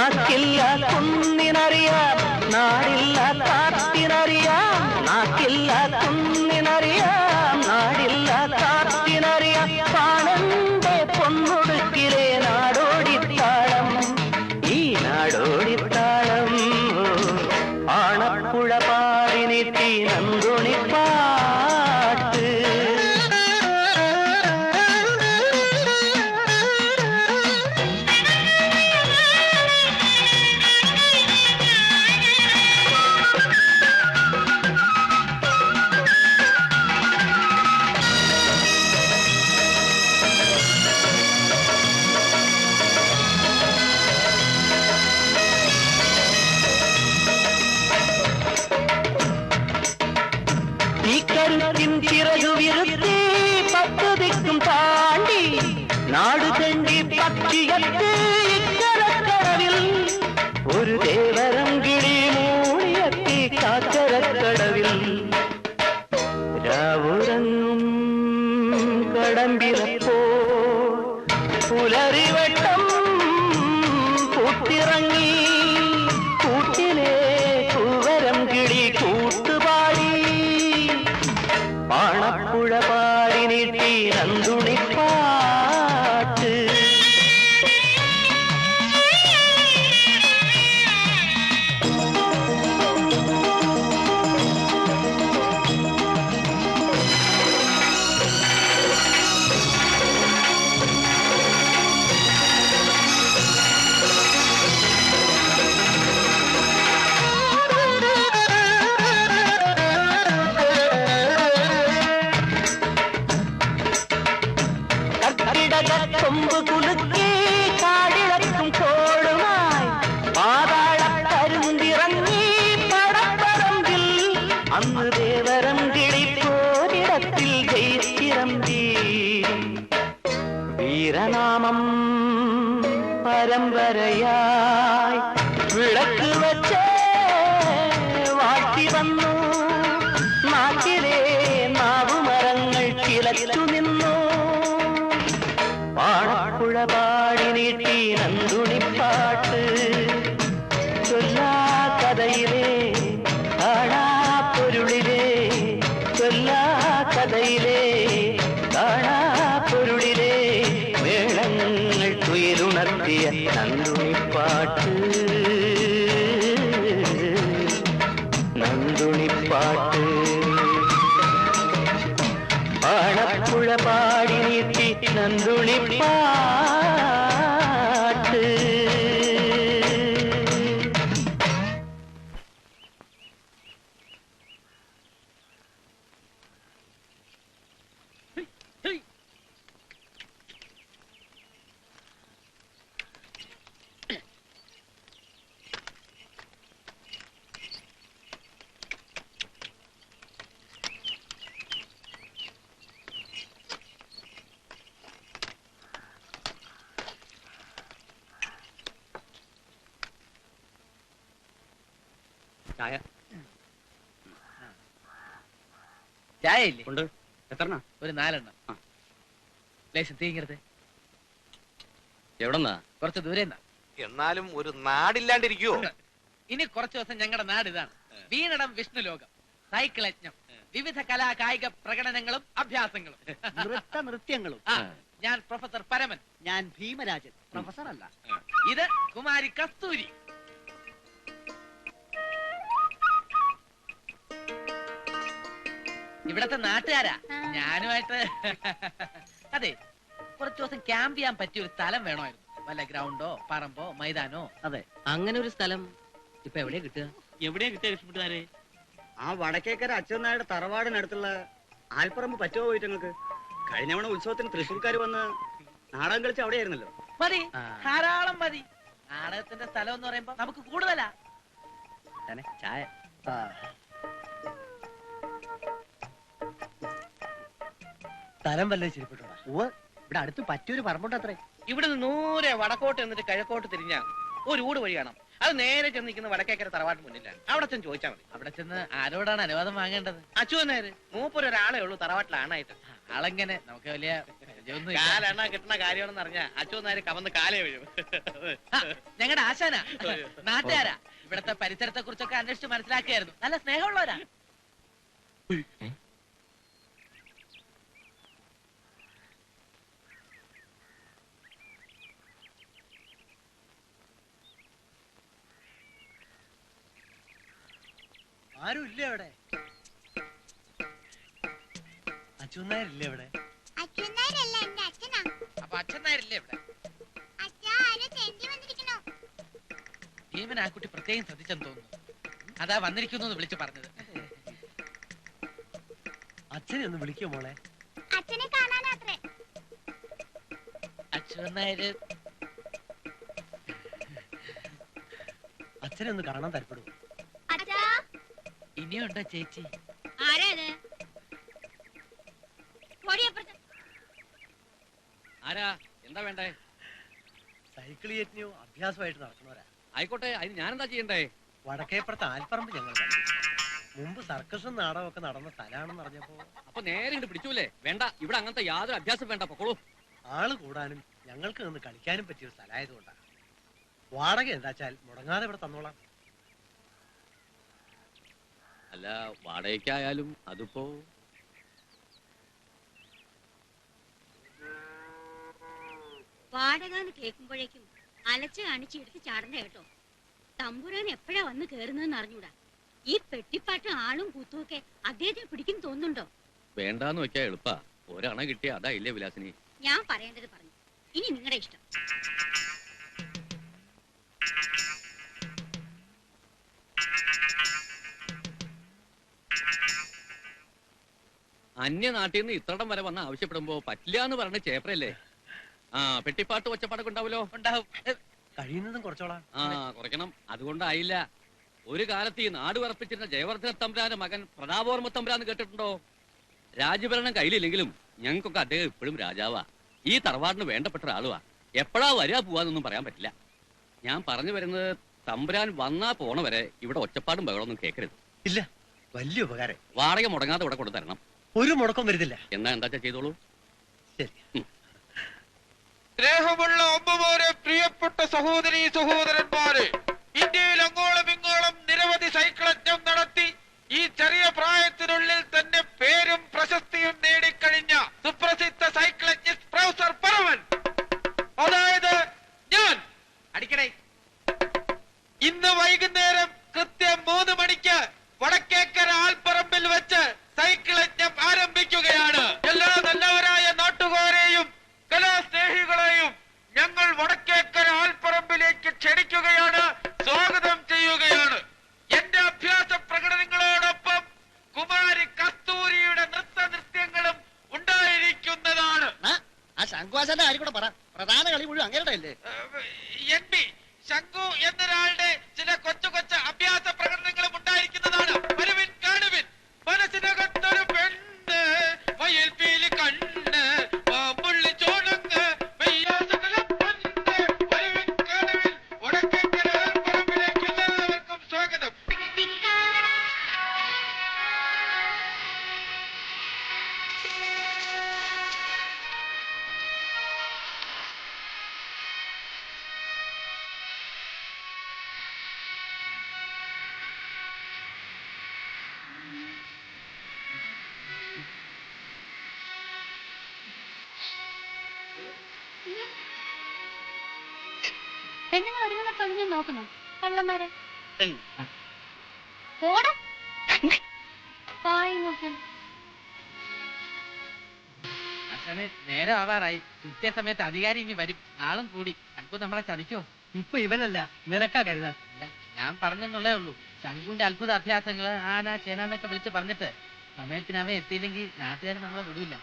നാക്കില്ല കുന്നിനറിയാം നാടില്ല കാത്തിനറിയാം നാക്കില്ല കുന്നിനറിയാം നാടില്ല കാത്തിനറിയാം പാണന്റെ പൊന്നൊടുക്കിലെ നാടോടിത്താളം ഈ നാടോടിത്താളം ആണപ്പുഴ പാടി നീട്ടി നന്ദുണിപ്പാട്ട് ചിറകുവിരുത്തി പത്തുതിക്കും താണ്ടി നാടു തെണ്ടി പക്ഷിയത്ത് ഇക്കരക്കടവിൽ ഒരു ദേവരം കിളി മൂളിയത്തി കാക്കരക്കടവിൽ രാവുറങ്ങും കടമ്പിറപ്പോ പുലരിവട്ടം കൂട്ടിറങ്ങി കൂട്ടിലെ പൂവരം കിളി കൂട്ടുപാടി പാണപ്പുഴ പാടി നീട്ടി നന്ദുണിപ്പാട്ട് കൊമ്പ് കുലുക്കി കാടിളക്കും കോളുമായി പാതാളത്തരുന്തിറങ്ങി പടപ്പറമ്പിൽ അന്ന് ദേവരം കിളിപ്പോരിടത്തിൽ ജയിച്ചിറമ്പി വീരനാമം പരമ്പരയായി വിളക്ക് വച്ച് വാഴ്ത്തി വന്നു നാട്ടിലെ നാവുമരങ്ങൾ കിളച്ചു നിന്നു പാണപ്പുഴ പാടി നീട്ടി നന്ദുണിപ്പാട്ട് ചൊല്ലാ കഥയിലെ കാണാ പൊരുളിലെ ചൊല്ലാ കഥയിലെ കാണാ പൊരുളിലെ മേളങ്ങൾ തുയിലുണർത്തിയ നന്ദുണിപ്പാട്ട് നന്ദുണിപ്പാട്ട് പാണപ്പുഴ പാടി നീട്ടി നന്ദുണിപ്പാട്ട് ചായ ചായ ഇല്ലേ? ഉണ്ട്. എത്രണ്ണ? ഒരു 4 എണ്ണം. ലേശം തീങ്ങരുത്. എവിടെന്നാ? കുറച്ച് ദൂരെ. എന്നാലും ഒരു നാടില്ലാണ്ടിരിക്കുവോ? ഇനി കുറച്ചു ദിവസം ഞങ്ങളുടെ നാട് ഇതാണ്. വീണടം വിഷ്ണു ലോകം, സൈക്കിൾ യജ്ഞം, വിവിധ കലാ കായിക പ്രകടനങ്ങളും അഭ്യാസങ്ങളും, നൃത്യങ്ങളും. ഞാൻ പ്രൊഫസർ പരമൻ. ഞാൻ ഭീമരാജൻ, പ്രൊഫസർ അല്ല. ഇത് കുമാരി കസ്തൂരി. ഇവിടത്തെ നാട്ടുകാരാ. ഞാനുമായിട്ട് അതെ, കുറച്ചു ദിവസം ക്യാമ്പ് ചെയ്യാൻ പറ്റിയ ഒരു സ്ഥലം വേണമായിരുന്നു. വല്ല ഗ്രൗണ്ടോ പറമ്പോ മൈതാനോ. അതെ, അങ്ങനെ ഒരു സ്ഥലം ഇപ്പൊ എവിടെയാ കിട്ടുക? എവിടെയാ കിട്ടിയ കൃഷിപ്പെട്ടുകാരെ? ആ വടക്കേക്കര അച്ഛനായുടെ തറവാടിനടുത്തുള്ള ആൽപ്പറമ്പ് പറ്റുമോ പോയിട്ട് നിങ്ങൾക്ക്? കഴിഞ്ഞവണ ഉത്സവത്തിന് തൃശ്ശൂർക്കാർ വന്ന് നാടകം കളിച്ച് അവിടെയായിരുന്നല്ലോ. മതി, ധാരാളം മതി. നാടകത്തിന്റെ സ്ഥലം എന്ന് പറയുമ്പോ നമുക്ക് കൂടുതലാ. ചായ. സ്ഥലം വല്ല ശരിപ്പെട്ടോ? ഇവിടെ അടുത്ത് പറ്റിയൊരു പറമ്പുണ്ട് അത്രേ. ഇവിടുന്ന് 100 വടക്കോട്ട് എന്നിട്ട് കിഴക്കോട്ട് തിരിഞ്ഞാ ഒരു ഊട് വഴി കാണാം. അത് നേരെ ചെന്ന് നിൽക്കുന്ന വടക്കേക്കര തറവാട്ട് മുന്നിലാണ്. അവിടെ ചെന്ന് ചോദിച്ചാൽ മതി. അവിടെ ചെന്ന് ആരോടാണ് അനുവാദം വാങ്ങേണ്ടത്? അച്യുതൻ നേര്. മൂപ്പര് ഒരാളെ ഉള്ളൂ തറവാട്ടിലാണായിട്ട്. ആളെങ്ങനെ നമുക്ക് വലിയ പരിചയമൊന്നും ഇല്ല. കാലെണ്ണ കിട്ടുന്ന കാര്യമാണെന്ന് അറിഞ്ഞ അച്ഛനാര് കവന്ന് കാലേ വീഴും. ഞങ്ങളുടെ ആശാനാ, നാട്ടുകാരാ. ഇവിടത്തെ പരിസരത്തെ കുറിച്ചൊക്കെ അന്വേഷിച്ച് മനസ്സിലാക്കിയായിരുന്നു. നല്ല സ്നേഹമുള്ളവരാ. ആരും ഇല്ല അവിടെ. അച്ഛനാരില്ലേ അവിടെ? അച്ഛനാരല്ല എന്റെ അച്ഛനാ. അപ്പൊ അച്ഛൻ നായരില്ലേ ഇവിടെ? അച്ഛാ ആരോ തെണ്ടി വന്നിരിക്കണോ? ഭീമൻ ആ കുട്ടി പ്രത്യേകം ശ്രദ്ധിച്ചെന്ന് തോന്നുന്നു. അതാ വന്നിരിക്കുന്നു വിളിച്ചു പറഞ്ഞത്. അച്ഛനെ ഒന്ന് വിളിക്കോ മോളെ. അച്ഛനെ കാണാനാത്രേ. അച്ഛൻ നായര് അച്ഛനെ ഒന്ന് കാണാൻ താല്പര്യപ്പെടും. അച്ഛാ ഇനിയുണ്ടോ ചേച്ചി? ആരാ ഇത്? ഓടിയപ്പുറത്ത്. ആരാ? എന്താ വേണ്ടേ? സൈക്കിൾ യജ്ഞോ അഭ്യാസമായിട്ട് നടക്കുന്നവരാ. ആയിക്കോട്ടെ, അതിന് ഞാനെന്താ ചെയ്യണ്ടേ? വടക്കേപ്പുറത്ത് ആൽപ്പറമ്പ് ഞങ്ങൾ കണ്ടു. മുമ്പ് സർക്കസും നാടകമൊക്കെ നടന്ന സ്ഥലമാണെന്ന് അറിഞ്ഞപ്പോ അപ്പൊ നേരെ ഇങ്ങോട്ട് പിടിച്ചൂലേ? വേണ്ട, ഇവിടെ അങ്ങനത്തെ യാതൊരു അഭ്യാസം വേണ്ട, പൊക്കോളൂ. ആള് കൂടാനും ഞങ്ങൾക്ക് നിന്ന് കളിക്കാനും പറ്റിയ ഒരു സ്ഥലമായതുകൊണ്ടാണ്. വാടക എന്താച്ചാൽ മുടങ്ങാതെ ഇവിടെ തന്നോളാം. അല്ല, വാടകയ്ക്കായാലും അതിപ്പോ വാടക എന്ന് കേൾക്കുമ്പോഴേക്കും അലച്ച് കാണിച്ച് എടുത്ത് ചാടണ്ട കേട്ടോ. തമ്പുരാൻ എപ്പോഴാ വന്ന് കേറുന്നതെന്ന് അറിഞ്ഞൂടാ. ഈ പെട്ടിപ്പാട്ടും ആളും കൂത്തുമൊക്കെ അദ്ദേഹത്തിന് പിടിക്കും തോന്നുന്നുണ്ടോ? വേണ്ടാന്ന് വെക്കാ എളുപ്പാ. ഒരണ കിട്ടിയ അതാ ഇല്ലേ വിലാസിനി. ഞാൻ പറയേണ്ടത് പറഞ്ഞു. ഇനി നിങ്ങളുടെ ഇഷ്ടം. അന്യനാട്ടിൽ നിന്ന് ഇത്രടം വരെ വന്ന് ആവശ്യപ്പെടുമ്പോ പറ്റില്ല എന്ന് പറഞ്ഞ ചേപ്രല്ലേ? ആ, പെട്ടിപ്പാട്ട് ഒച്ചപ്പാടൊക്കെ ഉണ്ടാവല്ലോ. ഉണ്ടാവും. കഴിയുന്നതും കുറച്ചോളാം. ആ, കുറയ്ക്കണം. അതുകൊണ്ടായില്ല. ഒരു കാലത്ത് ഈ നാട് വിറപ്പിച്ചിരുന്ന ജയവർദ്ധന തമ്പുരാന്റെ മകൻ പ്രതാപവർമ്മ തമ്പുരാന്ന് കേട്ടിട്ടുണ്ടോ? രാജ്യഭരണം കയ്യിലില്ലെങ്കിലും ഞങ്ങൾക്കൊക്കെ അദ്ദേഹം ഇപ്പോഴും രാജാവാ. ഈ തറവാടിന് വേണ്ടപ്പെട്ട ഒരാളുവാ. എപ്പോഴാ വരിക പോവാന്നൊന്നും പറയാൻ പറ്റില്ല. ഞാൻ പറഞ്ഞു വരുന്നത്, തമ്പുരാൻ വന്നാ പോണ വരെ ഇവിടെ ഒച്ചപ്പാടും ബഹളമൊന്നും കേൾക്കരുത്. ഇല്ല, വലിയ ഉപകാരം. വാടക മുടങ്ങാതെ ഇവിടെ കൊണ്ടു തരണം. ഒരു മുടക്കം വരുന്നില്ല. എന്നാ എന്താ ചെയ്തോളൂ. ശരി. സ്നേഹമുള്ള അമ്മമാരെ, പ്രിയപ്പെട്ട സഹോദരീ സഹോദരന്മാരെ, ഇന്ത്യയിൽ അങ്ങോളം ഇങ്ങോളം നിരവധി സൈക്കിൾ യജ്ഞം നടത്തി ഈ ചെറിയ പ്രായത്തിനുള്ളിൽ തന്നെ പേരും പ്രശസ്തിയും നേടിക്കഴിഞ്ഞ സുപ്രസിദ്ധ സൈക്കിൾ യജ്ഞിസ്റ്റ് പ്രൊഫസർ പരമൻ, അതായത് ഞാൻ, അടിക്കടേ, ഇന്ന് വൈകുന്നേരം കൃത്യം 3 മണിക്ക് വടക്കേക്കര ആൽപ്പറമ്പിൽ വെച്ച് സൈക്കിൾ യജ്ഞം ആരംഭിക്കുകയാണ്. എല്ലാ നല്ലവരായ നാട്ടുകാരെയും കലാസ്നേഹികളെയും ഞങ്ങൾ വടക്കേക്കര ആൽപ്പറമ്പിലേക്ക് ക്ഷണിക്കുകയാണ്, സ്വാഗതം ചെയ്യുകയാണ്. എന്റെ അഭ്യാസ പ്രകടനങ്ങളോടൊപ്പം കുമാരി കസ്തൂരിയുടെ നൃത്യങ്ങളും ഉണ്ടായിരിക്കുന്നതാണ്. ആ ശങ്കുവാസന്റെ കാര്യം കൂടെ പറ. പ്രധാന കളി മുഴുവൻ അങ്ങനെയല്ലേ? എൻ.പി. ശങ്കു എന്നൊരാളുടെ ചില കൊച്ചു കൊച്ചു അഭ്യാസ പ്രകടനങ്ങളും ഉണ്ടായിരിക്കുന്നതാണ്. വരുവിൻ, കാണുവിൻ. മനസ്സിനകത്തൊരു പെണ്ണ്, മയിൽ പീലി കണ്ണ്, പാമ്പുള്ളി ചോണങ്ങ്, വരുവിൻ, കാണുവിൻ. വടക്കേക്കര ആൽപ്പറമ്പിലേക്ക് എല്ലാവർക്കും സ്വാഗതം. പെണ്ണുങ്ങൾ ഒരുങ്ങുന്ന തൊഴിഞ്ഞു നോക്കുന്നു കള്ളന്മാരെ. അച്ഛന് നേരം ആവാറായി. കൃത്യസമയത്ത് അധികാരി ഇനി വരും. ആളും കൂടി. ശങ്കു നമ്മളെ ചതിക്കോ? ഇപ്പൊ ഇവനല്ല, നിനക്കാ കരുതാ. ഞാൻ പറഞ്ഞെന്നുള്ളേ ഉള്ളൂ. ശങ്കുവിന്റെ അത്ഭുത അഭ്യാസങ്ങള് ആന ചേനാന്നൊക്കെ വിളിച്ച് പറഞ്ഞിട്ട് സമയത്തിനവ എത്തിയില്ലെങ്കിൽ നാട്ടുകാർ നമ്മളെ വിടൂല.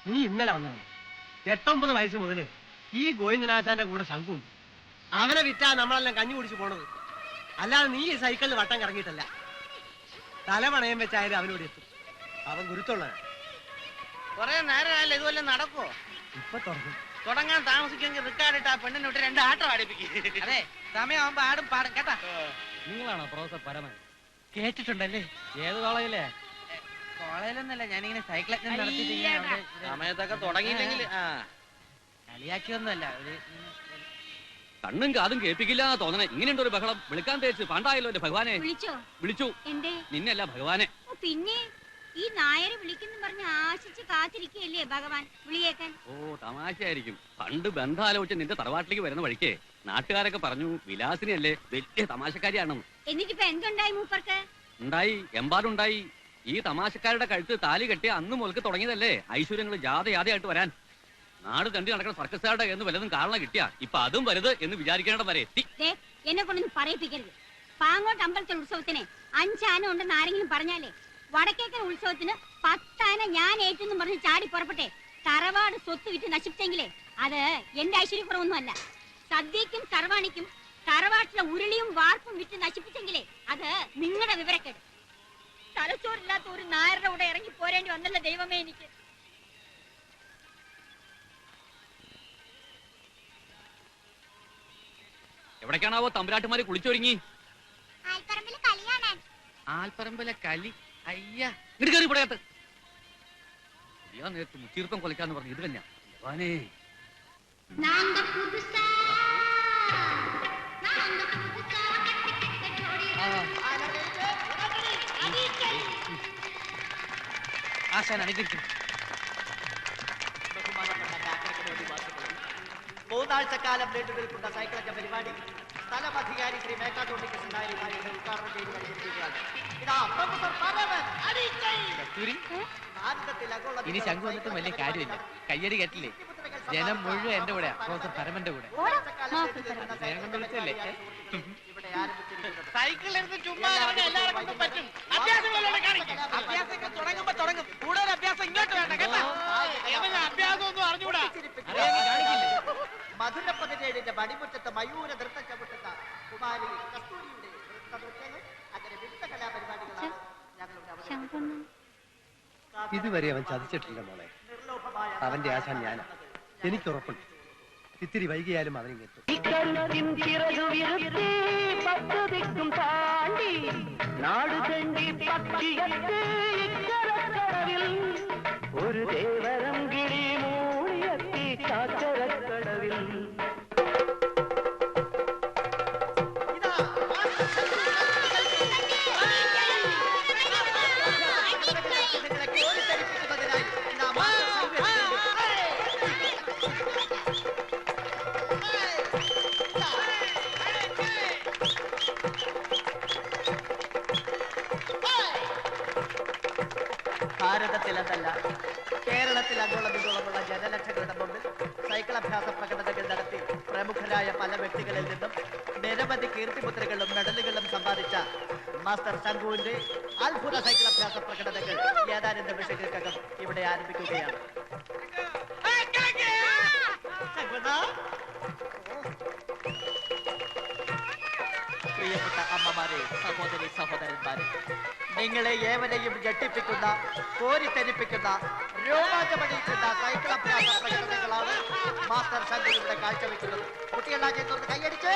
നീ ഇന്നലെ വന്നത് 8-9 വയസ്സ് മുതല് ഈ ഗോവിന്ദനാഥാന്റെ കൂടെ ശങ്കും. അവനെ വിറ്റാ നമ്മളെല്ലാം കഞ്ഞി കുടിച്ചു പോണത്. അല്ലാതെ നീ ഈ സൈക്കിളിൽ വട്ടം കറങ്ങിയിട്ടല്ല. തലപണയം വെച്ചായാലും അവനോട് എത്തും. അവൻ ഗുരുത്തുള്ള കൊറേ നേരമല്ല ഇതുവല്ല നടക്കോ? ഇപ്പൊ തുറക്കും. തുടങ്ങാൻ താമസിക്കുമെങ്കിൽ റിക്കാർഡിട്ട് ആ പെണ്ണിനെ വിട്ട് 2 ആട്ടം ആടിപ്പിക്കും. അതെ, സമയമാകുമ്പോ ആടും പാടും കേട്ടാ. നിങ്ങളാണോ പ്രൊഫസർ പരമൻ? കേട്ടിട്ടുണ്ടല്ലേ? ഏത് കോളേജിലെ? കോളേജിലൊന്നല്ല, ഞാനിങ്ങനെ സൈക്കിൾ നടത്തിയിട്ട് ഇങ്ങനെ അവിടെ സമയത്തൊക്കെ തുടങ്ങിയില്ലെങ്കിൽ കളിയാക്കിയൊന്നുമല്ല. കണ്ണും കാതും കേൾപ്പിക്കില്ല തോന്നണേ. ഇങ്ങനെയുണ്ട് ഒരു ബഹളം. വിളിക്കാൻ തേച്ച് പാണ്ടായല്ലോ എന്റെ ഭഗവാനെ. വിളിച്ചോ? വിളിച്ചു. എന്തേ? നിന്നല്ല ഭഗവാനെ. ഓ, പിന്നെ ഈ നായരെ വിളിക്കുന്നു പറഞ്ഞ് ആശിച്ച് കാത്തിരിക്കുകയല്ലേ ഭഗവാൻ വിളിയേക്കാൻ? ഓ, തമാശയായിരിക്കും. പണ്ട് ബന്ധാലോചിച്ച് നിന്റെ തറവാട്ടിലേക്ക് വരുന്ന വഴിക്ക് നാട്ടുകാരൊക്കെ പറഞ്ഞു വിലാസിനിയല്ലേ, വലിയ തമാശക്കാരിയാണെന്ന്. എന്നിട്ടിപ്പോ എന്തുണ്ടായി മൂപ്പർക്ക്? ഉണ്ടായി, എമ്പാടുണ്ടായി. ഈ തമാശക്കാരുടെ കഴുത്ത് താലി കെട്ടിയ അന്ന് മുതൽക്ക് തുടങ്ങിയതല്ലേ ഐശ്വര്യങ്ങൾ ജാഥയായിട്ട് വരാൻ. നാട് തണ്ടി നടക്കുന്ന സർക്കസുകാരുടെ എന്ന് വല്ലതും കാരണം കിട്ടിയാ ഇപ്പൊ അതും വലുത് എന്ന് വിചാരിക്കേണ്ട വരെ എത്തി. എന്നെ കൊണ്ടൊന്നും പറയിപ്പിക്കരുത്. പാങ്ങോട്ട് അമ്പലത്തിൽ ഉത്സവത്തിന് 5 ആന ഉണ്ടെന്ന് ആരെങ്കിലും പറഞ്ഞാലേ വടക്കേക്കൻ ഉത്സവത്തിന് 10 ആന ഞാൻ ഏറ്റെന്ന് പറഞ്ഞ് ചാടി പുറപ്പെട്ടെ തറവാട് സ്വത്ത് വിറ്റ് നശിപ്പിച്ചെങ്കിലേ അത് എന്റെ ഐശ്വര്യക്കുറവൊന്നും അല്ല. സദ്യക്കും സർവാണിക്കും തറവാട്ടിലെ ഉരുളിയും വാർപ്പും വിറ്റ് നശിപ്പിച്ചെങ്കിലേ അത് നിങ്ങളുടെ വിവരക്കേട്. തലച്ചോറില്ലാത്ത ഒരു നായരുടെ കൂടെ ഇറങ്ങി പോരേണ്ടി വന്നല്ല ദൈവമേ എനിക്ക്. എവിടേക്കാണാവോ തമ്പുരാട്ടുമാര് കുളിച്ചൊരുങ്ങി? ആൽപ്പറമ്പിലെ കളി. അയ്യ, ഇങ്ങോട്ട് കയറി പറയാത്ത നേരത്തെ മുച്ചീർത്തം കൊലക്കാന്ന് പറഞ്ഞു. ഇത് തന്നെ ഭഗവാനേ. ആശാൻ അനുഗ്രഹിക്കും. മൂന്നാഴ്ചക്കാലം നീണ്ടു നിൽക്കുന്ന സൈക്കിളൊക്കെ പരിപാടി സ്ഥലം അധികാരി ശ്രീ മേക്കാത്തോട്ടി കൃഷ്ണനായി ഉദ്ഘാടനം ചെയ്ത് കഴിഞ്ഞിരിക്കുകയാണ്. ഇനി ശംഖു വന്നിട്ടും വലിയ കാര്യമില്ല. കയ്യടി കേട്ടില്ലേ? ജനം മുഴുവൻ എന്റെ കൂടെ, പ്രൊഫസർ പരമന്റെ കൂടെ. സ്നേഹം കൊണ്ട് വിളിച്ചല്ലേ? സൈക്കിളിൽ ഇരുന്ന് ചുമ്മാ ഇറങ്ങാൻ എല്ലാവരെ കൊണ്ടും പറ്റും. അഭ്യാസം അഭ്യാസമൊക്കെ തുടങ്ങുമ്പോ തുടങ്ങും. കൂടുതൽ അഭ്യാസം ഇങ്ങോട്ട് വേണ്ട കേട്ടോ. അഭ്യാസം ഒന്നും അറിഞ്ഞൂടാ. മധുരപ്പകജേടിന്റെ മണിമുറ്റത്ത് മയൂര നൃത്തം ചവിട്ടുന്ന കുമാരി കസ്തൂരിയുടെ നൃത്തനൃത്യങ്ങൾ അങ്ങനെ വിവിധ കലാപരിപാടികളാണ് ഞങ്ങളുടെ. ഇതുവരെ അവൻ ചതിച്ചിട്ടില്ല മോളെ. അവന്റെ ആശാൻ ഞാനാ. എനിക്കുറപ്പുണ്ട്. ഇത്തിരി വൈകിയാലും അവനിങ്ങെത്തും. ഒരു ദേവരം കിളി മൂളിയെത്തി കാക്കരക്കടവിൽ. ഭാരതത്തിലെന്നല്ല കേരളത്തിൽ അങ്ങോളം ഇങ്ങോളമുള്ള ജനലക്ഷങ്ങളുടെ മുമ്പിൽ സൈക്കിൾ അഭ്യാസ പ്രകടനങ്ങൾ നടത്തി പ്രമുഖരായ പല വ്യക്തികളിൽ നിന്നും നിരവധി കീർത്തിമുദ്രകളും മെഡലുകളും സമ്പാദിച്ച മാസ്റ്റർ ശംഖുവിന്റെ അത്ഭുത സൈക്കിൾ അഭ്യാസ പ്രകടനങ്ങൾ ഏതാനും നിമിഷങ്ങൾക്കകം ഇവിടെ ആരംഭിക്കുകയാണ്. പ്രിയപ്പെട്ട അമ്മമാരെ, സഹോദരി സഹോദരന്മാരെ, നിങ്ങളെ ഏവരെയും ജട്ടിപ്പിക്കുന്ന, കോരിത്തെരിപ്പിക്കുന്ന, രോമാഞ്ചമണിയിക്കുന്ന സൈക്കിൾ അഭ്യാസ പ്രകടനങ്ങളാണ് മാസ്റ്റർ ശംഖു ഇവിടെ കാഴ്ചവെക്കുന്നത്. കുട്ടികളാ ചേർന്ന് കൈയടിച്ച്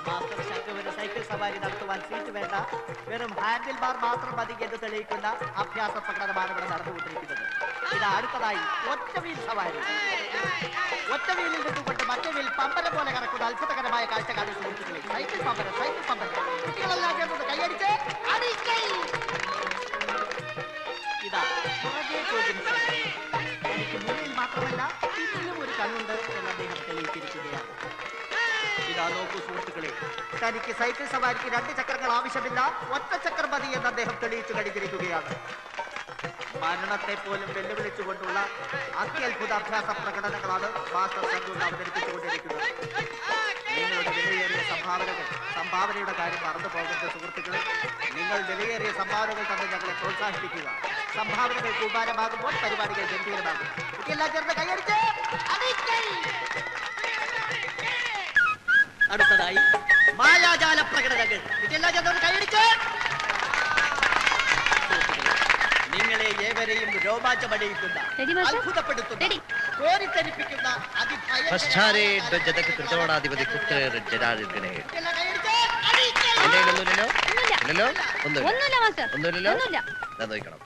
മാസ്റ്റർ ശംഖുവിന് സൈക്കിൾ സവാരി നടത്തുവാൻ സീറ്റ് വേണ്ട, വെറും ഹാൻഡിൽ ബാർ മാത്രം മതി എന്ന് തെളിയിക്കുന്ന അഭ്യാസ പ്രകടനമാണ് ഇവിടെ നടന്നുകൊണ്ടിരിക്കുന്നത്. ഇത് അടുത്തതായി ഒറ്റവീൽ സവാരി. ഒറ്റവീലിൽ നിന്നുകൊണ്ട് മറ്റേ വീൽ പമ്പര പോലെ കറക്കുന്ന അത്ഭുതകരമായ കാഴ്ച കാണുന്ന സുഹൃത്തുക്കളെ, സൈക്കിൾ പമ്പര, സൈക്കിൾ പമ്പര. കുട്ടികളെല്ലാം ചേർന്നത് കൈയടിച്ച് ഇതാ പുറകെ പോകുന്ന എനിക്ക് മുന്നിൽ മാത്രമല്ല ഇതിലും ഒരു കണ്ണുണ്ട് എന്ന് അദ്ദേഹം തെളിയിച്ചിരിക്കുകയാണ്. ഇതാ നോക്കൂ സുഹൃത്തുക്കളെ, തനിക്ക് സൈക്കിൾ സവാരിക്ക് 2 ചക്രങ്ങൾ ആവശ്യമില്ല, ഒറ്റ ചക്രം മതി എന്ന് അദ്ദേഹം തെളിയിച്ചു കഴിഞ്ഞിരിക്കുകയാണ്. മരണത്തെ പോലും വെല്ലുവിളിച്ചുകൊണ്ടുള്ള അത്യത്ഭുത അഭ്യാസ പ്രകടനങ്ങളാണ് മാസ്റ്റർ ശംഖു അവതരിപ്പിച്ചുകൊണ്ടിരിക്കുന്നത്. നിങ്ങളുടെ വിലയേറിയ സംഭാവനയുടെ കാര്യം മറന്നു പോകുന്ന സുഹൃത്തുക്കളെ, നിങ്ങൾ വിലയേറിയ സംഭാവനകൾ തന്നെ ഞങ്ങളെ പ്രോത്സാഹിപ്പിക്കുക. സംഭാവനകൾ കൂമ്പാരമാകുമ്പോൾ പരിപാടികൾ ഗംഭീരമാകും. കുട്ടിയെല്ലാം ചേർന്ന് കൈയടിച്ച് അടുത്തതായി മായാജാല പ്രകടനങ്ങൾ. കുട്ടിയെല്ലാം ചേർന്ന് കൈയടിച്ച് നിങ്ങളെ ഏവരെയും രോമാഞ്ചമണിയിക്കുന്ന, അത്ഭുതപ്പെടുത്തുന്ന, കോരിത്തരിപ്പിക്കുന്ന അതിഭയങ്കര എന്റെ കയ്യിലൊന്നുമില്ലല്ലോ? ഒന്നുമില്ല. ഇല്ലല്ലോ? ഒന്നുമില്ല. ഒന്നുമില്ല മാസ്റ്റർ. ഒന്നുമില്ലല്ലോ? ഒന്നുമില്ല. ദാ നോക്കണം.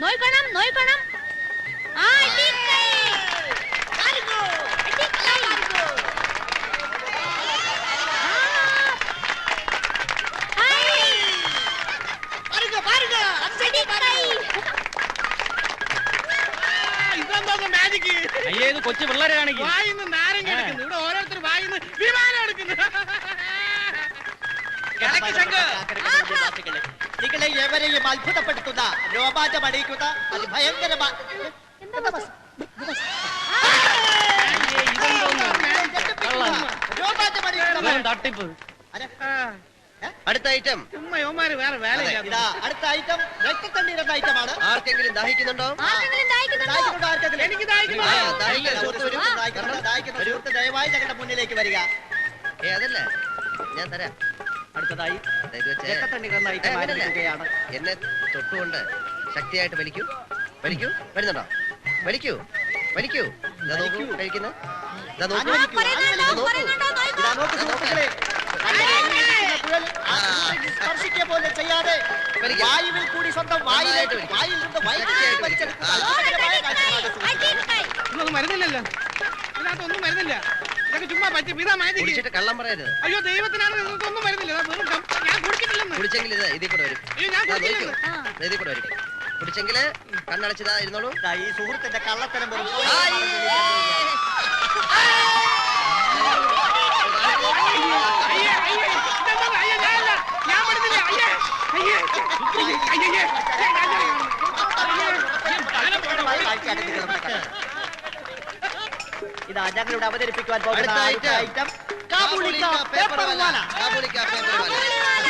നോക്കണം നോക്കണം. ആ അടിക്കൈ. അടിക്കൈ. മാജിക് അയ്യേ ഇത് കൊച്ചു പിള്ളേരെ കാണിക്കും. വായിന്ന് നാരങ്ങ എടുക്കുന്നു. ഇവിടെ ഓരോരുത്തർ വായിന്ന് വിമാനം എടുക്കുന്നു. നിങ്ങളെ എവരെയും അത്ഭുതപ്പെടുത്തുന്ന രോമാഞ്ചമണിയിക്കുന്ന അതിഭയങ്കരമായ തട്ടിപ്പ്. അടുത്ത ഐറ്റം. ചുമ്മാ യോമാര് വേറെ വേലയില്ല. ഇതാ അടുത്ത ഐറ്റം രക്തത്തണ്ണീർ എന്ന ഐറ്റമാണ്. ആർക്കെങ്കിലും ദാഹിക്കുന്നുണ്ടോ? ആർക്കെങ്കിലും ദാഹിക്കുന്നുണ്ടോ? ദാഹിക്കുന്നുണ്ടോ ആർക്കെങ്കിലും? എനിക്ക് ദാഹിക്കുന്നു. ദാഹിക്കുന്ന സുഹൃത്ത് വരൂ. ദാഹിക്കുന്ന സുഹൃത്ത് ദയവായി ഞങ്ങളുടെ മുന്നിലേക്ക് വരിക. അതല്ല, ഞാൻ തരാം. അടുത്തതായി ദാ ഇത് വെച്ച് രക്തത്തണ്ണീർ എന്ന ഐറ്റം അങ്ങനല്ല. ആരംഭിക്കുകയാണ്. എന്നെ തൊട്ടുകൊണ്ട് ശക്തിയായിട്ട് വലിക്കൂ. വലിക്കൂ. വരുന്നുണ്ടോ? വലിക്കൂ. വലിക്കൂ. ഇതാ നോക്കൂ കഴിക്കുന്നത്. ഇതാ നോക്കൂ. അങ്ങനെ വലിക്കൂ, അങ്ങനെ പറയുന്നുണ്ടോ? നോക്കൂ. പറയുന്നുണ്ടോ? ഇതാ നോക്കൂ സുഹൃത്തുക്കളെ. കണ്ണിലിരിക്കുന്ന കുഴൽ സ്പർശിക്കുക പോലെ ചെയ്യാതെ വലിക്കൂ. വായുവിൽ കൂടി സ്വന്തം വായിലേക്ക് വലിക്കൂ. വായിൽ നിന്ന് വൈദ്യുതി ശക്തിയായിട്ട് വലിച്ചെടുക്കുന്ന വലിക്കൂ. അത്ഭുതകരമായ കാഴ്ചയാണ് സുഹൃത്തുക്കളെ. അടിക്കൈ. ഇതൊന്നും മരുന്നില്ലല്ലോ. ഇതിനകത്തൊന്നും മരുന്നില്ല. ഇതൊക്കെ ചുമ്മാ പറ്റി ഇതാ മാജിക്. കുടിച്ചിട്ട് കള്ളം പറയരുത്. അയ്യോ ദൈവത്തിനാണ് ഇതൊന്നും മരുന്നില്ല. ഇതാ വെറും ഞാൻ കുടിച്ചിട്ടില്ലെന്ന്. കുടിച്ചെങ്കിൽ ഇത് ഇതിൽ കൂടെ വരും. അയ്യോ ഞാൻ ഇതാ നോക്കൂ. കുടിച്ചിട്ടില്ലെന്ന്. ഇതിൽ കൂടെ വരും. കുടിച്ചെങ്കില് കണ്ണടച്ചതാ ഇരുന്നോളൂ. ഇതാ ഈ സുഹൃത്തിന്റെ കള്ളത്തരം വെറും അയ്യേ അയ്യേ ഇതെന്താ അയ്യേ ഞാനല്ല. ഞാൻ മരുന്നില്ല. അയ്യേ അയ്യേ അയ്യേ അയ്യേ കാഴ്ചയാണ് നിങ്ങൾ കണ്ടത്. ഇതാ ഞങ്ങളിവിടെ അവതരിപ്പിക്കുവാൻ പോകുന്ന അടുത്ത അടുത്ത ഐറ്റം. ഐറ്റം കാബൂളിക്ക പേപ്പർ വാല. കാബൂളിക്ക പേപ്പർ വാല.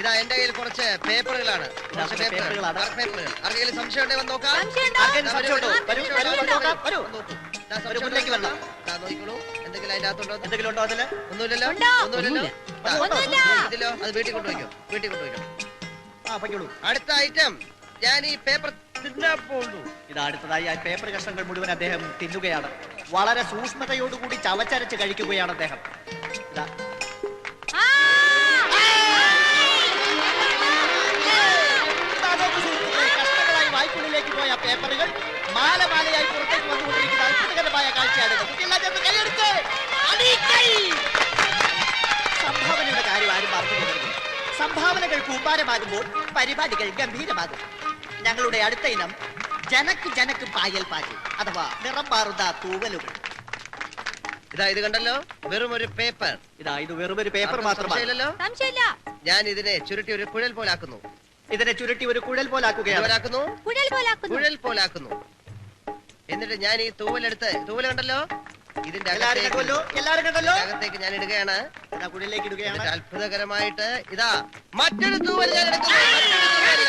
ഇതാ എന്റെ കയ്യിൽ കുറച്ച് പേപ്പറുകളാണ്. കുറച്ച് പേപ്പറുകളാണ്. പേപ്പറുകൾ. ആർക്കെങ്കിലും സംശയം ഉണ്ടെങ്കിൽ വന്ന് നോക്കാം. ആർക്കെങ്കിലും സംശയമുണ്ടോ? വരൂ, വരൂ, വരൂ, നോക്കാം. വരൂ. നോക്കൂ. ദാ ഒരു സംശയം മുന്നിലേക്ക് ഉണ്ടോ? വരണം. ദാ നോക്കിക്കോളൂ. എന്തെങ്കിലും അതിന്റെ അകത്തുണ്ടോ? എന്തെങ്കിലും ഉണ്ടോ അതില്? ഒന്നുമില്ലല്ലോ. ഉണ്ടോ? ഒന്നുമില്ലല്ലോ. ദാ, ഒന്നുമില്ല. ഇതിലോ? അത് വീട്ടിൽ കൊണ്ടുപോയിക്കോ. വീട്ടിൽ കൊണ്ടുപോയിക്കോ. ആ പൊയ്ക്കോളൂ. അടുത്ത ഐറ്റം. ഞാൻ ഈ പേപ്പർ തിന്നാൻ പോകുന്നു. ഇതാ അടുത്തതായി ആ പേപ്പർ കഷ്ണങ്ങൾ മുഴുവൻ അദ്ദേഹം തിന്നുകയാണ്. വളരെ സൂക്ഷ്മതയോടുകൂടി ചവച്ചരച്ച് കഴിക്കുകയാണ് അദ്ദേഹം. ഇതാ ഇതാ നോക്കൂ സുഹൃത്തുക്കളെ, കഷ്ണങ്ങളായി വായ്ക്കുള്ളിലേക്ക് പോയ പേപ്പറുകൾ മാല മാലയായി പുറത്തേക്ക് വന്നുകൊണ്ടിരിക്കുന്ന അത്ഭുതകരമായ കാഴ്ചയാണ്. കുട്ടികളെ ചേർന്ന് കൈയടിച്ച് അടിക്കൈ. സംഭാവനയുടെ കാര്യം ആരും മറന്നു പോകരുത്. സംഭാവനകൾ കൂമ്പാരമാകുമ്പോൾ പരിപാടികൾ ഗംഭീരമാകും. ഞങ്ങളുടെ അടുത്ത ഇനം ജനക്ക് ജനക്ക് പായൽ പാല് അഥവാ നിറം മാറുന്ന തൂവലുകൾ. ഇതാ ഇത് കണ്ടല്ലോ, വെറും ഒരു പേപ്പർ. ഇതാ ഇത് വെറും ഒരു പേപ്പർ മാത്രമാണ്. സംശയമില്ലല്ലോ. സംശയമില്ല. ഞാൻ ഇതിനെ ചുരുട്ടി ഒരു കുഴൽ പോലാക്കുന്നു. ഇതിനെ ചുരുട്ടി ഒരു കുഴൽ പോലാക്കുകയാണ്. പോലാക്കുന്നു. കുഴൽ പോലാക്കുന്നു. കുഴൽ പോലാക്കുന്നു. എന്നിട്ട് ഞാൻ ഈ തൂവലെടുത്ത്, തൂവൽ കണ്ടല്ലോ, ഇതിന്റെ എല്ലാവരും കണ്ടല്ലോ, എല്ലാവരും കണ്ടല്ലോ. അകത്തേക്ക് ഞാൻ ഇടുകയാണ്. ഇതാ കുഴലിലേക്ക് ഇടുകയാണ്. എന്നിട്ട് അത്ഭുതകരമായിട്ട് ഇതാ മറ്റൊരു തൂവൽ ഞാൻ എടുക്കുന്നു. മറ്റൊരു തൂവൽ.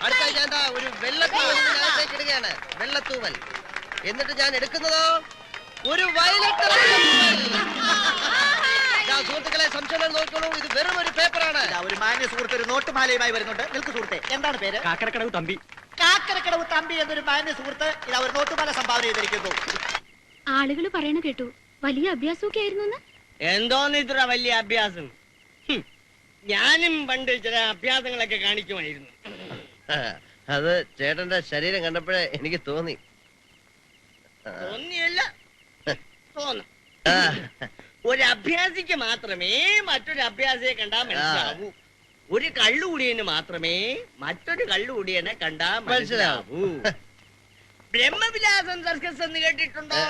അടുത്ത ഞാൻ ദാ ഒരു വെള്ളത്തൂവൽ ഇതിനകത്തേക്ക് ഇടുകയാണ്. വെള്ളത്തൂവൽ. എന്നിട്ട് ഞാൻ എടുക്കുന്നതോ ഒരു വയലറ്റ് സുഹൃത്തുക്കളെ, സംശയം നോക്കണു. ഇത് വെറും ഒരു പേപ്പറാണ്. ഇതാ ഒരു മാന്യ സുഹൃത്ത് ഒരു നോട്ടുമാലയുമായി വരുന്നുണ്ട്. നിൽക്കു സുഹൃത്തെ, എന്താണ് പേര്? കാക്കരക്കടവ് തമ്പി. കാക്കരക്കടവ് തമ്പി എന്നൊരു മാന്യ സുഹൃത്ത് ഇതാ ഒരു നോട്ടുമാല സംഭാവന ചെയ്തിരിക്കുന്നു. ആളുകൾ പറയണ കേട്ടു വലിയ അഭ്യാസമൊക്കെ ആയിരുന്നു. എന്തോന്ന് ഇത്ര വലിയ അഭ്യാസം? ഞാനും പണ്ട് ചില അഭ്യാസങ്ങളൊക്കെ കാണിക്കുമായിരുന്നു. അത് ചേട്ടന്റെ ശരീരം കണ്ടപ്പോഴേ എനിക്ക് തോന്നി. തോന്നിയല്ല, തോന്നും. ഒരു അഭ്യാസിക്ക് മാത്രമേ മറ്റൊരു അഭ്യാസിയെ കണ്ടാ മനസ്സിലാവൂ. ഒരു കള്ളുകൂടിയന് മാത്രമേ മറ്റൊരു കള്ളുകൂടിയനെ കണ്ടാ മനസ്സിലാവൂ. ബ്രഹ്മവിലാസം സർക്കസ് എന്ന് കേട്ടിട്ടുണ്ടോ?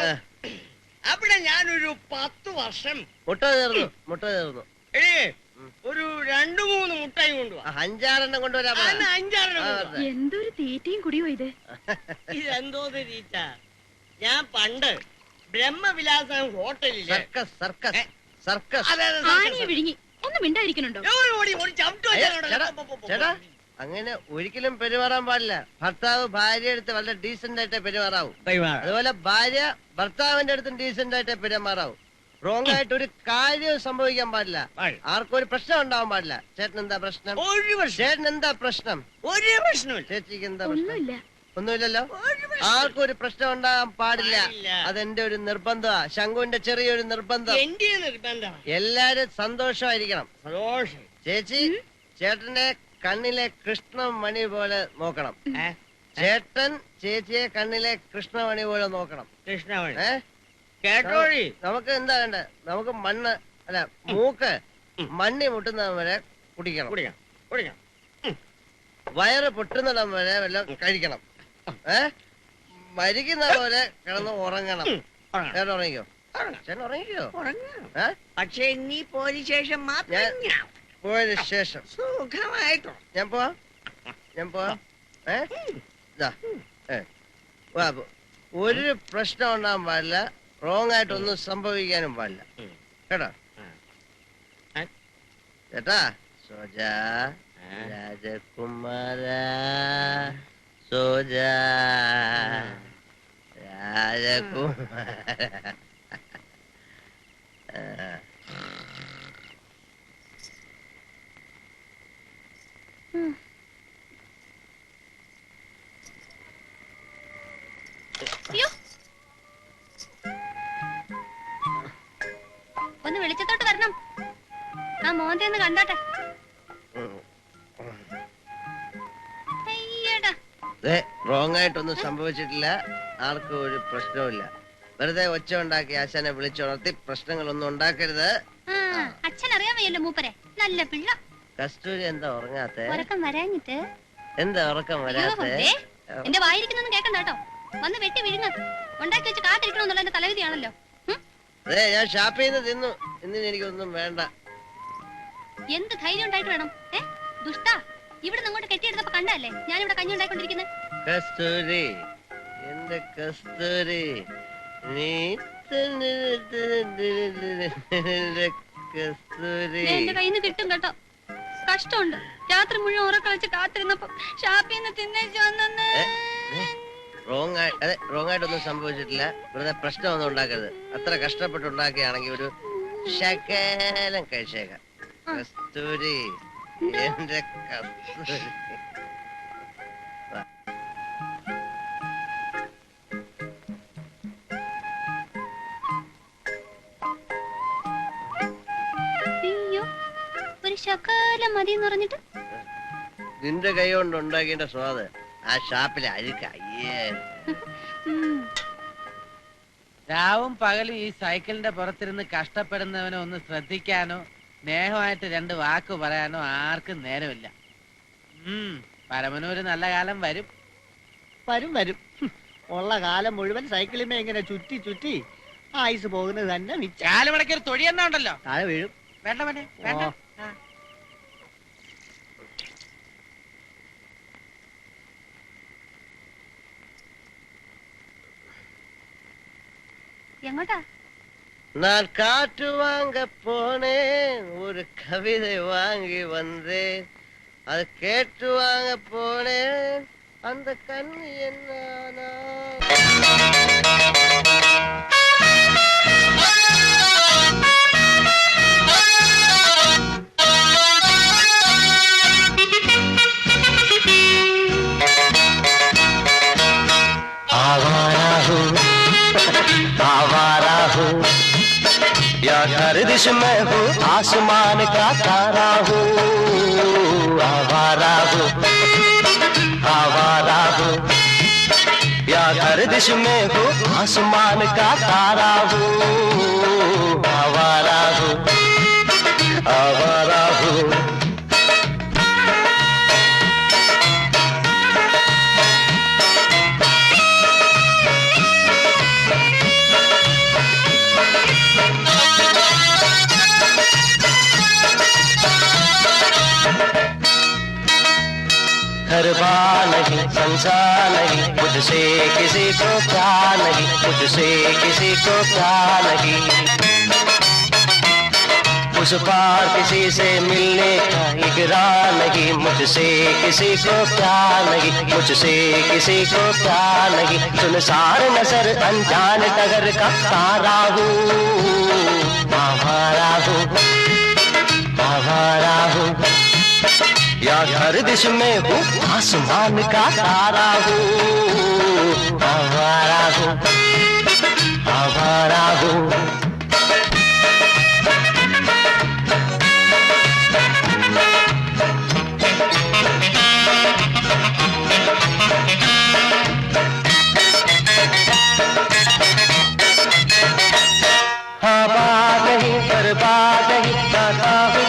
അവിടെ ഞാനൊരു 10 വർഷം മുട്ട ചേർന്നു. ഒരു 2-3 മുട്ടയും കൊണ്ടുപോവാ. 5-6 കൊണ്ടുവരാ. 5-6 എന്തൊരു തീറ്റയും കുടിയോ ഇത്. ഇതെന്തോ തീറ്റ. ഞാൻ പണ്ട് ബ്രഹ്മവിലാസം ഹോട്ടലില് ആനയെ വിഴുങ്ങി ഒന്ന് മിണ്ടായിരിക്കണുണ്ടോ? ചേട്ടാ, അങ്ങനെ ഒരിക്കലും പെരുമാറാൻ പാടില്ല. ഭർത്താവ് ഭാര്യ അടുത്ത് വളരെ ഡീസന്റ് ആയിട്ടേ പെരുമാറാവൂ. അതുപോലെ ഭാര്യ ഭർത്താവിന്റെ അടുത്തും ഡീസന്റ് ആയിട്ടേ പെരുമാറാവൂ. റോങ് ആയിട്ട് ഒരു കാര്യവും സംഭവിക്കാൻ പാടില്ല. ആർക്കും ഒരു പ്രശ്നം ഉണ്ടാവാൻ പാടില്ല. ചേട്ടൻ എന്താ പ്രശ്നം? ചേട്ടൻ എന്താ പ്രശ്നം? ഒരു പ്രശ്നമില്ല. ചേച്ചിക്ക് എന്താ പ്രശ്നം? ഒന്നുമില്ലല്ലോ. ആർക്കും ഒരു പ്രശ്നം ഉണ്ടാകാൻ പാടില്ല. അതെന്റെ ഒരു നിർബന്ധമാ. ശങ്കുവിന്റെ ചെറിയൊരു നിർബന്ധം. എല്ലാരും സന്തോഷമായിരിക്കണം. ചേച്ചി ചേട്ടനെ കണ്ണിലെ കൃഷ്ണമണി പോലെ നോക്കണം. ചേട്ടൻ ചേച്ചിയെ കണ്ണിലെ കൃഷ്ണമണി പോലെ നോക്കണം. കേട്ടോഴി. നമുക്ക് എന്താ വേണ്ടേ? നമുക്ക് മണ്ണ് അല്ല മൂക്ക് മണ്ണി മുട്ടുന്ന വരെ കുടിക്കണം. വയറ് പൊട്ടുന്നിടം വരെ വല്ലതും കഴിക്കണം. മരിക്കുന്ന പോലെ കിടന്ന് ഉറങ്ങണം. ചേട്ടൻ ഉറങ്ങിക്കോ. ചേട്ടൻ ഉറങ്ങിക്കോ. പക്ഷേ നീ പോയ ശേഷം പോയതിനു ശേഷം സുഖമായിട്ടോ ഞാൻ പോവാ. ഒരു പ്രശ്നം ഉണ്ടാകാൻ പാടില്ല. റോങ് ആയിട്ടൊന്നും സംഭവിക്കാനും പാടില്ല. കേട്ടോ ചേട്ടാ. സോജാ രാജകുമാര സോജാ രാജകുമാര. ഒന്ന് വെളിച്ചത്തോട്ട് വരണം. ആ മോന്റെ ഒന്ന് കണ്ടോട്ടെ. റോങ് ആയിട്ടൊന്നും സംഭവിച്ചിട്ടില്ല. ആർക്കും ഒരു പ്രശ്നവുമില്ല. വെറുതെ ഒച്ച ഉണ്ടാക്കി ആശാനെ വിളിച്ചുണർത്തി പ്രശ്നങ്ങളൊന്നും ഉണ്ടാക്കരുത്. അച്ഛൻ അറിയാൻ വയ്യല്ലോ മൂപ്പരെ. നല്ല പിള്ള. കസ്തൂരി എന്താ ഉറങ്ങാത്തെ? ഉറക്കം വരാഞ്ഞിട്ട്. എന്താ ഉറക്കം വരാത്തെ? എന്റെ വായിരിക്കുന്നൊന്നും കേക്കണ്ട കേട്ടോ. വന്ന് വെട്ടി വിഴുങ്ങ. ഉണ്ടാക്കി വെച്ച് കാത്തിരിക്കണമെന്നുള്ള എന്റെ തലവിധിയാണല്ലോ. അതെ ഞാൻ ഷാപ്പിൽ നിന്ന് തിന്നു. ഇന്നിന് എനിക്കൊന്നും വേണ്ട. എന്ത് ധൈര്യം ഉണ്ടായിട്ട് വേണം? ദുഷ്ടാ, ഇവിടെ അങ്ങോട്ട് കെട്ടിയെടുത്തപ്പോ കണ്ടല്ലേ ഞാനിവിടെ കഞ്ഞി ഉണ്ടായിക്കൊണ്ടിരിക്കുന്നത്. കസ്തൂരി എന്റെ കസ്തൂരി നീ കസ്തൂരി എന്റെ കയ്യിൽ നിന്ന് കിട്ടും കേട്ടോ. കഷ്ടമുണ്ട്. രാത്രി മുഴുവൻ ഉറക്കം വെച്ച് കാത്തിരുന്നപ്പോ ഷാപ്പിൽ നിന്ന് തിന്നേച്ച് വന്നെ. റോങ് ആയിട്ടൊന്നും സംഭവിച്ചിട്ടില്ല. വെറുതെ പ്രശ്നമൊന്നും ഉണ്ടാക്കരുത്. അത്ര കഷ്ടപ്പെട്ടുണ്ടാക്കിയാണെങ്കിൽ ഒരു ശകലം കഴിച്ചേക്കാം. കസ്തൂരി എന്റെ കസ്തൂരി. അയ്യോ, ഒരു ശകലം മതി എന്ന് പറഞ്ഞിട്ട് നിന്റെ കൈ കൊണ്ട് ഉണ്ടാക്കിയ സ്വാദ് ആ ഷാപ്പിലെ അഴുക്ക. അയ്യേ. രാവും പകലും ഈ സൈക്കിളിന്റെ പുറത്തിരുന്ന് കഷ്ടപ്പെടുന്നവനെ ഒന്ന് ശ്രദ്ധിക്കാനോ സ്നേഹമായിട്ട് രണ്ട് വാക്ക് പറയാനോ ആർക്കും നേരമില്ല. പരമനൂര് നല്ല കാലം വരും. വരും. ഉള്ള കാലം മുഴുവൻ സൈക്കിളിമേ ഇങ്ങനെ ചുറ്റി ആയുസ് പോകുന്നത് തന്നെ മിച്ചം. കാലുമടക്കി ഒരു തൊഴിയെന്നാ ഉണ്ടല്ലോ. താഴെ വീഴും. വേണ്ട വേണ്ട. എങ്ങോട്ടാ? நான் காற்று வாங்க போனேன், ஒரு கவிதை வாங்கி வந்தேன், அது கேட்டு வாங்க போனேன், அந்த கண்ணு என்ன या गर्दिश में हूँ आसमान का तारा हूँ, आवारा हूँ या गर्दिश में हूँ आसमान का तारा हूँ, आवारा हूँ घरबार नहीं, संसार नहीं, मुझसे किसी को प्यार नहीं, मुझसे किसी को प्यार नहीं, उस पार किसी से मिलने का इकरार नहीं, मुझसे किसी को प्यार नहीं, मुझसे किसी को प्यार नहीं, सुनसान नजर अनजान नगर का तारा हूँ, आवारा हूँ या गर्दिश में हूँ आसमान का तारा हूँ आवारा हूँ आवारा हूँ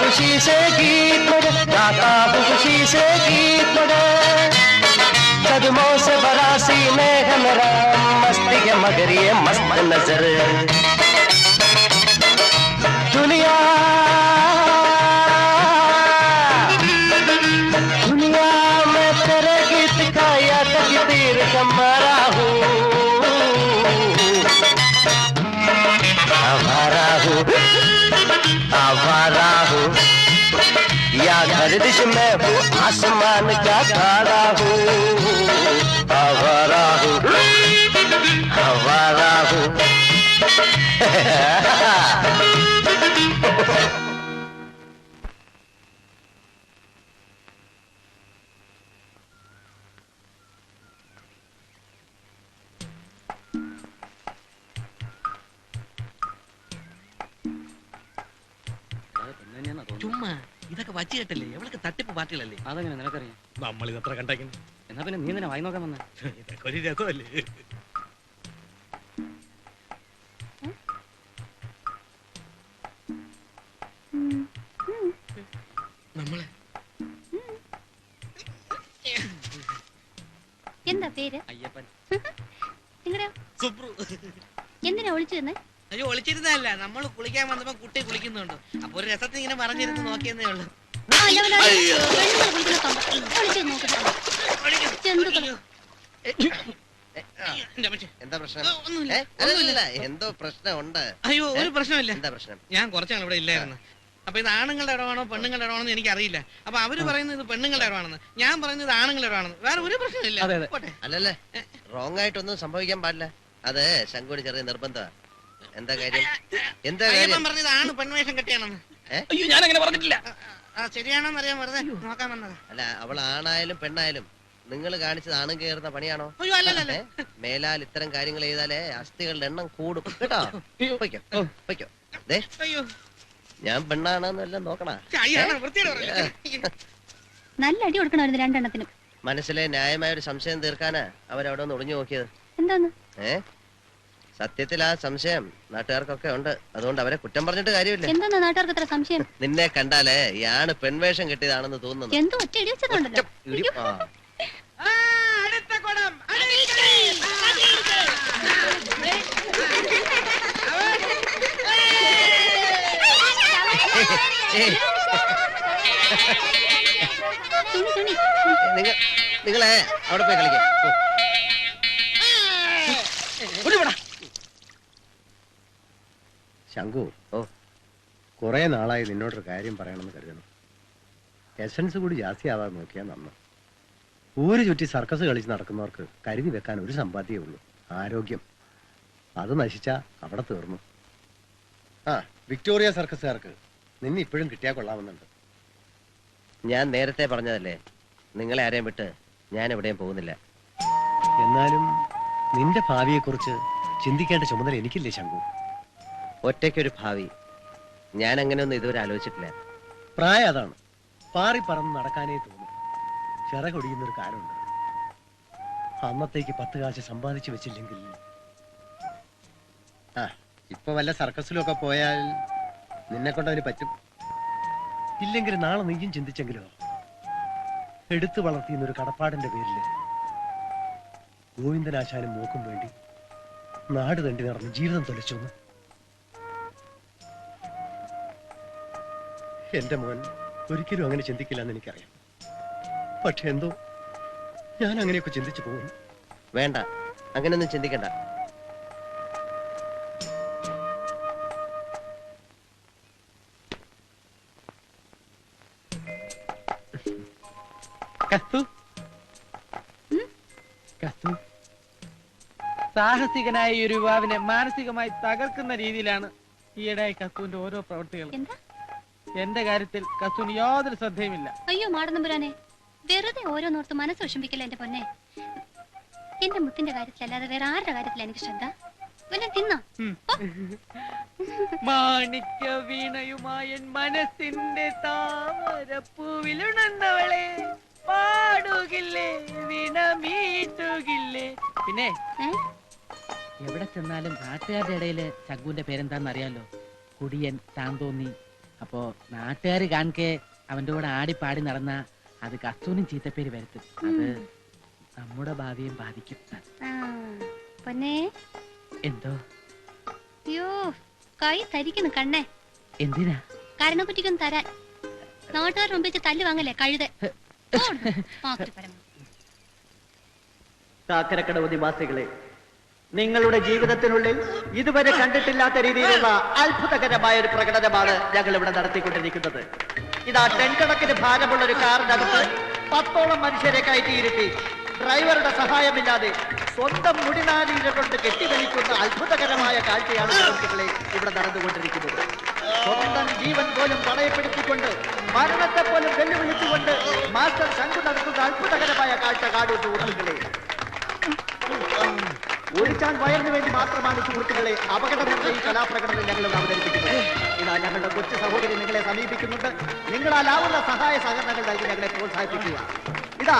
खुशी से गीत मगर गाता हूँ खुशी से गीत मगर कदमों से भरा सीने है मेरा मस्ती है मगर ये मस्त नजर दुनिया दुनिया में तेरे गीत का या तकदीर का मारा हूँ आवारा हूँ आवारा हूँ या गर्दिश में हूँ आसमान का तारा हूँ आवारा हूँ आवारा हूँ ചുമ്മാ ഇതൊക്കെ വച്ചു കേട്ടല്ലേ എവളൊക്കെ തട്ടിപ്പ് പാർട്ടികളല്ലേ? അതെങ്ങനെ നിനക്കറിയാം? നമ്മൾ ഇതത്ര കണ്ടേക്കുന്നു. എന്നാ പിന്നെ നീ എന്തിനാ വായി നോക്കാൻ വന്നേ? ഇതൊക്കെ ഒരു രസമല്ലേ? നമ്മളെ എന്താ പേര്? അയ്യപ്പൻ. നിങ്ങളുടെ സുബ്രു. എന്തിനാ ഒളിച്ചു തന്നെ? അയ്യോ ഒളിച്ചിരുന്നല്ല, നമ്മൾ കുളിക്കാൻ വന്നപ്പോ കുട്ടി കുളിക്കുന്നുണ്ട്. അപ്പൊ ഒരു രസത്തിൽ ഇങ്ങനെ മറിഞ്ഞിരുന്ന് നോക്കിയെന്നേ ഉള്ളു. എന്താ പ്രശ്നം? ഒന്നുമില്ല. അല്ലല്ല, എന്തോ പ്രശ്നമുണ്ട്. അയ്യോ ഒരു പ്രശ്നമില്ല. എന്താ പ്രശ്നം? ഞാൻ കുറച്ചാണ് ഇവിടെ ഇല്ലായിരുന്നു. അപ്പൊ ഇത് ആണുങ്ങളുടെ ഇടമാണോ പെണ്ണുങ്ങളുടെ ഇടമാണോ എന്ന് എനിക്കറിയില്ല. അപ്പൊ അവര് പറയുന്നത് ഇത് പെണ്ണുങ്ങളുടെ ഇടമാണെന്ന്, ഞാൻ പറയുന്നത് ആണുങ്ങളുടെ ഇടമാണെന്ന്. വേറെ ഒരു പ്രശ്നമില്ല. പോട്ടെ. അല്ലല്ലേ, റോങ് ആയിട്ടൊന്നും സംഭവിക്കാൻ പാടില്ല. അത് ശങ്കുവിന് ചെറിയ നിർബന്ധമാണ്. എന്താ കാര്യം? എന്താ കാര്യം? അയ്യപ്പൻ പറഞ്ഞത് ആണ് പെൺവേഷം കെട്ടിയാണെന്ന്. അയ്യോ ഞാൻ അങ്ങനെ പറഞ്ഞിട്ടില്ല. ശരിയാണോന്ന് അറിയാൻ വെറുതെ നോക്കാൻ വന്നതാ. അല്ല, അവൾ ആണായാലും പെണ്ണായാലും നിങ്ങൾ കാണിച്ചത് ആണും കയറുന്ന പണിയാണോ? അയ്യോ അല്ലല്ല. മേലാൽ ഇത്തരം കാര്യങ്ങൾ ചെയ്താലേ അസ്ഥികളുടെ എണ്ണം കൂടും കേട്ടോ. പൊയ്ക്കോ പൊയ്ക്കോ. ദേ, അയ്യോ ഞാൻ പെണ്ണാണെന്നെല്ലാം നോക്കണ. നല്ല അടി കൊടുക്കണമായിരുന്നു രണ്ടെണ്ണത്തിനും. മനസ്സിലെ ന്യായമായ ഒരു സംശയം തീർക്കാനാ അവരവിടെ ഒന്ന് ഒളിഞ്ഞു നോക്കിയത്. എന്താന്ന്? സത്യത്തിൽ ആ സംശയം നാട്ടുകാർക്കൊക്കെ ഉണ്ട്. അതുകൊണ്ട് അവരെ കുറ്റം പറഞ്ഞിട്ട് കാര്യമില്ല. എന്താ നാട്ടുകാർക്ക് അത്ര സംശയം? നിന്നെ കണ്ടാലേ ഇയാണ് പെൺവേഷം കെട്ടിയതാണെന്ന് തോന്നുന്നു. എന്തോ ഒറ്റ ഇടി വെച്ചതുണ്ടല്ലോ. അടുത്ത കുടം നിങ്ങളെ അവിടെ പോയി കളിക്കാം. ശങ്കു, കുറെ നാളായി നിന്നോടൊരു കാര്യം പറയണമെന്ന് കരുതണം. എസൻസ് കൂടി ജാസ്തിയാവാതെ നോക്കിയാൽ നന്ന്. ഊര് ചുറ്റി സർക്കസ് കളിച്ച് നടക്കുന്നവർക്ക് കരുതി വെക്കാൻ ഒരു സമ്പാദ്യമേ ഉള്ളൂ, ആരോഗ്യം. അത് നശിച്ചാ അവിടെ തീർന്നു. വിക്ടോറിയ സർക്കസുകാർക്ക് നിന്നെ ഇപ്പോഴും കിട്ടിയാൽ കൊള്ളാമെന്നുണ്ട്. ഞാൻ നേരത്തെ പറഞ്ഞതല്ലേ, നിങ്ങളെ ആരെയും വിട്ട് ഞാൻ എവിടെയും പോകുന്നില്ല. എന്നാലും നിന്റെ ഭാവിയെക്കുറിച്ച് ചിന്തിക്കേണ്ട ചുമതല എനിക്കില്ലേ ശങ്കു? ഒറ്റയ്ക്കൊരു ഭാവി ഞാൻ അങ്ങനെയൊന്നും ഇതുവരെ ആലോചിച്ചിട്ടില്ല. പ്രായം അതാണ്, പാറി പറന്ന് നടക്കാനേ തോന്നും. ചിറകൊടിയുന്നൊരു കാലമുണ്ട്. അന്നത്തേക്ക് 10 കാശ് സമ്പാദിച്ചു വെച്ചില്ലെങ്കിൽ ഇപ്പൊ വല്ല സർക്കസിലൊക്കെ പോയാൽ നിന്നെ കൊണ്ടതിന് പറ്റും. ഇല്ലെങ്കിൽ നാളെ നീയും ചിന്തിച്ചെങ്കിലോ, എടുത്തു വളർത്തിയെന്നൊരു കടപ്പാടിന്റെ പേരില് ഗോവിന്ദനാശാനും മോക്കും വേണ്ടി നാട് തണ്ടി നടന്ന് ജീവിതം തൊലച്ചോന്ന്. എന്റെ മോൻ ഒരിക്കലും അങ്ങനെ ചിന്തിക്കില്ല എന്ന് എനിക്കറിയാം. പക്ഷെ എന്തോ ഞാൻ അങ്ങനെയൊക്കെ ചിന്തിച്ചു പോകുന്നു. വേണ്ട, അങ്ങനെയൊന്നും ചിന്തിക്കണ്ട. സാഹസികനായ ഈ യുവാവിനെ മാനസികമായി തകർക്കുന്ന രീതിയിലാണ് ഈയിടെ കത്തുവിന്റെ ഓരോ പ്രവൃത്തികളും. എന്താ എന്റെ കാര്യത്തിൽ കസ്തൂന് യാതൊരു ശ്രദ്ധയുമില്ല. അയ്യോ മാടനമ്പുരാനെ, വെറുതെ ഓരോന്നോർത്ത് മനസ്സ് വിഷമിക്കില്ല എന്റെ പൊന്നെ. എന്റെ മുത്തിന്റെ കാര്യത്തിലല്ലാതെ വേറെ ആരുടെ കാര്യത്തില എനിക്ക് ശ്രദ്ധ? വല്ലതും തിന്നോ? മാണിക്യ വീണയുമായ മനസ്സിന്റെ താമരപ്പൂവിലുണർന്നവളെ പാടുകില്ലേ വീണ മീട്ടുകില്ലേ. പിന്നെ എവിടെ ചെന്നാലും നാട്ടുകാരുടെ ഇടയില് ശങ്കുവിന്റെ പേരെന്താന്ന് അറിയാലോ? കുടിയൻ, താന്തോന്നി. അപ്പോ നാട്ടുകാര് കാണിക്കെ അവന്റെ കൂടെ ആടിപ്പാടി നടന്ന അത് കസ്തൂനും ചീത്തപ്പേര് വരുത്തും. അത് നമ്മുടെ ഭാവിയും ബാധിക്കും. പൊന്നെ എന്തോ? അയ്യോ കൈ തരിക്കുന്നു കണ്ണേ. എന്തിനാ? കരണക്കുറ്റിക്കൊന്നും തരാൻ. നാട്ടുകാർ മുമ്പിച്ച് തല്ലു വാങ്ങല്ലേ കഴുത. കാക്കരക്കടവ് നിവാസികളെ, നിങ്ങളുടെ ജീവിതത്തിനുള്ളിൽ ഇതുവരെ കണ്ടിട്ടില്ലാത്ത രീതിയിലുള്ള അത്ഭുതകരമായ ഒരു പ്രകടനമാണ് ഞങ്ങൾ ഇവിടെ നടത്തിക്കൊണ്ടിരിക്കുന്നത്. ഇതാ ടെൻകണക്കിന് ഭാരമുള്ള ഒരു കാറിനകത്ത് 10ഓളം മനുഷ്യരെ കയറ്റിയിരുത്തി ഡ്രൈവറുടെ സഹായമില്ലാതെ സ്വന്തം മുടിനാലിക കൊണ്ട് കെട്ടിവലിക്കുന്ന അത്ഭുതകരമായ കാഴ്ചയാണ് സുഹൃത്തുക്കളെ ഇവിടെ നടന്നുകൊണ്ടിരിക്കുന്നത്. സ്വന്തം ജീവൻ പോലും പണയപ്പെടുത്തിക്കൊണ്ട് മരണത്തെ പോലും വെല്ലുവിളിച്ചുകൊണ്ട് മാസ്റ്റർ ശങ്കു നടത്തുന്ന അത്ഭുതകരമായ കാഴ്ച കാണൂ സുഹൃത്തുക്കളെ. ഒഴിച്ചാൽ വയറിന് വേണ്ടി മാത്രമാണ് സുഹൃത്തുക്കളെ അപകടമെന്ന ഈ കലാപ്രകടനം ഞങ്ങൾ അവതരിപ്പിക്കുന്നത്. ഇതാ ഞങ്ങളുടെ കൊച്ചു സഹോദരി നിങ്ങളെ സമീപിക്കുന്നുണ്ട്. നിങ്ങളാലാവുന്ന സഹായ സഹകരണങ്ങൾ നൽകി ഞങ്ങളെ പ്രോത്സാഹിപ്പിക്കുക. ഇതാ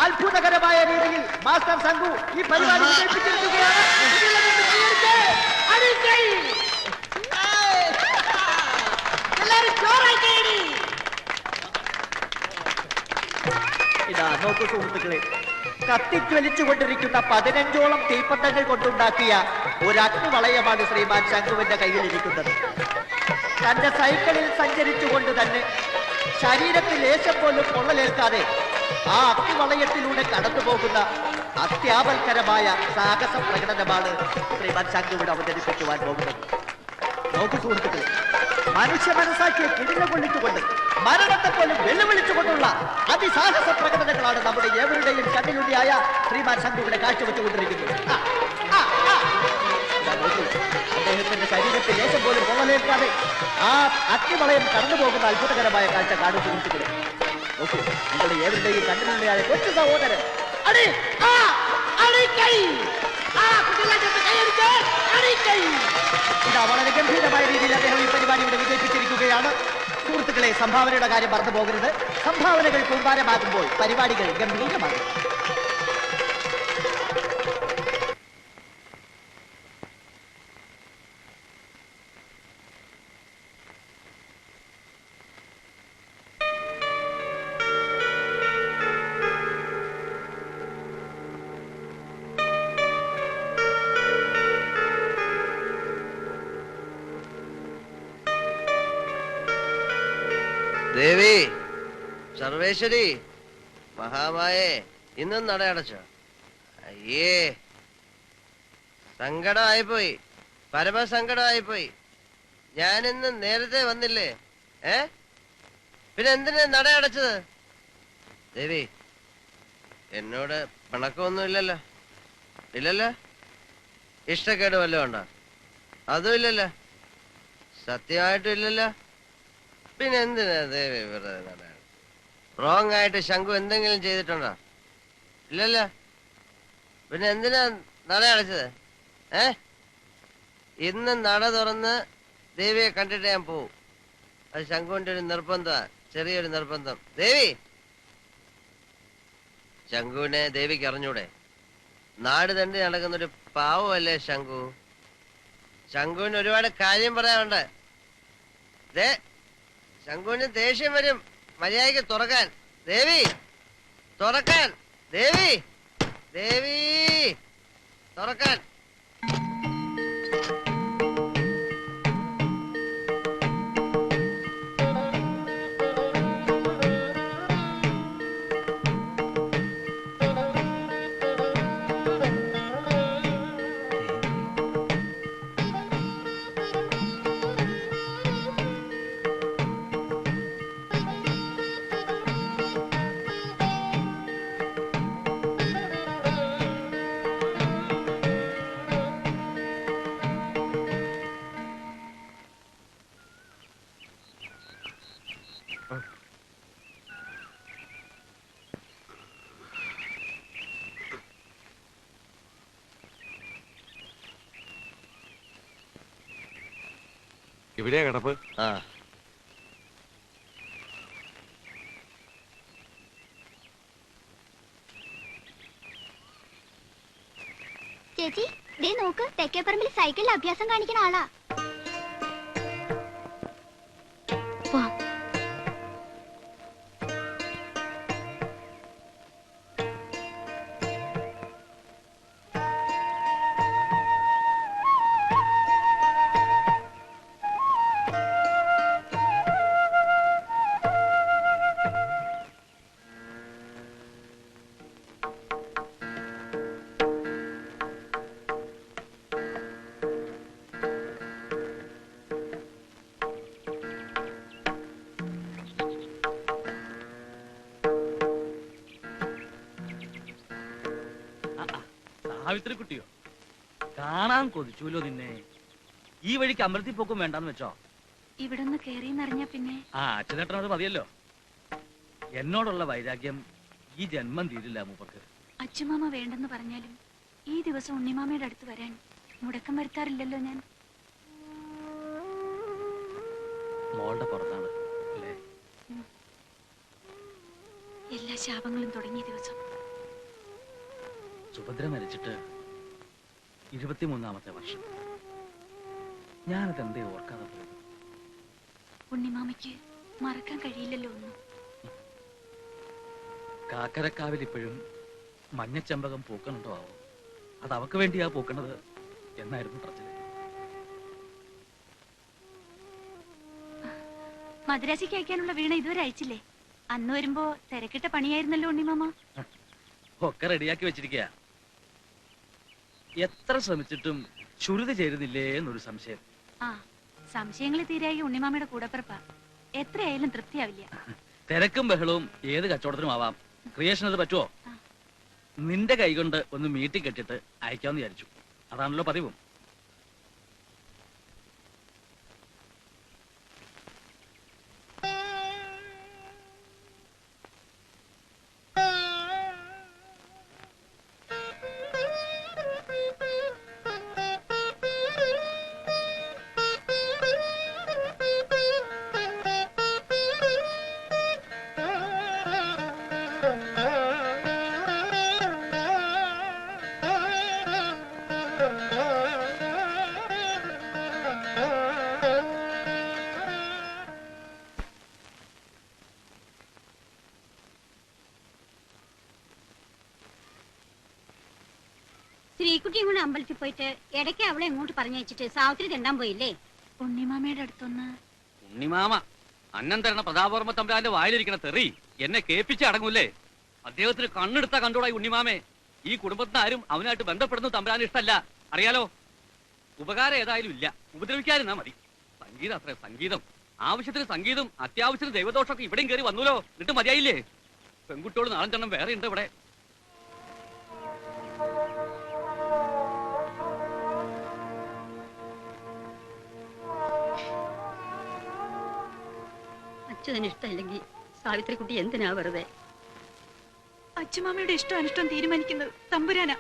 അത്ഭുതകരമായ രീതിയിൽ മാസ്റ്റർ ശങ്കു ഈ പരിപാടി വിജയിപ്പിച്ചിരിക്കുകയാണ്. ഇതാ നോക്കൂ സുഹൃത്തുക്കളെ, കത്തിജ്വലിച്ചുകൊണ്ടിരിക്കുന്ന 15ഓളം തീപ്പന്തങ്ങൾ കൊണ്ടുണ്ടാക്കിയ ഒരു അഗ്നിവളയമാണ് ശ്രീമാൻ ശങ്കുവിന്റെ കയ്യിലിരിക്കുന്നത്. തന്റെ സൈക്കിളിൽ സഞ്ചരിച്ചുകൊണ്ട് തന്നെ ശരീരത്തിൽ ലേശം പോലും പൊള്ളലേൽക്കാതെ ആ അഗ്നിവളയത്തിലൂടെ കടന്നു പോകുന്ന അത്യാപൽക്കരമായ സാഹസ പ്രകടനമാണ് ശ്രീമാൻ ശങ്കുവിന് അവതരിപ്പിക്കുവാൻ പോകുന്നത്. നോക്കൂ സുഹൃത്തുക്കളെ, മനുഷ്യ മനസ്സാക്കിയെ കിടില കൊള്ളിച്ചുകൊണ്ട് മരണത്തെ പോലും വെല്ലുവിളിച്ചുകൊണ്ടുള്ള അതിസാഹസ പ്രകടനങ്ങളാണ് നമ്മുടെ ഏവരുടെയും കണ്ണിലുണ്ണിയായ ശ്രീമാൻ ശങ്കുവിനെ കാഴ്ചവെച്ചുകൊണ്ടിരിക്കുന്നത്. അദ്ദേഹത്തിന്റെ ശരീരത്തിൽ ലേശം പോലും പൊള്ളലേൽക്കാതെ ആ അഗ്നിവളയം കടന്നു പോകുന്ന അത്ഭുതകരമായ കാഴ്ച കാണും സുഹൃത്തുക്കളെ. നോക്കൂ, നിങ്ങളുടെ ഏവരുടെയും കണ്ണിലുണ്ണിയായ കൊച്ചു സഹോദരൻ ഇതാ വളരെ ഗംഭീരമായ രീതിയിൽ അദ്ദേഹം ഈ പരിപാടി ഇവിടെ വിജയിപ്പിച്ചിരിക്കുകയാണ്. സുഹൃത്തുക്കളെ, സംഭാവനയുടെ കാര്യം മറന്നു പോകരുത്. സംഭാവനകൾ കൂമ്പാരമാകുമ്പോൾ പരിപാടികൾ ഗംഭീരമാകും. ദേവി, സർവേശ്വരി, മഹാമായേ, ഇന്നും നടയടച്ചോ? അയ്യേ, സങ്കടമായിപ്പോയി, പരമസങ്കടമായിപ്പോയി. ഞാനിന്ന് നേരത്തെ വന്നില്ലേ? പിന്നെ എന്തിനാ നടയടച്ചത്? ദേവി, എന്നോട് പിണക്കമൊന്നും ഇല്ലല്ലോ? ഇല്ലല്ലോ? ഇഷ്ടക്കേട് വല്ലതും ഉണ്ടോ? അതും ഇല്ലല്ലോ? സത്യമായിട്ടും ഇല്ലല്ലോ? പിന്നെ എന്തിനാ ദേവി വെറുതെ നടയാണ്? റോങ് ആയിട്ട് ശങ്കു എന്തെങ്കിലും ചെയ്തിട്ടുണ്ടോ? ഇല്ലല്ലോ? പിന്നെ എന്തിനാ നട അടച്ചത്? ഇന്ന് നട തുറന്ന് ദേവിയെ കണ്ടിട്ട് ഞാൻ പോവും. അത് ശങ്കുവിന്റെ ഒരു നിർബന്ധമാ, ചെറിയൊരു നിർബന്ധം. ദേവി, ശങ്കുവിനെ ദേവിക്ക് അറിഞ്ഞൂടെ? നാട് തണ്ടി നടക്കുന്നൊരു പാവമല്ലേ ശങ്കു? ശങ്കുവിന് ഒരുപാട് കാര്യം പറയാനുണ്ട്. ശങ്കുവിന് ദേഷ്യം വരും. മര്യാദയ്ക്ക് തുറക്കാൻ. ദേവി, തുറക്കാൻ. ദേവി, ദേവി, തുറക്കാൻ. ഇവിടെയാ കിടപ്പ്. ആ ചേച്ചി ദേ നോക്ക്, തെക്കേപ്പറമ്പിൽ സൈക്കിളിൽ അഭ്യാസം കാണിക്കുന്ന ആളാ. സാവിത്രി കുട്ടിയോ? കാണാൻ കൊതിച്ചുല്ലോ നിന്നെ. ഈ വഴിക്ക് അമ്പലത്തിൽ പോക്കും വേണ്ടാന്ന് വെച്ചോ? ഇവിടെ ഒന്ന് കേറിയെന്നറിഞ്ഞ പിന്നെ ആ അച്ഛനേട്ടനത് മതിയല്ലോ. എന്നോടുള്ള വൈരാഗ്യം ഈ ജന്മം തീരില്ല മൂപ്പർക്ക്. അച്ഛമാമ വേണ്ടെന്ന് പറഞ്ഞാലും ഈ ദിവസം ഉണ്ണിമാമയുടെ അടുത്ത് വരാൻ മുടക്കം വരുത്താറില്ലല്ലോ ഞാൻ. മോളുടെ പുറത്താണ് അല്ലേ? എല്ലാ ശാപങ്ങളും തുടങ്ങിയ ദിവസം. സുഭദ്ര മരിച്ചിട്ട് 23ാമത്തെ വർഷം. ഞാനത് എന്തേ ഓർക്കാതെ പോയത്? ഉണ്ണിമാമയ്ക്ക് മറക്കാൻ കഴിയില്ലല്ലോ ഒന്നും. കാക്കരക്കാവിൽ ഇപ്പോഴും മഞ്ഞച്ചമ്പകം പൂക്കണുണ്ടോ ആവോ? അത് അവക്ക് വേണ്ടിയാ പൂക്കണത് എന്നായിരുന്നു പറച്ചില്. മദ്രാസിക്ക് അയക്കാനുള്ള വീണ ഇതുവരെ അയച്ചില്ലേ? അന്ന് വരുമ്പോ തിരക്കിട്ട പണിയായിരുന്നല്ലോ ഉണ്ണിമാമ. ഒക്കെ റെഡിയാക്കി വെച്ചിരിക്കുക. എത്ര ശ്രമിച്ചിട്ടും ശ്രുതി ചേരുന്നില്ലേ എന്നൊരു സംശയം. ആ സംശയങ്ങൾ തീരായി ഉണ്ണിമാമയുടെ കൂടപ്പിറപ്പാ. എത്രയായാലും തൃപ്തിയാവില്ല. തിരക്കും ബഹളവും ഏത് കച്ചവടത്തിനും ആവാം. ക്രിയേഷൻ അത് പറ്റുമോ? നിന്റെ കൈകൊണ്ട് ഒന്ന് മീട്ടി കെട്ടിട്ട് അയക്കാമെന്ന് വിചാരിച്ചു. അതാണല്ലോ പതിവും. ശ്രീകുട്ടിയും കൂടെ അമ്പലത്തിൽ പോയിട്ട് ഇടയ്ക്ക് അവളെ എങ്ങോട്ട് പറഞ്ഞയച്ചിട്ട് സാവിത്രി തെണ്ടാൻ പോയില്ലേ? ഉണ്ണിമാമയുടെ അടുത്തൊന്ന്. ഉണ്ണിമാമ അന്നം തരണ പ്രതാപവർമ്മ തമ്പുരാന്റെ വായിലിരിക്കണ തെറി എന്നെ കേൾപ്പിച്ച് അടങ്ങൂല്ലേ? അദ്ദേഹത്തിന് കണ്ണെടുത്താ കണ്ടോടായി ഉണ്ണിമാമേ. ഈ കുടുംബത്തിന് ആരും അവനായിട്ട് ബന്ധപ്പെടുന്നത് തമ്പുരാന് ഇഷ്ടമല്ല, അറിയാലോ. ഉപകാരം ഏതായാലും ഇല്ല, ഉപദ്രവിക്കാതിരുന്നാ മതി. സംഗീതം അത്ര സംഗീതം, ആവശ്യത്തിന് സംഗീതം, അത്യാവശ്യത്തിന് ദൈവദോഷമൊക്കെ ഇവിടെയും കയറി വന്നൂലോ. എന്നിട്ട് മതിയായില്ലേ? പെൺകുട്ടിയോട് നാളെണ്ണം വേറെ ഉണ്ട് ഇവിടെ. അച്ഛന് ഇഷ്ടമില്ലെങ്കിൽ സാവിത്രി കുട്ടി എന്തിനാ വെറുതെ? അച്ഛമാമയുടെ ഇഷ്ടം അനിഷ്ടം തീരുമാനിക്കുന്നത് തമ്പുരാനാ.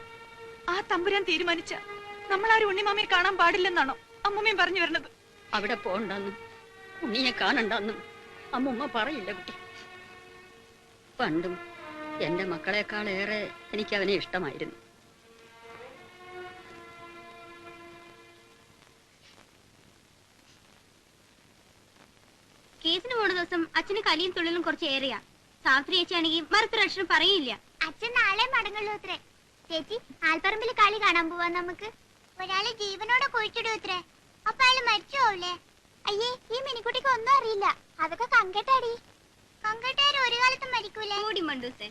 ആ തമ്പുരാൻ തീരുമാനിച്ച നമ്മളാരും ഉണ്ണിമാമയെ കാണാൻ പാടില്ലെന്നാണോ അമ്മൂമ്മയും പറഞ്ഞു വരുന്നത്? അവിടെ പോണ്ടെന്നും ഉണ്ണിയെ കാണണ്ടെന്നും അമ്മുമ്മ പറയില്ല കുട്ടി. പണ്ടും എന്റെ മക്കളെക്കാളേറെ എനിക്ക് അവനെ ഇഷ്ടമായിരുന്നു. കേസിന് പോണ ദിവസം അച്ഛന് കലിയും തുള്ളിലും കുറച്ച് ഏറിയാ. സാവിത്രി ചേച്ചിയാണെങ്കിൽ മറുത്തൊരക്ഷരം പറയില്ല. അച്ഛൻ നാളെ മടങ്ങുള്ളൂ അത്രേ. ചേച്ചി, ആൽപ്പറമ്പിൽ കളി കാണാൻ പോവാ നമുക്ക്. ഒരാളെ ജീവനോടെ കുഴിച്ചിടും അത്രേ. അപ്പൊ അയാൾ മരിച്ചു പോവില്ലേ? അയ്യേ, ഈ മിനിക്കുട്ടിക്ക് ഒന്നും അറിയില്ല. അതൊക്കെ കങ്കട്ടാടി. കങ്കട്ടാര് ഒരു കാലത്തും മരിക്കൂലേ?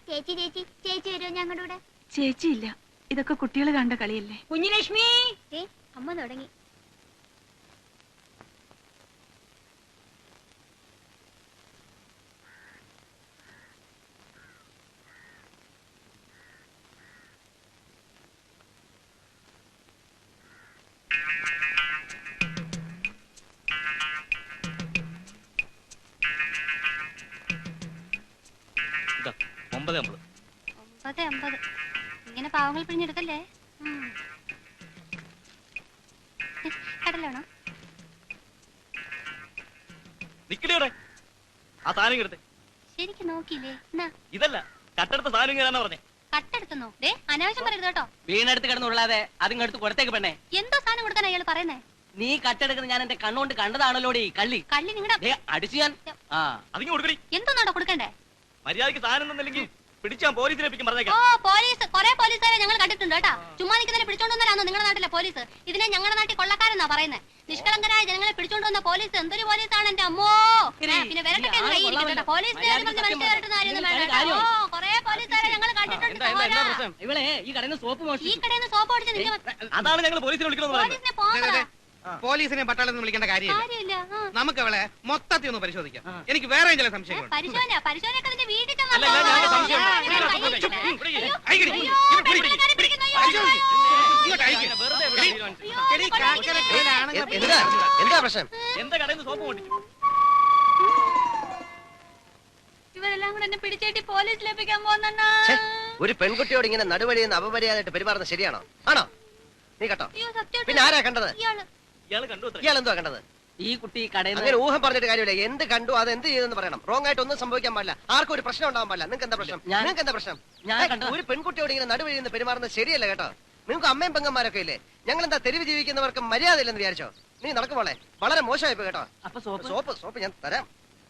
ചേച്ചി ചേച്ചി ചേച്ചി വരുമോ ഞങ്ങളുടെ കൂടെ? ചേച്ചിയില്ല, ഇതൊക്കെ കുട്ടികൾ കണ്ട കളിയല്ലേ. കുഞ്ഞുലക്ഷ്മി, അമ്മ തുടങ്ങി. ഇതാ 9:50. 9:50. ഇങ്ങനെ പാവങ്ങൾ പിഴിഞ്ഞെടുക്കല്ലേ. കടലാണോ? നിക്കടിയോടെ ആ സാധനം എടുത്തേ. ശരിക്കും നോക്കിയില്ലേ? ഇതല്ല കട്ടെടുത്ത സാധനം ഇങ്ങനെയാ പറഞ്ഞേ. കട്ടെടുത്തുന്നോ? ദേ അനാവശ്യം പറയരുത് കേട്ടോ. വീണെടുത്ത് കിടന്നുള്ളാതെ അതിങ്ങടുത്ത് കൊടുത്തേക്ക് പെണ്ണേ. എന്തോ സാധനം കൊടുക്കാൻ അയാൾ പറയുന്നേ? നീ കട്ടെടുക്കുന്നത് ഞാൻ എന്റെ കണ്ണുകൊണ്ട് കണ്ടതാണല്ലോടി കള്ളി. കള്ളി നിങ്ങളുടെ അടിച്ചു ഞാൻ. ആ അതിങ്ങ് കൊടുക്കടി. എന്തോന്നാടോ കൊടുക്കണ്ടേ? മര്യാദക്ക് സാധനം തന്നില്ലെങ്കിൽ പിടിച്ചാൻ പോലീസിലേപ്പിക്കും ഓ പറഞ്ഞേക്കാം. പോലീസ് കുറെ പോലീസുകാരെ ഞങ്ങൾ കണ്ടിട്ടുണ്ട് കേട്ടാ. ചുമ്മാ നിൽക്കുന്നതിനെ പിടിച്ചോണ്ടുവന്നാലാണോ നിങ്ങളുടെ നാട്ടിലെ പോലീസ്? ഇതിനെ ഞങ്ങളുടെ നാട്ടിൽ കൊള്ളക്കാരെന്നാ പറയുന്നത്. നിഷ്കളങ്കരായ ജനങ്ങളെ പിടിച്ചോണ്ടുവന്ന പോലീസ് എന്തൊരു പോലീസാണ് എന്റെ അമ്മോ. പിന്നെ വരട്ടെ കൈയിരിക്കട്ടെ. പോലീസ് കുറെ പോലീസുകാരെ ഞങ്ങൾ കണ്ടിട്ടുണ്ട്. ഇവളെ ഈ കടയിൽ നിന്ന് സോപ്പ് ഈ കടയിൽ നിന്ന് സോപ്പ് ഓടിച്ച് നിൽക്കാൻ അതാണ് ഞങ്ങൾ പോലീസിനെ വിളിക്കുന്നത്. പോലീസിനെ പോകാം. പോലീസിനെ പട്ടാളത്തിൽ വിളിക്കേണ്ട കാര്യമില്ല. കാര്യമില്ല. നമുക്ക് അവളെ മൊത്തത്തിൽ ഒന്ന് പരിശോധിക്കാം. എനിക്ക് വേറെ ചില സംശയങ്ങളുണ്ട്. പരിശോധനയൊക്കെ അതിന്റെ വീട്ടിൽ എന്താ പ്രശ്നം? എന്താ കടയിൽ നിന്ന് സോപ്പ് പൊട്ടിച്ചു? ഇവരെല്ലാം കൂടെ എന്നെ പിടിച്ചേട്ടി പോലീസിലേപ്പിക്കാൻ പോകുന്ന ഒരു പെൺകുട്ടിയോട് ഇങ്ങനെ നടുവഴിയിൽ നിന്ന് അപമര്യാദയായിട്ട് പെരുമാറുന്നത് ശരിയാണോ? ആണോ? നീ കേട്ടോ? പിന്നെ ആരാ കണ്ടത്? ഇയാള് കണ്ടു. ഇയാൾ എന്തുവാ കണ്ടത്? ഈ കുട്ടി കടയിൽ അങ്ങനെ ഊഹം പറഞ്ഞിട്ട് കാര്യമില്ല. എന്ത് കണ്ടു അത് എന്ത് ചെയ്തെന്ന് പറയണം. റോങ് ആയിട്ട് ഒന്നും സംഭവിക്കാൻ പാടില്ല. ആർക്കും ഒരു പ്രശ്നം ഉണ്ടാവാൻ പാടില്ല. നിങ്ങൾക്ക് എന്താ പ്രശ്നം? നിങ്ങൾക്ക് എന്താ പ്രശ്നം? ഒരു പെൺകുട്ടിയോട് ഇങ്ങനെ നടുവഴിയിൽ നിന്ന് പെരുമാറുന്നത് ശരിയല്ല കേട്ടോ. നിങ്ങൾക്ക് അമ്മയും പെങ്ങന്മാരൊക്കെ ഇല്ലേ? ഞങ്ങൾ എന്താ തെരുവ് ജീവിക്കുന്നവർക്ക് മര്യാദ ഇല്ലെന്ന് വിചാരിച്ചോ? നീ നടക്കുമ്പോളെ വളരെ മോശമായിപ്പോ കേട്ടോ. സോപ്പ് ഞാൻ തരാം.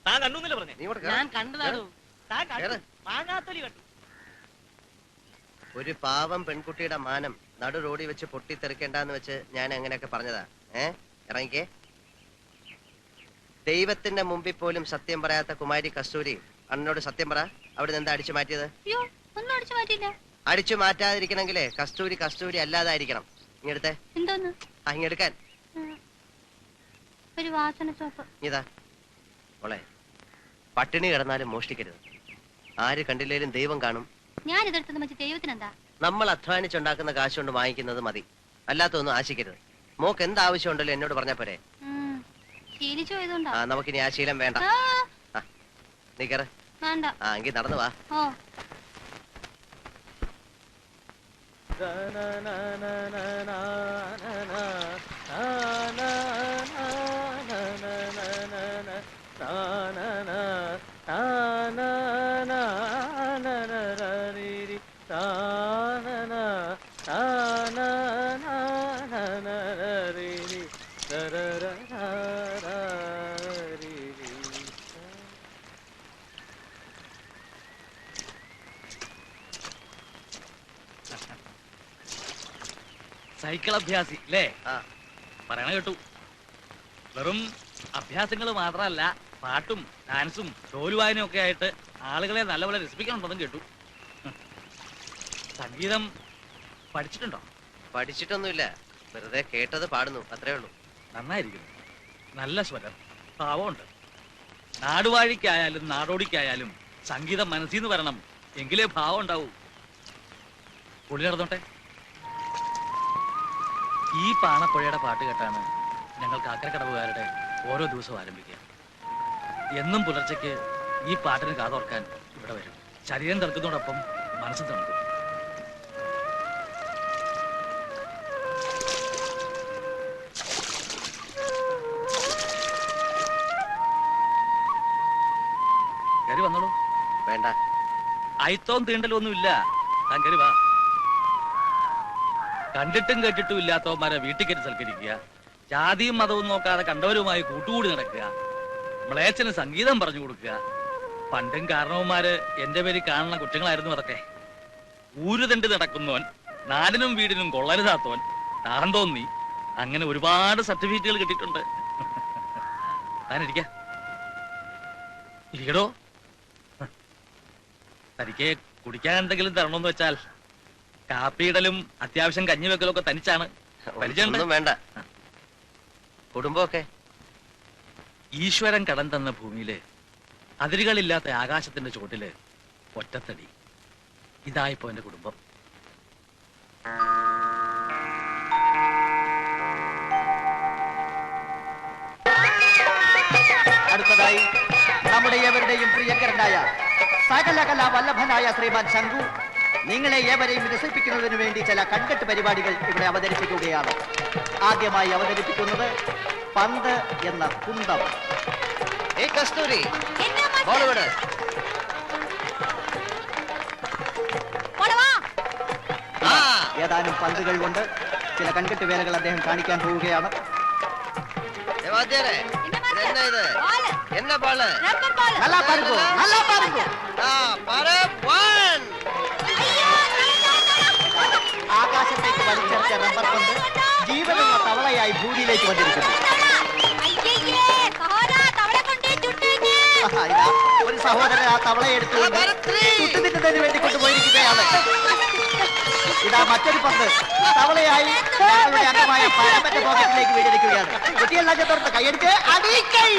താൻ കണ്ടു പറഞ്ഞേ. നീ ഞാൻ കണ്ടതാണോ? ഒരു പാവം പെൺകുട്ടിയുടെ മാനം നടു റോഡിൽ വെച്ച് പൊട്ടിത്തെറിക്കണ്ടെന്ന് വെച്ച് ഞാൻ അങ്ങനെയൊക്കെ പറഞ്ഞതാ. ഇറങ്ങിക്കേ. ദൈവത്തിന്റെ മുമ്പിൽ പോലും സത്യം പറയാത്ത കുമാരി കസ്തൂരി അണ്ണനോട് സത്യം പറ. അവിടെ നിന്ന് എന്താ അടിച്ചു മാറ്റിയത്? അടിച്ചു മാറ്റാതിരിക്കണമെങ്കിലേ കസ്തൂരി കസ്തൂരി അല്ലാതായിരിക്കണം. ഇങ്ങെടുത്തേ. എന്തോന്ന്? ഇങ്ങെടുക്കാൻ. ഒരു വാസന സോപ്പ്. ഇതാ മോളെ, പട്ടിണി കിടന്നാലും മോഷ്ടിക്കരുത്. ആര് കണ്ടില്ലേലും ദൈവം കാണും. ഞാൻ ഇതെടുത്തത് മറ്റേ ദൈവത്തിനെന്താ? നമ്മൾ അധ്വാനിച്ചുണ്ടാക്കുന്ന കാശ് കൊണ്ട് വാങ്ങിക്കുന്നത് മതി. അല്ലാത്തൊന്നും ആശിക്കരുത്. മോക്ക് എന്ത് ആവശ്യമുണ്ടല്ലോ എന്നോട് പറഞ്ഞാ പോരെ. നമുക്കിനി ആ ശീലം വേണ്ട. നീ കയറ. എങ്കിൽ നടന്നു വാ. സൈക്കിൾ അഭ്യാസി അല്ലേ? പറയണ കേട്ടു. വെറും അഭ്യാസങ്ങൾ മാത്രമല്ല, പാട്ടും ഡാൻസും ഡോലുവായനും ഒക്കെ ആയിട്ട് ആളുകളെ നല്ലപോലെ രസിപ്പിക്കണമെന്നും കേട്ടു. സംഗീതം പഠിച്ചിട്ടുണ്ടോ? പഠിച്ചിട്ടൊന്നുമില്ല, വെറുതെ കേട്ടത് പാടുന്നു, അത്രേ ഉള്ളൂ. നന്നായിരിക്കുന്നു. നല്ല സ്വരം, ഭാവമുണ്ട്. നാടുവാഴിക്കായാലും നാടോടിക്കായാലും സംഗീതം മനസ്സിൽ നിന്ന് വരണം, എങ്കിലേ ഭാവം ഉണ്ടാവൂ. പുള്ളി നടന്നോട്ടെ. ഈ പാണപ്പുഴയുടെ പാട്ട് കേട്ടാണ് ഞങ്ങൾ കാക്കരക്കടവുകാരുടെ ഓരോ ദിവസവും ആരംഭിക്കുക. എന്നും പുലർച്ചയ്ക്ക് ഈ പാട്ടിന് കാതോർക്കാൻ ഇവിടെ വരും. ശരീരം തണുക്കുന്നതോടൊപ്പം മനസ്സ് തണുക്കും. കയറി വന്നോളൂ. വേണ്ട, അയിത്തോം തീണ്ടലൊന്നുമില്ല. താൻ കയറി വാ. കണ്ടിട്ടും കേട്ടിട്ടും ഇല്ലാത്തവന്മാരെ വീട്ടിൽ കയറ്റി സൽക്കരിക്കുക, ജാതിയും മതവും നോക്കാതെ കണ്ടവരുമായി കൂട്ടുകൂടി നടക്കുക, മ്ലേച്ഛന് സംഗീതം പറഞ്ഞു കൊടുക്കുക. പണ്ടും കാരണവന്മാര് എന്റെ പേര് കാണുന്ന കുറ്റങ്ങളായിരുന്നു അതൊക്കെ. ഊരുതണ്ട് നടക്കുന്നവൻ, നാടിനും വീടിനും കൊള്ളരുതാത്തവൻ, താൻ തോന്നി, അങ്ങനെ ഒരുപാട് സർട്ടിഫിക്കറ്റുകൾ കിട്ടിയിട്ടുണ്ട്. താനിരിക്ക. ഇരിക്കടോ. തനിക്ക് കുടിക്കാൻ എന്തെങ്കിലും തരണമെന്ന് വെച്ചാൽ കാപ്പിയിടലും അത്യാവശ്യം കഞ്ഞിവെക്കലും ഒക്കെ തനിച്ചാണ്. ഒന്നും വേണ്ട. കുടുംബമൊക്കെ ഈശ്വരൻ കടം തന്ന ഭൂമിയില്, അതിരുകളില്ലാത്ത ആകാശത്തിന്റെ ചുവട്ടില് ഒറ്റത്തടി. ഇതായിപ്പോ എന്റെ കുടുംബം. അടുത്തതായി നമ്മുടെ ഏവരുടെയും പ്രിയങ്കരനായ സകലകലാ വല്ലഭനായ ശ്രീമാൻ ശംഖു നിങ്ങളെ ഏവരെയും രസിപ്പിക്കുന്നതിന് വേണ്ടി ചില കൺകെട്ട് പരിപാടികൾ ഇവിടെ അവതരിപ്പിക്കുകയാണ്. ആദ്യമായി അവതരിപ്പിക്കുന്നത് പന്ത് എന്ന കുന്തം. ഏയ് കസ്തൂരി ബോൾ വിട്. ഏതാനും പന്തുകൾ കൊണ്ട് ചില കൺകെട്ട് വേലകൾ അദ്ദേഹം കാണിക്കാൻ പോവുകയാണ്. എന്നാ ഇത്? എന്നാ ബാള്? நல்லா பாருங்க, நல்லா பாருங்க. ആകാശത്തേക്ക് വലിച്ചെറിച്ച റബ്ബർ പന്ത് ജീവനുള്ള തവളയായി ഭൂമിയിലേക്ക് വന്നിരിക്കുന്നു. ഇതാ ഒരു സഹോദരൻ ആ തവളയെ എടുത്തുകൊണ്ട് ചുട്ടുതിന്നതിന് വേണ്ടി കൊണ്ടുപോയിരിക്കുകയാണ്. ഇതാ മറ്റൊരു പന്ത് തവളയായി ഞങ്ങളുടെ അംഗമായ പരമന്റെ പോക്കറ്റിലേക്ക് വീണിരിക്കുകയാണ്. കുട്ടിയെല്ലാം ചേർത്ത് കൈയടിച്ച് അടിക്കൈ.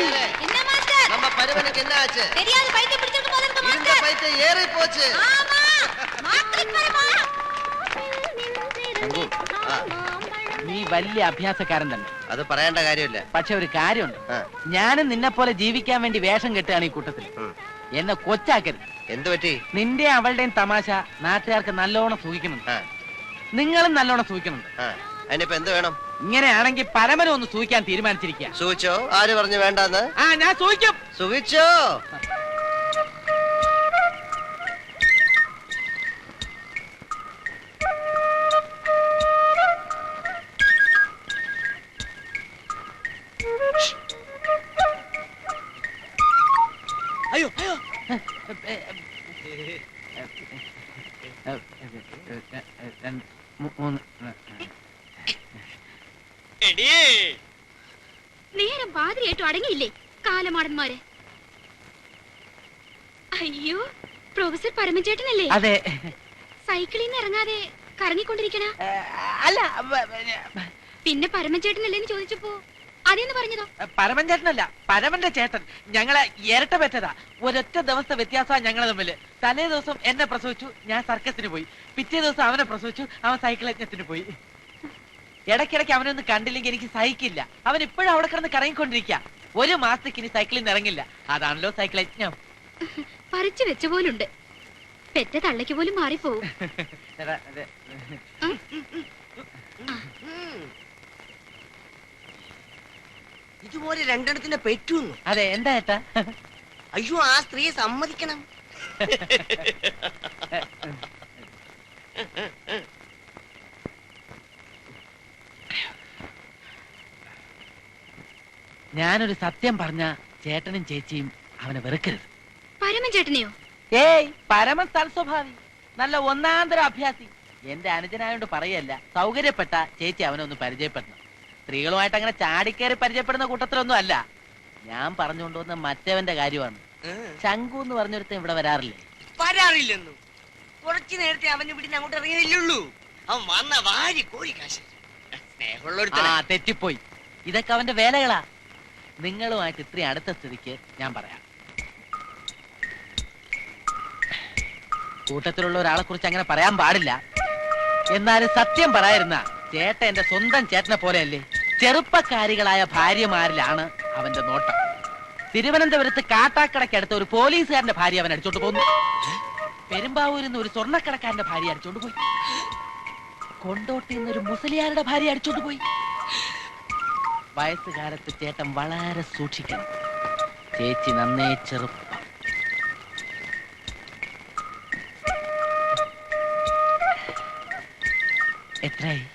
நம்ம பருவனுக்கு என்ன ஆச்சு? தெரியாது, பைத்திய பிடிச்சிருக்கு போல இருக்கு. இந்த பைத்தியம் ஏறி போச்சு. ஆமா, மாத்திரை பரமா. നീ വലിയ അഭ്യാസക്കാരൻ തന്നെ. അത് പറയേണ്ട കാര്യമില്ല. പക്ഷെ ഒരു കാര്യമുണ്ട്, ഞാനും നിന്നെ പോലെ ജീവിക്കാൻ വേണ്ടി വേഷം കെട്ടുകയാണ് ഈ കൂട്ടത്തിൽ. എന്നെ കൊച്ചാക്കരുത്. എന്ത് പറ്റി? നിന്റെ അവളുടെയും തമാശ നാട്ടുകാർക്ക് നല്ലോണം സൂഹിക്കുന്നുണ്ട്. നിങ്ങളും നല്ലോണം സൂഹിക്കുന്നുണ്ട്. അതിനിപ്പോ എന്ത് വേണം? ഇങ്ങനെയാണെങ്കിൽ പരമനും ഒന്ന് സൂഹിക്കാൻ തീരുമാനിച്ചിരിക്കുക. സൂഹിച്ചോ? ആര് പറഞ്ഞു വേണ്ടെന്ന്? ഞാൻ സൂഹിക്കും. സൂഹിച്ചോ? അയ്യോ നേരം പാതിരിയായിട്ടും അടങ്ങിയില്ലേ കാലമാടന്മാരെ? അയ്യോ, പ്രൊഫസർ പരമചേട്ടനല്ലേ? അതെ. സൈക്കിളിൽ നിന്ന് ഇറങ്ങാതെ കറങ്ങിക്കൊണ്ടിരിക്കണ? അല്ല, പിന്നെ പരമചേട്ടനല്ലേന്ന് ചോദിച്ചപ്പോ അതേന്ന് പറഞ്ഞതോ? പരമചേട്ടനല്ല, പരമന്റെ ചേട്ടൻ. ഞങ്ങളെ ഇരട്ട പറ്റതാ. ഒരൊറ്റ ദിവസത്തെ വ്യത്യാസമാണ് ഞങ്ങളെ തമ്മില്. തലേ ദിവസം എന്നെ പ്രസവിച്ചു, ഞാൻ സർക്കസിന് പോയി. പിറ്റേ ദിവസം അവനെ പ്രസവിച്ചു, അവൻ സൈക്കിൾ യജ്ഞത്തിന് പോയി. ഇടയ്ക്കിടയ്ക്ക് അവനൊന്നും കണ്ടില്ലെങ്കിൽ എനിക്ക് സഹിക്കില്ല. അവൻ ഇപ്പോഴും അവിടെ കിടന്ന് കറങ്ങിക്കൊണ്ടിരിക്കുക. ഒരു മാസത്തേക്ക് ഇനി സൈക്കിളിൽ നിന്ന് ഇറങ്ങില്ല. അതാണല്ലോ സൈക്കിൾ യജ്ഞം. പറിച്ചു വെച്ച പോലുണ്ട്. പെറ്റ തള്ളയ്ക്ക് പോലും മാറിപ്പോവും. ഇതുപോലെ രണ്ടെണ്ണത്തിന്റെ പെറ്റുന്നു. അതെ, എന്താ ഏട്ടാ? അയ്യോ, ആ സ്ത്രീയെ സമ്മതിക്കണം. ഞാനൊരു സത്യം പറഞ്ഞ ചേട്ടനും ചേച്ചിയും അവനെ വെറുക്കരുത്. പരമൻ ചേട്ടനെയോ? ഏയ്, പരമൻ തൽസ്വഭാവി, നല്ല ഒന്നാന്തര അഭ്യാസി. എന്റെ അനുജനായോണ്ട് പറയല്ല, സൗകര്യപ്പെട്ട ചേച്ചി അവനെ ഒന്ന് പരിചയപ്പെടണം. സ്ത്രീകളുമായിട്ട് അങ്ങനെ ചാടിക്കേറി പരിചയപ്പെടുന്ന കൂട്ടത്തിലൊന്നും അല്ല. ഞാൻ പറഞ്ഞുകൊണ്ടുവന്ന മറ്റവന്റെ കാര്യമാണ്. ശങ്കു എന്ന് പറഞ്ഞൊരുത്തൻ ഇവിടെ വരാറില്ലേ? വരാറില്ലെന്നു. കുറച്ചു നേരത്തെ അവന് ഇവിടുന്ന് അങ്ങോട്ട് ഇറങ്ങിയില്ലുള്ളൂ. അവൻ വന്ന വാരി കോരി കാശ്. ആ, തെറ്റിപ്പോയി. ഇതൊക്കെ അവന്റെ വേലകളാ. നിങ്ങളുമായിട്ട് ഇത്രയും അടുത്ത സ്ഥിതിക്ക് ഞാൻ പറയാം. കൂട്ടത്തിലുള്ള ഒരാളെ കുറിച്ച് അങ്ങനെ പറയാൻ പാടില്ല. എന്നാലും സത്യം പറയാതിരുന്ന ചേട്ടൻ എന്റെ സ്വന്തം ചേട്ടനെ പോലെയല്ലേ. ചെറുപ്പക്കാരികളായ ഭാര്യമാരിലാണ് അവന്റെ നോട്ടം. തിരുവനന്തപുരത്ത് കാട്ടാക്കടയ്ക്കടുത്ത ഒരു പോലീസുകാരന്റെ ഭാര്യ അവൻ അടിച്ചോണ്ട് പോന്നു. പെരുമ്പാവൂരിൽ നിന്ന് ഒരു സ്വർണ്ണക്കടക്കാരന്റെ ഭാര്യ അടിച്ചോണ്ട് പോയി. കൊണ്ടോട്ടിൽ നിന്ന് ഒരു മുസ്ലിയാരുടെ ഭാര്യ അടിച്ചോണ്ട് പോയി. വയസ്സുകാലത്ത് ചേട്ടൻ വളരെ സൂക്ഷിക്കണം. ചേച്ചി നന്നേ ചെറുപ്പം. എത്രയായി?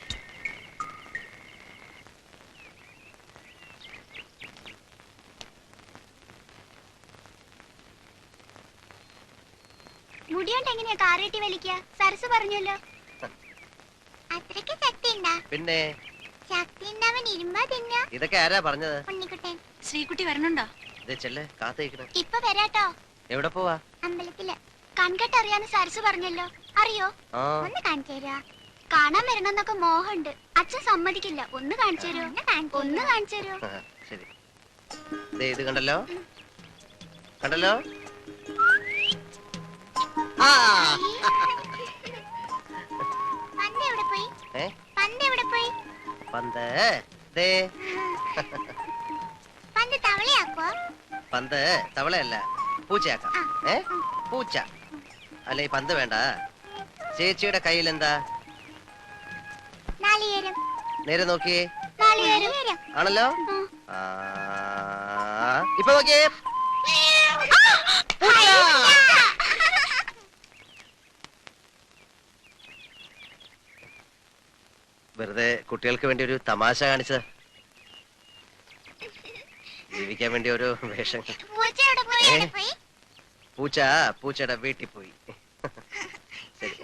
മുടിയോണ്ട് എങ്ങനെയാ കാറേറ്റി വലിക്കുക? സരസ് പറഞ്ഞല്ലോ. അത്രയ്ക്ക് ശക്തി ഉണ്ടാ? പിന്നെ ശക്തി ഉണ്ടാവൻ ഇരുമ്പാ തിന്നാ. ഇതൊക്കെ ആരാ പറഞ്ഞത്? ഉണ്ണിക്കുട്ടൻ. ശ്രീകുട്ടി വരണുണ്ടോ? കാത്തിരിക്കണം. ഇപ്പൊ വരാട്ടോ. എവിടെ പോവാ? അമ്പലത്തില്. കൺകെട്ടറിയാന്ന് സരസ് പറഞ്ഞല്ലോ. അറിയോ? ഒന്ന് കാണിച്ചു തരാ. കാണാൻ വരണമെന്നൊക്കെ മോഹമുണ്ട്. അച്ഛൻ സമ്മതിക്കില്ല. ഒന്ന് കാണിച്ചു തരോ? ഒന്ന് കാണിച്ചു തരോ? ശരി. ഇത് കണ്ടല്ലോ, കണ്ടല്ലോ. പന്ത് എവിടെ പോയി? പന്ത് എവിടെ പോയി? പന്ത് പന്ത് തവളയാക്കോ? പന്ത് തവളയല്ല, പൂച്ചയാക്കാം. പൂച്ച അല്ല, ഈ പന്ത് വേണ്ട. ചേച്ചിയുടെ കയ്യിൽ എന്താ? നാളികേരം. നേരെ നോക്കിയേ. നാളികേരം ആണല്ലോ. ഇപ്പൊ നോക്കിയേ. വെറുതെ കുട്ടികൾക്ക് വേണ്ടി ഒരു തമാശ കാണിച്ചത്. ജീവിക്കാൻ വേണ്ടി ഒരു വേഷം. പൂച്ച പൂച്ചയുടെ വീട്ടിൽ പോയി. ശരി.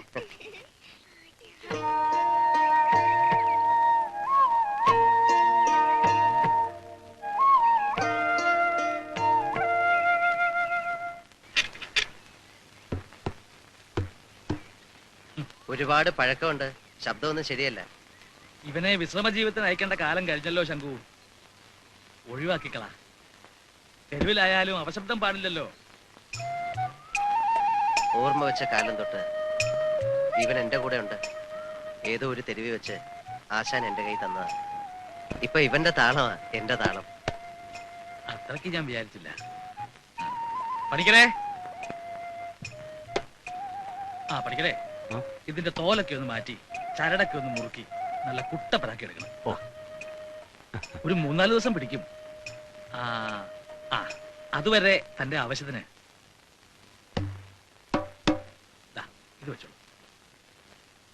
ഒരുപാട് പഴക്കമുണ്ട്, ശബ്ദമൊന്നും ശരിയല്ല. ഇവനെ വിശ്രമ ജീവിതത്തിന് അയക്കേണ്ട കാലം കഴിഞ്ഞല്ലോ ശങ്കു. ഒഴിവാക്കിക്കളാ. തെരുവിലായാലും അവശബ്ദം പാടില്ലല്ലോ. ഓർമ്മ വെച്ച കാലം തൊട്ട് ഇവൻ എന്റെ കൂടെ ഉണ്ട്. ഏതോ ഒരു തെരുവി വെച്ച് ആശാൻ എന്റെ കൈ തന്നതാ. ഇപ്പൊ ഇവന്റെ താളമാ എന്റെ താളം. അത്രയ്ക്ക് ഞാൻ വിചാരിച്ചില്ല. പഠിക്കണേ. പഠിക്കണേ. ഇതിന്റെ തോലൊക്കെ ഒന്ന് മാറ്റി ചരടൊക്കെ ഒന്ന് മുറുക്കി നല്ല കുട്ടപ്പനാക്കി എടുക്കണം. ഒരു 3-4 ദിവസം പിടിക്കും. അതുവരെ തന്റെ ആവശ്യത്തിന് ഇത് വെച്ചോളൂ.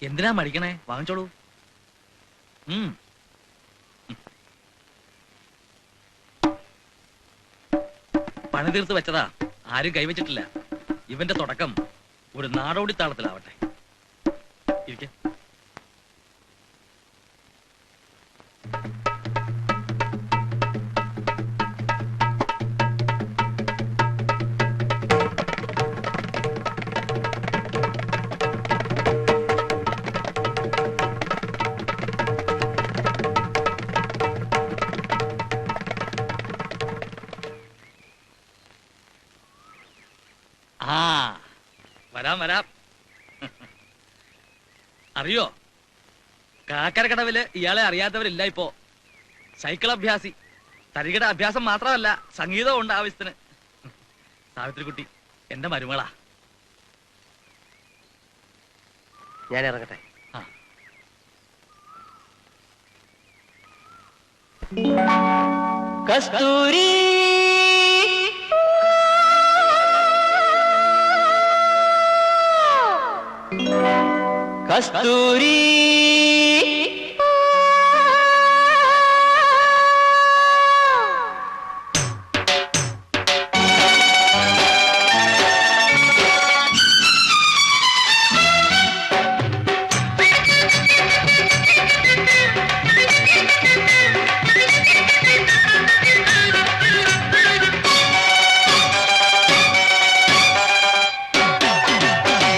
എന്തിനാ മടിക്കണേ? വാങ്ങിച്ചോളൂ. പണി തീർത്ത് വെച്ചതാ, ആരും കൈവച്ചിട്ടില്ല. ഇവന്റെ തുടക്കം ഒരു നാടോടി താളത്തിലാവട്ടെ. ഇരിക്ക. വരാം. അറിയോ, കാക്കരക്കടവില് ഇയാളെ അറിയാത്തവരില്ല ഇപ്പോ. സൈക്കിൾ അഭ്യാസി. തരികിട അഭ്യാസം മാത്രമല്ല, സംഗീതവും ഉണ്ട് ആവശ്യത്തിന്. സാവിത്രിക്കുട്ടി എന്റെ മരുമകളാ. ഞാൻ ഇറങ്ങട്ടെ. കസ്തൂരി കസ്തൂരി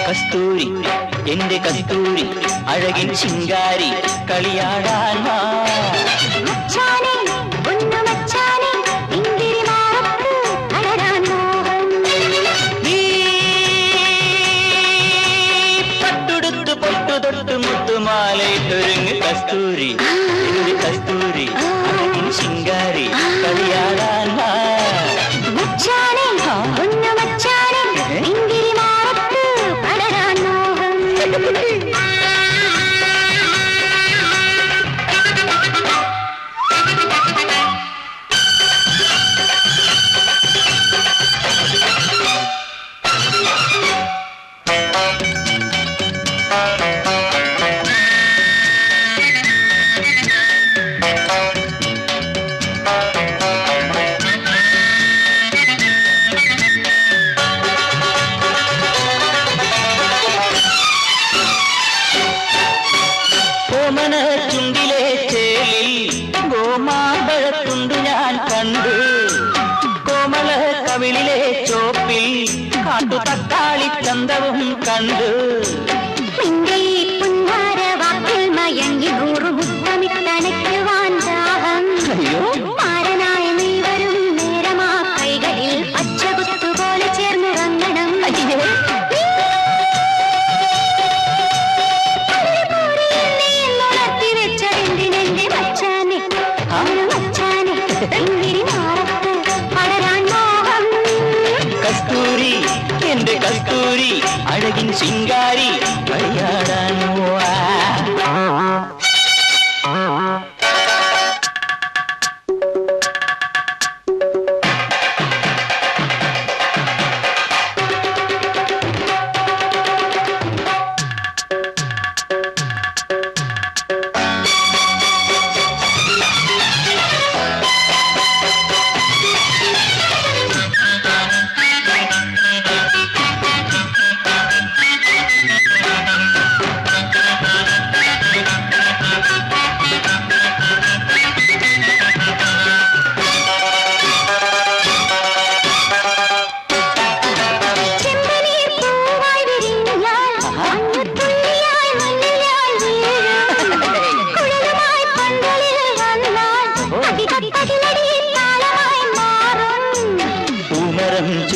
കസ്തൂരി എന്റെ കസ്തൂരി അഴകിൻ ചിങ്കാരി കളിയാടാൻ വാ. പട്ടുടുത്ത് പൊട്ടുതൊട്ട് മുത്തുമാലയിട്ടൊരുങ്ങ് കസ്തൂരി എന്റെ കസ്തൂരി അഴകിൻ ചിങ്കാരി കളിയാടാൻ വാ. ചുണ്ടിലെ ചേലിൽ ഗോമാമ്പഴത്തുണ്ടു ഞാൻ കണ്ടു. കോമള കവിളിലെ ചോപ്പിൽ കാട്ടു തക്കാളി ചന്തവും കണ്ടു. അയ്യോ കസ്തൂരി എന്റെ കസ്തൂരി അഴകിൻ ശിങ്കാരി കളിയാടാൻ പോവാ.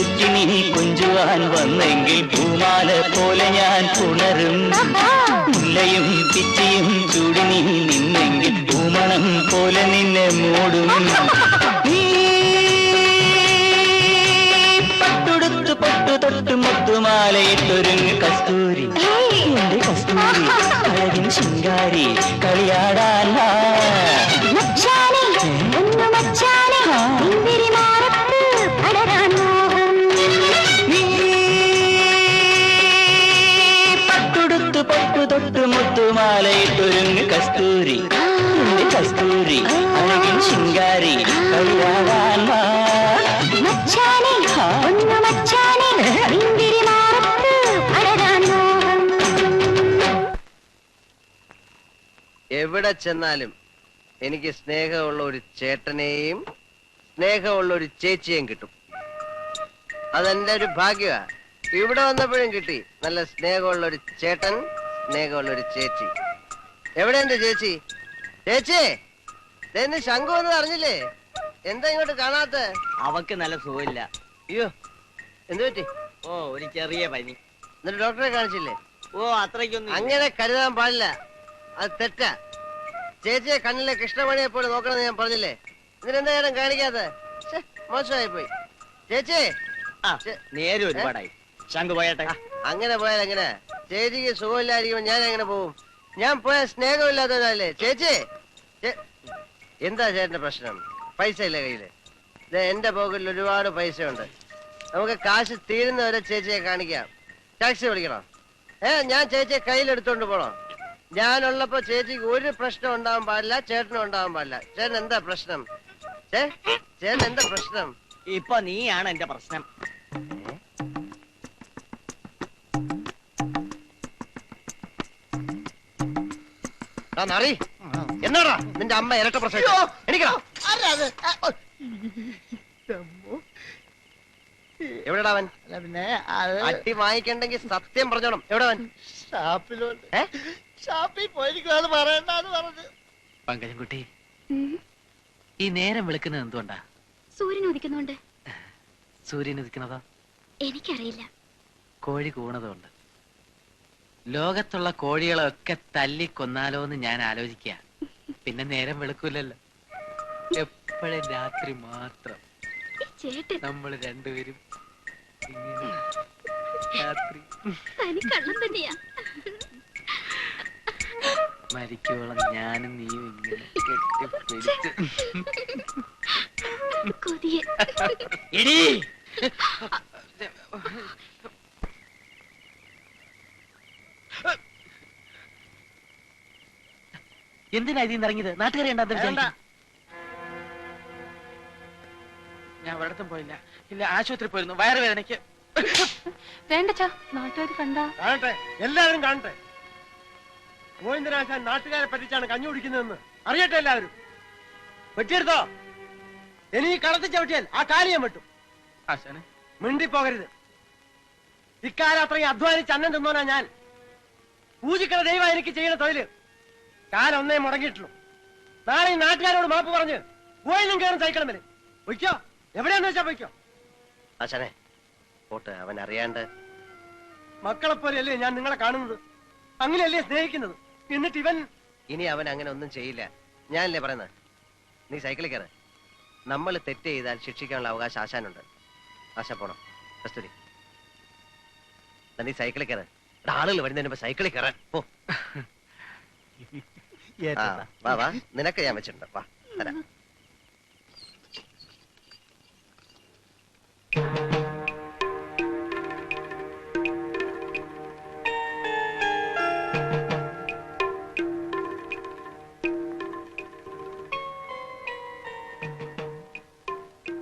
ചുറ്റി നീ കുഞ്ചുവാൻ വന്നെങ്കിൽ പൂമാല പോലെ ഞാൻ പുണരും. മുല്ലയും പിച്ചിയും ചൂടി നീ നിന്നെങ്കിൽ പൂമണം പോലെ നിന്നെ മൂടും. പട്ടുടുത്ത് പൊട്ടു തൊട്ട് മുത്തുമാലയിട്ടൊരുങ്ങ് കസ്തൂരി, എന്റെ കസ്തൂരി, അഴകിൻ ശൃംഗാരി, കളിയാടാൻ വാ. പട്ടുടുത്ത് പൊട്ടു തൊട്ട് മുത്തുമാലയിട്ടൊരുങ്ങ് കസ്തൂരി, എന്റെ കസ്തൂരി, അഴകിൻ ശൃംഗാരി, കളിയാടാൻ വാ. എവിടെ ചെന്നാലും എനിക്ക് സ്നേഹമുള്ള ഒരു ചേട്ടനെയും സ്നേഹമുള്ള ഒരു ചേച്ചിയെയും കിട്ടും. അതെന്റെ ഒരു ഭാഗ്യമാ. ഇവിടെ വന്നപ്പോഴും കിട്ടി നല്ല സ്നേഹമുള്ള ഒരു ചേട്ടൻ, സ്നേഹമുള്ള ഒരു ചേച്ചി. എവിടെ എന്റെ ചേച്ചി? ചേച്ചി, എന്നെ ശംഖു എന്ന് അറിഞ്ഞില്ലേ? എന്താ ഇങ്ങോട്ട് കാണാത്ത? അവക്ക് നല്ല സുഖമില്ല. അയ്യോ, എന്ത് പറ്റി? ഓ, ഒരു ചെറിയ പനി. എന്നിട്ട് ഡോക്ടറെ കാണിച്ചില്ലേ? ഓ, അത്രയ്ക്കൊന്നും അങ്ങനെ കരുതാൻ പാടില്ല, അത് തെറ്റാ. ചേച്ചിയെ കണ്ണിലെ കൃഷ്ണമണിയെ പോലെ നോക്കണമെന്ന് ഞാൻ പറഞ്ഞില്ലേ? ഇതിനെന്താ നേരം കാണിക്കാത്ത? മോശമായി പോയി. ചേച്ചി, നേരെ ഒരുപാടായി. ശംഖു പോയട്ടെ. അങ്ങനെ പോയാൽ എങ്ങനെ? ചേച്ചിക്ക് സുഖമില്ലായിരിക്കുമ്പോ ഞാൻ എങ്ങനെ പോവും? ഞാൻ പോയ സ്നേഹമില്ലാത്തവരല്ലേ? ചേച്ചി, എന്താ ചേട്ടന്റെ പ്രശ്നം? പൈസ ഇല്ല കയ്യില്? എന്റെ പോക്കറ്റിൽ ഒരുപാട് പൈസ ഉണ്ട്. നമുക്ക് കാശ് തീരുന്നവരെ ചേച്ചിയെ കാണിക്കാം. ടാക്സി വിളിക്കണോ? ഞാൻ ചേച്ചിയെ കയ്യിലെടുത്തോണ്ട് പോണോ? ഞാനുള്ളപ്പോ ചേച്ചിക്ക് ഒരു പ്രശ്നം ഉണ്ടാവാൻ പാടില്ല, ചേട്ടനും ഉണ്ടാവാൻ പാടില്ല. ചേട്ടൻ എന്താ പ്രശ്നം? ചേട്ടൻ എന്താ പ്രശ്നം? ഇപ്പൊ നീയാണ് എന്റെ പ്രശ്നം. എന്നാടാ നിന്റെ അമ്മ ഇരട്ട പ്രശ്നം? എവിടെടാ അവൻ? പിന്നെ അട്ടി വാങ്ങിക്കണ്ടെങ്കിൽ സത്യം പറഞ്ഞോണം. എവിടെ അവൻ? ഷാപ്പിൽ പോയിരിക്കുന്നത് പറയണ്ടെന്ന് പറഞ്ഞു. പങ്കജൻകുട്ടി, ഈ നേരം വിളിക്കുന്നത് എന്തുകൊണ്ടാ? സൂര്യൻ ഉദിക്കുന്നുണ്ട്. സൂര്യൻ ഉദിക്കുന്നതോ? എനിക്കറിയില്ല. കോഴി കൂണതുകൊണ്ട്. ലോകത്തുള്ള കോഴികളൊക്കെ തല്ലിക്കൊന്നാലോ എന്ന് ഞാൻ ആലോചിക്കുക. പിന്നെ നേരം വെളുക്കൂലല്ലോ, എപ്പോഴും രാത്രി മാത്രം. നമ്മൾ രണ്ടുപേരും ഇങ്ങനെ രാത്രി മരിക്കോളം ഞാനും നീയും ഇങ്ങനെ കെട്ടിപ്പിടിച്ച്. എന്തിനാ ഇതിന്ന് ഇറങ്ങിയത്? നാട്ടുകാരെ ഞാൻ ഒരിടത്തും പോയില്ല. ഇല്ല, ആശുപത്രി പോയിരുന്നു, വയറുവേദനയ്ക്ക്. വേണ്ടച്ചാ, നാട്ടുകാർ കണ്ടാ? കാണട്ടെ, എല്ലാവരും കാണട്ടെ. ഗോവിന്ദനാശാൻ നാട്ടുകാരെ പറ്റിച്ചാണ് കഞ്ഞി കുടിക്കുന്നതെന്ന് അറിയട്ടെ എല്ലാവരും. വെട്ടിയെടുത്തോ? ഇനി ഈ കളത്തി ചവിട്ടിയാൽ ആ കാലിയം വെട്ടും. ആശാനെ, മിണ്ടിപ്പോകരുത്. ഇക്കാലം അത്രയും അധ്വാനിച്ച് അന്നം തിന്നോനാ ഞാൻ. പൂജിക്കണ ദൈവം എനിക്ക് ചെയ്യുന്ന തൊഴില്. കാലം ഒന്നേ മുടങ്ങിയിട്ടുള്ളൂ. നാളെ ഈ നാട്ടുകാരോട് മാപ്പ് പറഞ്ഞ് പോയിന്നും കയറും സൈക്കിളും വരും. പൊയ്ക്കോ, എവിടെയാന്ന് വെച്ചാ പൊയ്ക്കോ. ആശാനെ പോട്ടെ, അവൻ അറിയാണ്ട്. മക്കളെ പോലെയല്ലേ ഞാൻ നിങ്ങളെ കാണുന്നത്, അങ്ങനെയല്ലേ സ്നേഹിക്കുന്നത്. എന്നിട്ട് ഇവൻ ഇനി അവൻ അങ്ങനെ ഒന്നും ചെയ്യില്ല. ഞാനല്ലേ പറയുന്നത്. നീ സൈക്കിളിൽ കയറ്. നമ്മൾ തെറ്റ് ചെയ്താൽ ശിക്ഷിക്കാനുള്ള അവകാശം ആശാനുണ്ട്. ആശ പോണം. കസ്തൂരി, നീ സൈക്കിളിൽ കയറ്. ആളുകൾ വരുന്നതിന് മുമ്പ് സൈക്കിളിൽ കയറാൻ പോ. വാ വാ, നിനക്ക് ഞാൻ വെച്ചിട്ടുണ്ട്. വാ തരാം.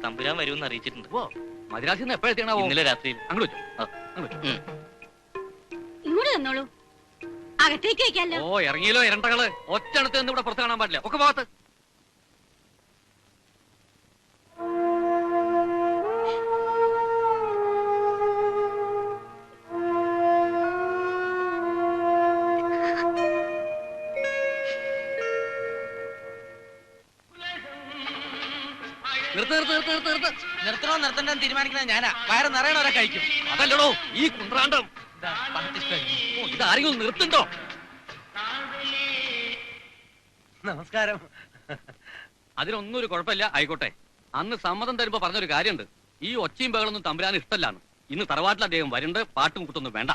തമ്പുരാൻ വരുമെന്ന് അറിയിച്ചിട്ടുണ്ട്. മദ്രാസിൽ നിന്ന് എപ്പോഴെത്തിയാണോ? ഇന്നലെ രാത്രിയിൽ. അങ്ങോട്ട് ഇങ്ങോട്ട് തന്നോളൂ, അകത്തേക്ക് വെക്കാലോ. ഓ, ഇറങ്ങിയല്ലോ ഇരണ്ടകള്. ഒറ്റണത്ത് നിന്ന് ഇവിടെ പുറത്ത് കാണാൻ പാടില്ല. ഒക്കെ ഭാഗത്ത്. നിർത്തണോ നിർത്തണ്ടെന്ന് തീരുമാനിക്കുന്നത് ഞാനാ. വയറ് നിറയണവരെ കഴിക്കും. അതല്ലടോ ഈ കുന്ത്രാണ്ടം. ഇതാരെങ്കിലും നിർത്തുണ്ടോ? നമസ്കാരം. അതിനൊന്നും ഒരു കുഴപ്പമില്ല, ആയിക്കോട്ടെ. അന്ന് സമ്മതം തരുമ്പോ പറഞ്ഞൊരു കാര്യമുണ്ട്. ഈ ഒച്ചയും ബഹളൊന്നും തമ്പുരാൻ ഇഷ്ടല്ലാണ്. ഇന്ന് തറവാട്ടിൽ അദ്ദേഹം വരുന്നുണ്ട്. പാട്ടും കുത്തൊന്നും വേണ്ട.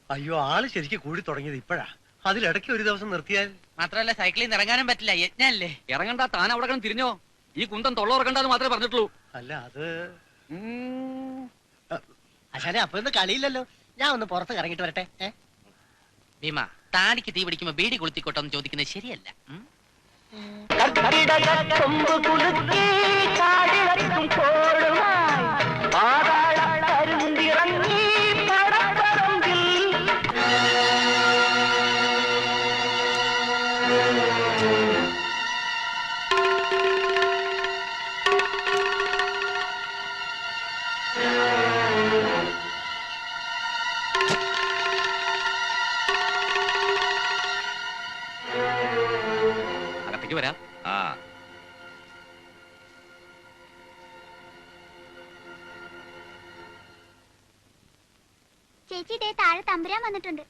അയ്യോ, ആള് ശരിക്കും കൂടി തുടങ്ങിയത് ഇപ്പോഴാ. അതിലിടയ്ക്ക് ഒരു ദിവസം നിർത്തിയാൽ. മാത്രമല്ല സൈക്കിളിൽ നിന്ന് ഇറങ്ങാനും പറ്റില്ല, യജ്ഞല്ലേ. ഇറങ്ങണ്ട, താൻ അവിടെ കിടന്ന് തിരിഞ്ഞോ. ഈ കുന്തം തൊള്ളോറക്കണ്ടെന്ന് മാത്രമേ പറഞ്ഞിട്ടുള്ളൂ. അല്ല അത് അച്ഛനെ അപ്പൊ ഇന്ന് കളിയില്ലല്ലോ. ഞാൻ ഒന്ന് പുറത്ത് ഇറങ്ങിട്ട് വരട്ടെ. ഭീമ, താടിക്ക് തീ പിടിക്കുമ്പോ ബീഡി കൊളുത്തിക്കോട്ടോ എന്ന് ചോദിക്കുന്നത് ശരിയല്ല. അകത്തേക്ക് വരാം. ആ ചേച്ചി ദേ താഴെ തമ്പുരാൻ വന്നിട്ടുണ്ട്.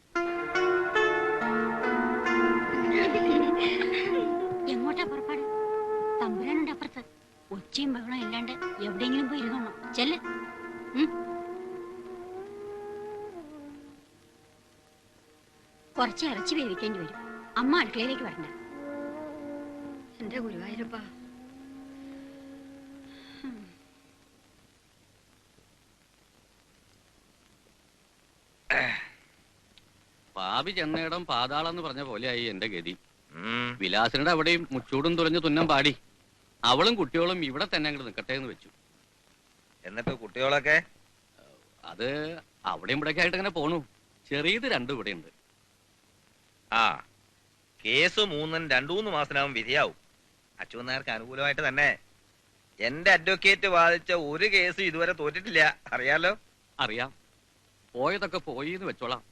എങ്ങോട്ടാ പുറപ്പാട്? തമ്പുരാനുണ്ട് അപ്പുറത്ത്. ഒച്ചയും ബഹളം ഇല്ലാണ്ട് എവിടെയെങ്കിലും പോയി ഇരുന്നോണം. ചെല്ല്. കുറച്ച് ഇറച്ചി വേവിക്കേണ്ടി വരും. അമ്മ അടുക്കളയിലേക്ക് വരണ്ട. എന്റെ ഗുരുവായൂരപ്പാ. പാവി ചെന്നയിടം പാതാളെന്ന് പറഞ്ഞ പോലെയായി എന്റെ ഗതി. വിലാസിനുടെ അവിടെയും മുച്ചൂടും തുറഞ്ഞു തുന്നം പാടി. അവളും കുട്ടികളും ഇവിടെ തന്നെ അങ്ങോട്ട് നിൽക്കട്ടെ എന്ന് വെച്ചു. എന്നിട്ട് കുട്ടികളൊക്കെ അത് അവിടെയും ഇവിടെയൊക്കെ ആയിട്ട് അങ്ങനെ പോണു. ചെറിയത് രണ്ടും ഇവിടെ ഉണ്ട്. ആ കേസ് 2-3 മാസത്തിനാവും വിധിയാവും. അച്യുതനായർക്ക് അനുകൂലമായിട്ട് തന്നെ. എന്റെ അഡ്വക്കേറ്റ് വാദിച്ച ഒരു കേസ് ഇതുവരെ തോറ്റിട്ടില്ല. അറിയാലോ? അറിയാം. പോയതൊക്കെ പോയി എന്ന് വെച്ചോളാം.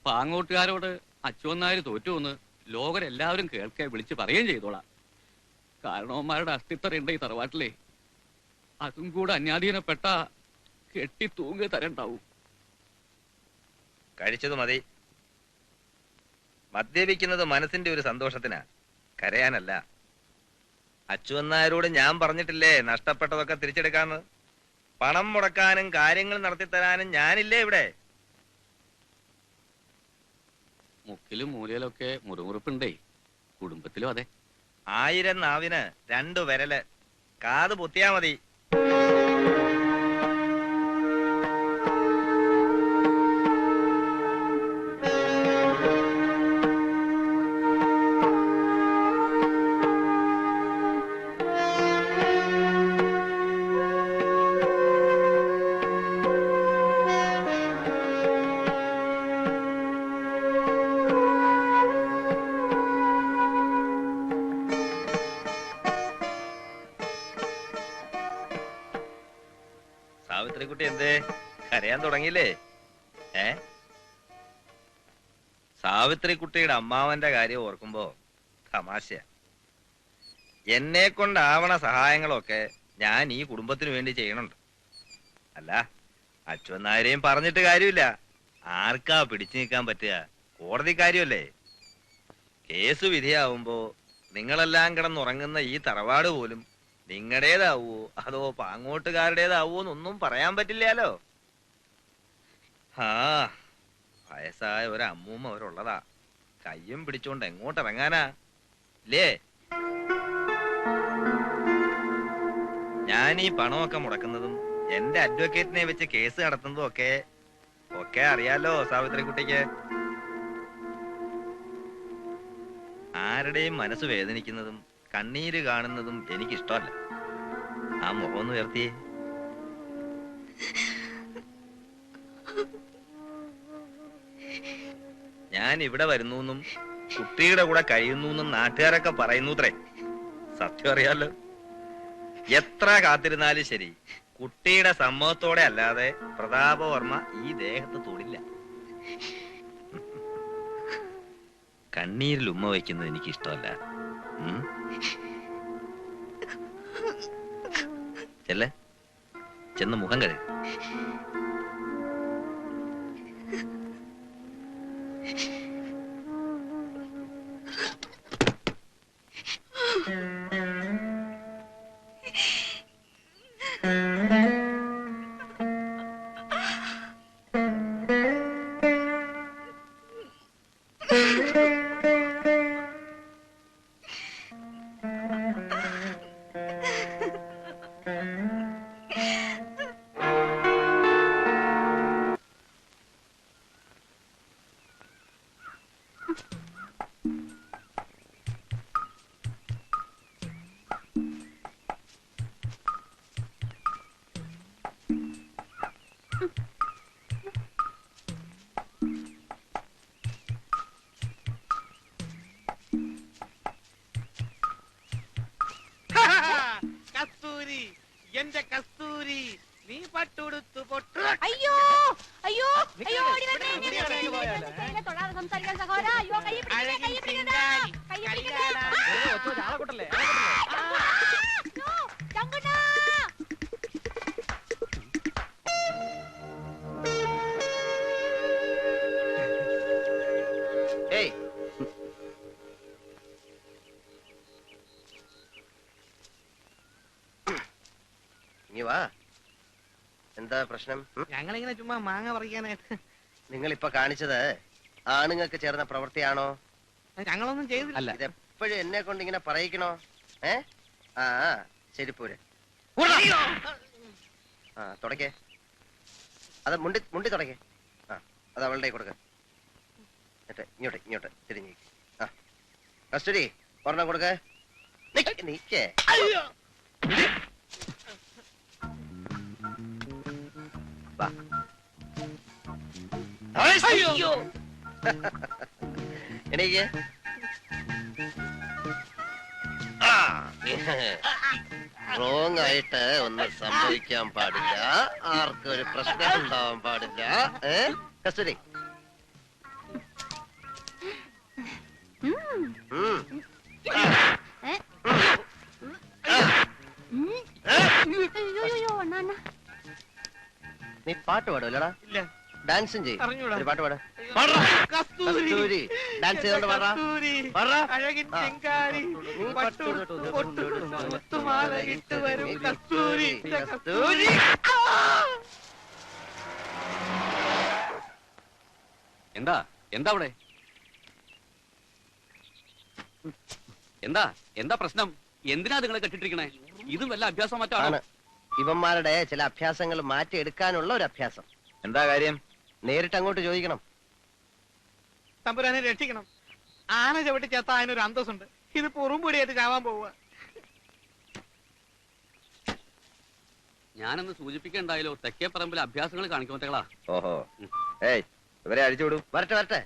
പാങ്ങോട്ടുകാരോട് അച്യുതനായർ തോറ്റുവെന്ന് ലോകരെല്ലാവരും കേൾക്കെ വിളിച്ച് പറയുകയും ചെയ്തോളാം. കാരണവന്മാരുടെ അസ്തിത്വമുണ്ട് ഈ തറവാട്ടിലെ. അതും കൂടെ അന്യാധീനപ്പെട്ട കെട്ടി തൂങ്ങി തരണ്ടാവും. കഴിച്ചത് മതി. മദ്യപിക്കുന്നത് മനസ്സിന്റെ ഒരു സന്തോഷത്തിനാ, കരയാനല്ല. അച്യുതനായരോട് ഞാൻ പറഞ്ഞിട്ടില്ലേ നഷ്ടപ്പെട്ടതൊക്കെ തിരിച്ചെടുക്കാന്ന്. പണം മുടക്കാനും കാര്യങ്ങൾ നടത്തിത്തരാനും ഞാനില്ലേ ഇവിടെ. മുക്കിലും മൂലയിലൊക്കെ മുറിമുറിപ്പുണ്ടേ. കുടുംബത്തിലും അതെ. 1000 നാവിന് 2 വിരല്. കാത് പൊത്തിയാ മതി. സാവിത്രിക്കുട്ടി എന്തേ കരയാൻ തുടങ്ങിയില്ലേ? സാവിത്രിക്കുട്ടിയുടെ അമ്മാവന്റെ കാര്യം ഓർക്കുമ്പോ തമാശ. എന്നെ കൊണ്ടാവണ സഹായങ്ങളൊക്കെ ഞാൻ ഈ കുടുംബത്തിന് വേണ്ടി ചെയ്യണുണ്ട്. അല്ല, അച്യുതനായരെയും പറഞ്ഞിട്ട് കാര്യമില്ല. ആർക്കാ പിടിച്ചു നിൽക്കാൻ പറ്റുക? കോടതി കാര്യമല്ലേ. കേസ് വിധിയാവുമ്പോ നിങ്ങളെല്ലാം കിടന്നുറങ്ങുന്ന ഈ തറവാട് പോലും നിങ്ങളുടേതാവോ അതോ പാങ്ങോട്ടുകാരുടേതാവോ എന്നൊന്നും പറയാൻ പറ്റില്ലല്ലോ. ആ വയസ്സായ ഒരമ്മൂമ്മ അവരുള്ളതാ. കയ്യും പിടിച്ചോണ്ട് എങ്ങോട്ടിറങ്ങാനാ ഇല്ലേ? ഞാൻ ഈ പണമൊക്കെ മുടക്കുന്നതും എന്റെ അഡ്വക്കേറ്റിനെ വെച്ച് കേസ് നടത്തുന്നതും ഒക്കെ അറിയാലോ സാവിത്രിക്കുട്ടിക്ക്. ആരുടെയും മനസ്സ് വേദനിക്കുന്നതും കണ്ണീര് കാണുന്നതും എനിക്കിഷ്ടമല്ല. ആ മുഖം ഒന്ന് ഉയർത്തിയേ. ഞാൻ ഇവിടെ വരുന്നു കുട്ടിയുടെ കൂടെ കഴിയുന്നു നാട്ടുകാരൊക്കെ പറയുന്നൂത്രേ. സത്യം അറിയാലോ. എത്ര കാത്തിരുന്നാലും ശരി, കുട്ടിയുടെ സമ്മതത്തോടെ അല്ലാതെ പ്രതാപവർമ്മ ഈ ദേഹത്ത് തൊടില്ല. കണ്ണീരിൽ ഉമ്മ വയ്ക്കുന്നത് എനിക്ക് ഇഷ്ടമല്ല. ചെല്ലേ, ചെന്ന് മുഖം കഴുകു. കസ്തൂരി, എന്റെ കസ്തൂരി, നീ പട്ടുടുത്തു പൊട്ടു. അയ്യോ അയ്യോ അയ്യോ ഓടി വരണേ. എന്നെ തൊടാതെ സംസാരിക്കാൻ സഹോദരാ. അയ്യോ കൈ പിടിക്കണേ, കൈ പിടിക്കണേ, കൈ പിടിക്കണേ. ചങ്കുണ്ണാ. ഏയ്, ഇനി വാ. എന്താ പ്രശ്നം? ഞങ്ങളിങ്ങനെ ചുമ്മാ മാങ്ങ പറിക്കാനായിട്ട്. നിങ്ങൾ ഇപ്പൊ കാണിച്ചത് ആണുങ്ങൾക്ക് ചേർന്ന പ്രവൃത്തിയാണോ? ഞങ്ങളൊന്നും ചെയ്തില്ല. ഇതെപ്പോഴും എന്നെ കൊണ്ട് ഇങ്ങനെ പറയിക്കണോ? ആ ശരി, പോരെ. ആ തുടക്കേ, അത് മുണ്ടി മുണ്ടി തുടക്കേ. ആ അത് അവളുടെ കൊടുക്ക. എന്നിട്ട് ഇങ്ങോട്ട് ഇങ്ങോട്ട് തിരിഞ്ഞു. ആ കസ്തൂരി, ഒരെണ്ണം കൊടുക്ക. നീക്കേ. വാ. എനിക്ക് റോങ് ആയിട്ട് ഒന്നും സംഭവിക്കാൻ പാടില്ല, ആർക്കും ഒരു പ്രശ്നം ഉണ്ടാവാൻ പാടില്ല. കസ്തൂരി, നീ പാട്ട് പാടുമല്ലോടാ? ഇല്ല. ഡാൻസും ചെയ്യും. അറിഞ്ഞൂടാ. ഒരു പാട്ട് പാടാ. കസ്തൂരി, കസ്തൂരി, ഡാൻസ് ചെയ്തോണ്ട് പാടാ. പാടാ. അഴകിൻ ആ. ചെങ്കാരി, നീ പട്ടുടുത്തു മുത്തുമാല ഇട്ട് വരും കസ്തൂരി, കസ്തൂരി. എന്താ എന്താ അവിടെ എന്താ എന്താ പ്രശ്നം? എന്തിനാ നിങ്ങളെ കെട്ടിട്ടിരിക്കണേ? ഇതും വല്ല അഭ്യാസം മറ്റാണ്. ഇവന്മാരുടെ ചില അഭ്യാസങ്ങൾ മാറ്റിയെടുക്കാനുള്ള ഒരു അഭ്യാസം. എന്താ കാര്യം? നേരിട്ട് അങ്ങോട്ട് ചോദിക്കണം. തമ്പുരാനെ രക്ഷിക്കണം. ആന ചവിട്ടി ചത്ത അതിനൊരു അന്തസ്സുണ്ട്. ഇത് പുറംപൊടിയായിട്ട് ചാവാൻ പോവുക. ഞാനൊന്ന് സൂചിപ്പിക്കണ്ടായാലോ, തെക്കേ പറമ്പിൽ അഭ്യാസങ്ങൾ കാണിക്കുമറ്റകളാ. ഓഹോ, ഏയ് ഇവരെ അഴിച്ചുവിടും. വരട്ടെ വരട്ടെ,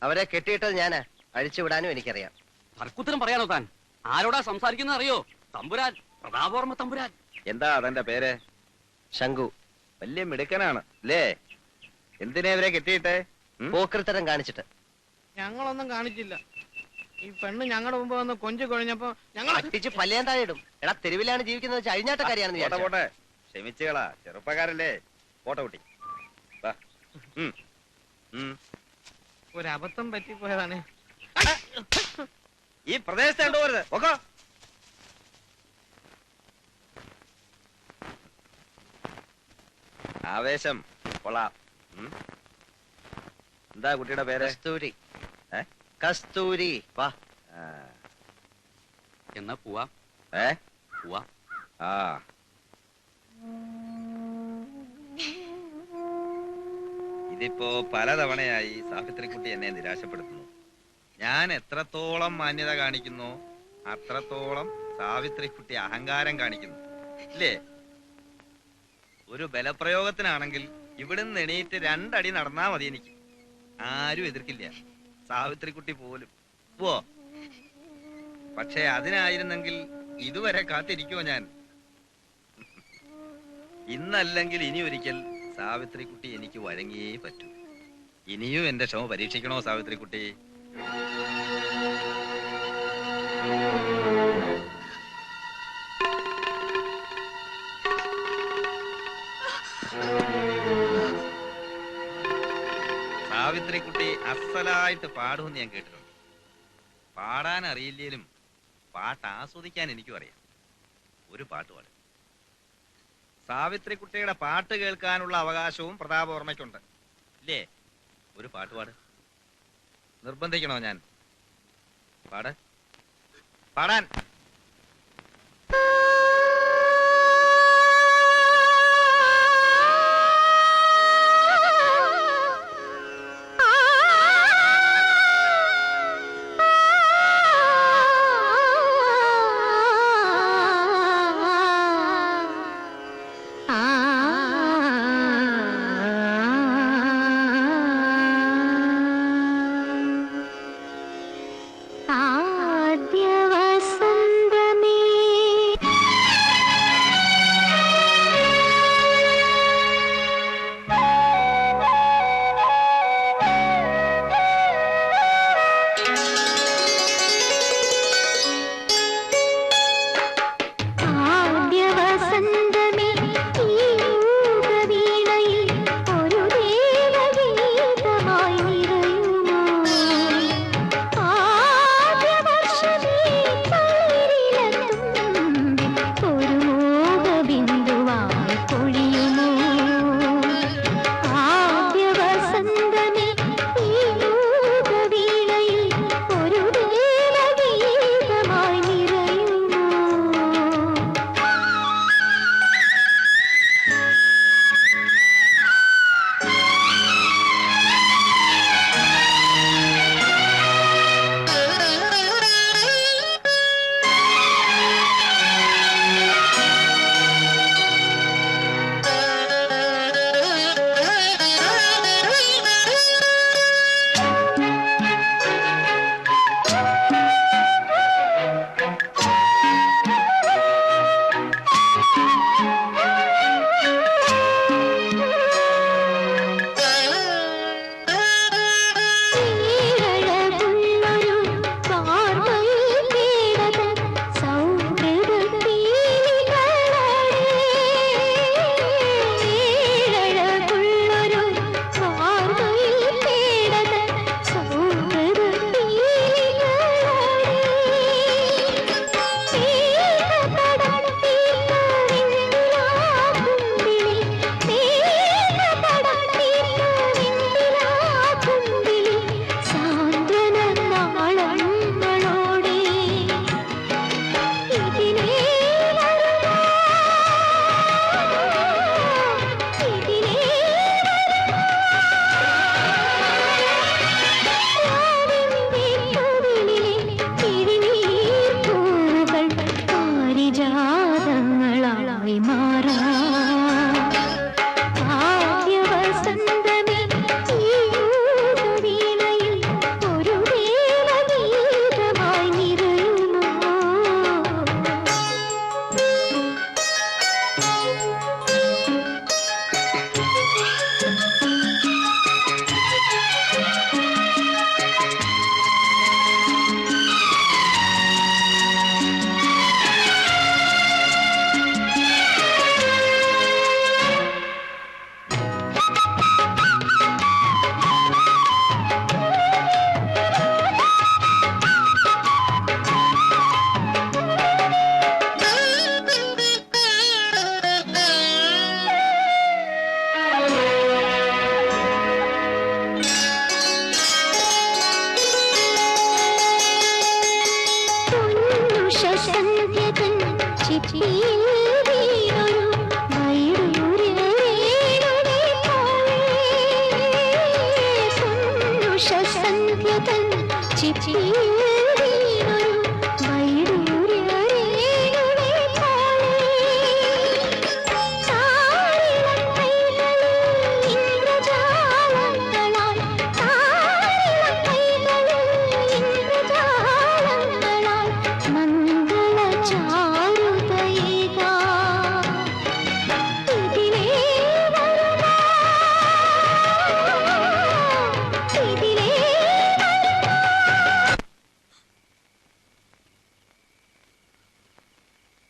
അവരെ കെട്ടിയിട്ടത് ഞാനാ. അഴിച്ചുവിടാനും എനിക്കറിയാം. തർക്കുത്തരം പറയാനോ താൻ? ആരോടാ സംസാരിക്കുന്നത് അറിയോ? തമ്പുരാൻ, പ്രതാപവർമ്മ തമ്പുരാൻ. എന്താ അതെന്റെ പേര്? ശംഖു. വലിയ മിടുക്കനാണ് അല്ലേ? എന്തിനാ ഇവരെ കെട്ടിയിട്ടെ? പോക്കൃത്തരം കാണിച്ചിട്ട്. ഞങ്ങളൊന്നും കാണിച്ചില്ല. ഈ പെണ്ണ് ഞങ്ങളുടെ മുമ്പ് വന്ന് കൊഞ്ചു കൊഴിഞ്ഞപ്പോ ഞങ്ങൾ അടിച്ച് പല്ലേൻ താഴെ ഇടും. എടാ, തെരുവിലാണ് ജീവിക്കുന്നത് വെച്ചാൽ അഴിഞ്ഞാട്ടക്കാരിയാണെന്ന് വിചാരിച്ചോ? പോട്ടെ, ക്ഷമിച്ചുകളാ, ചെറുപ്പക്കാരല്ലേ. പോട്ടെ കുട്ടി, വാ. ഒരബദ്ധം പറ്റിപ്പോയതാണ്. ഈ പ്രദേശത്ത് കണ്ടുപോരുത്. ഓക്കോ, ആവേശം കൊള്ളാം. എന്താ കുട്ടിയുടെ പേര്? കസ്തൂരി. കസ്തൂരി. വാ. എന്നാ പോവാ. പോവാ. ആ ഇതിപ്പോ പലതവണയായി സാവിത്രിക്കുട്ടി എന്നെ നിരാശപ്പെടുത്തുന്നു. ഞാൻ എത്രത്തോളം മാന്യത കാണിക്കുന്നു അത്രത്തോളം സാവിത്രിക്കുട്ടി അഹങ്കാരം കാണിക്കുന്നു, ഇല്ലേ? ഒരു ബലപ്രയോഗത്തിനാണെങ്കിൽ ഇവിടുന്ന് എണീറ്റ് 2 അടി നടന്നാ മതി, എനിക്ക് ആരും എതിർക്കില്ല, സാവിത്രിക്കുട്ടി പോലും. പോ. പക്ഷെ അതിനായിരുന്നെങ്കിൽ ഇതുവരെ കാത്തിരിക്കുമോ ഞാൻ? ഇന്നല്ലെങ്കിൽ ഇനി ഒരിക്കൽ സാവിത്രിക്കുട്ടി എനിക്ക് വഴങ്ങിയേ പറ്റൂ. ഇനിയും എന്റെ ക്ഷമ പരീക്ഷിക്കണോ സാവിത്രിക്കുട്ടി? സാവിത്രിക്കുട്ടി അസലായിട്ട് പാടുമെന്ന് ഞാൻ കേട്ടിട്ടുണ്ട്. പാടാൻ അറിയില്ലേലും പാട്ട് ആസ്വദിക്കാൻ എനിക്കും അറിയാം. ഒരു പാട്ട് പാടും. സാവിത്രിക്കുട്ടിയുടെ പാട്ട് കേൾക്കാനുള്ള അവകാശവും പ്രതാപവർമ്മയ്ക്കുണ്ട് ഇല്ലേ? ഒരു പാട്ട് പാട്. നിർബന്ധിക്കണോ ഞാൻ? പാട്, പാടാൻ.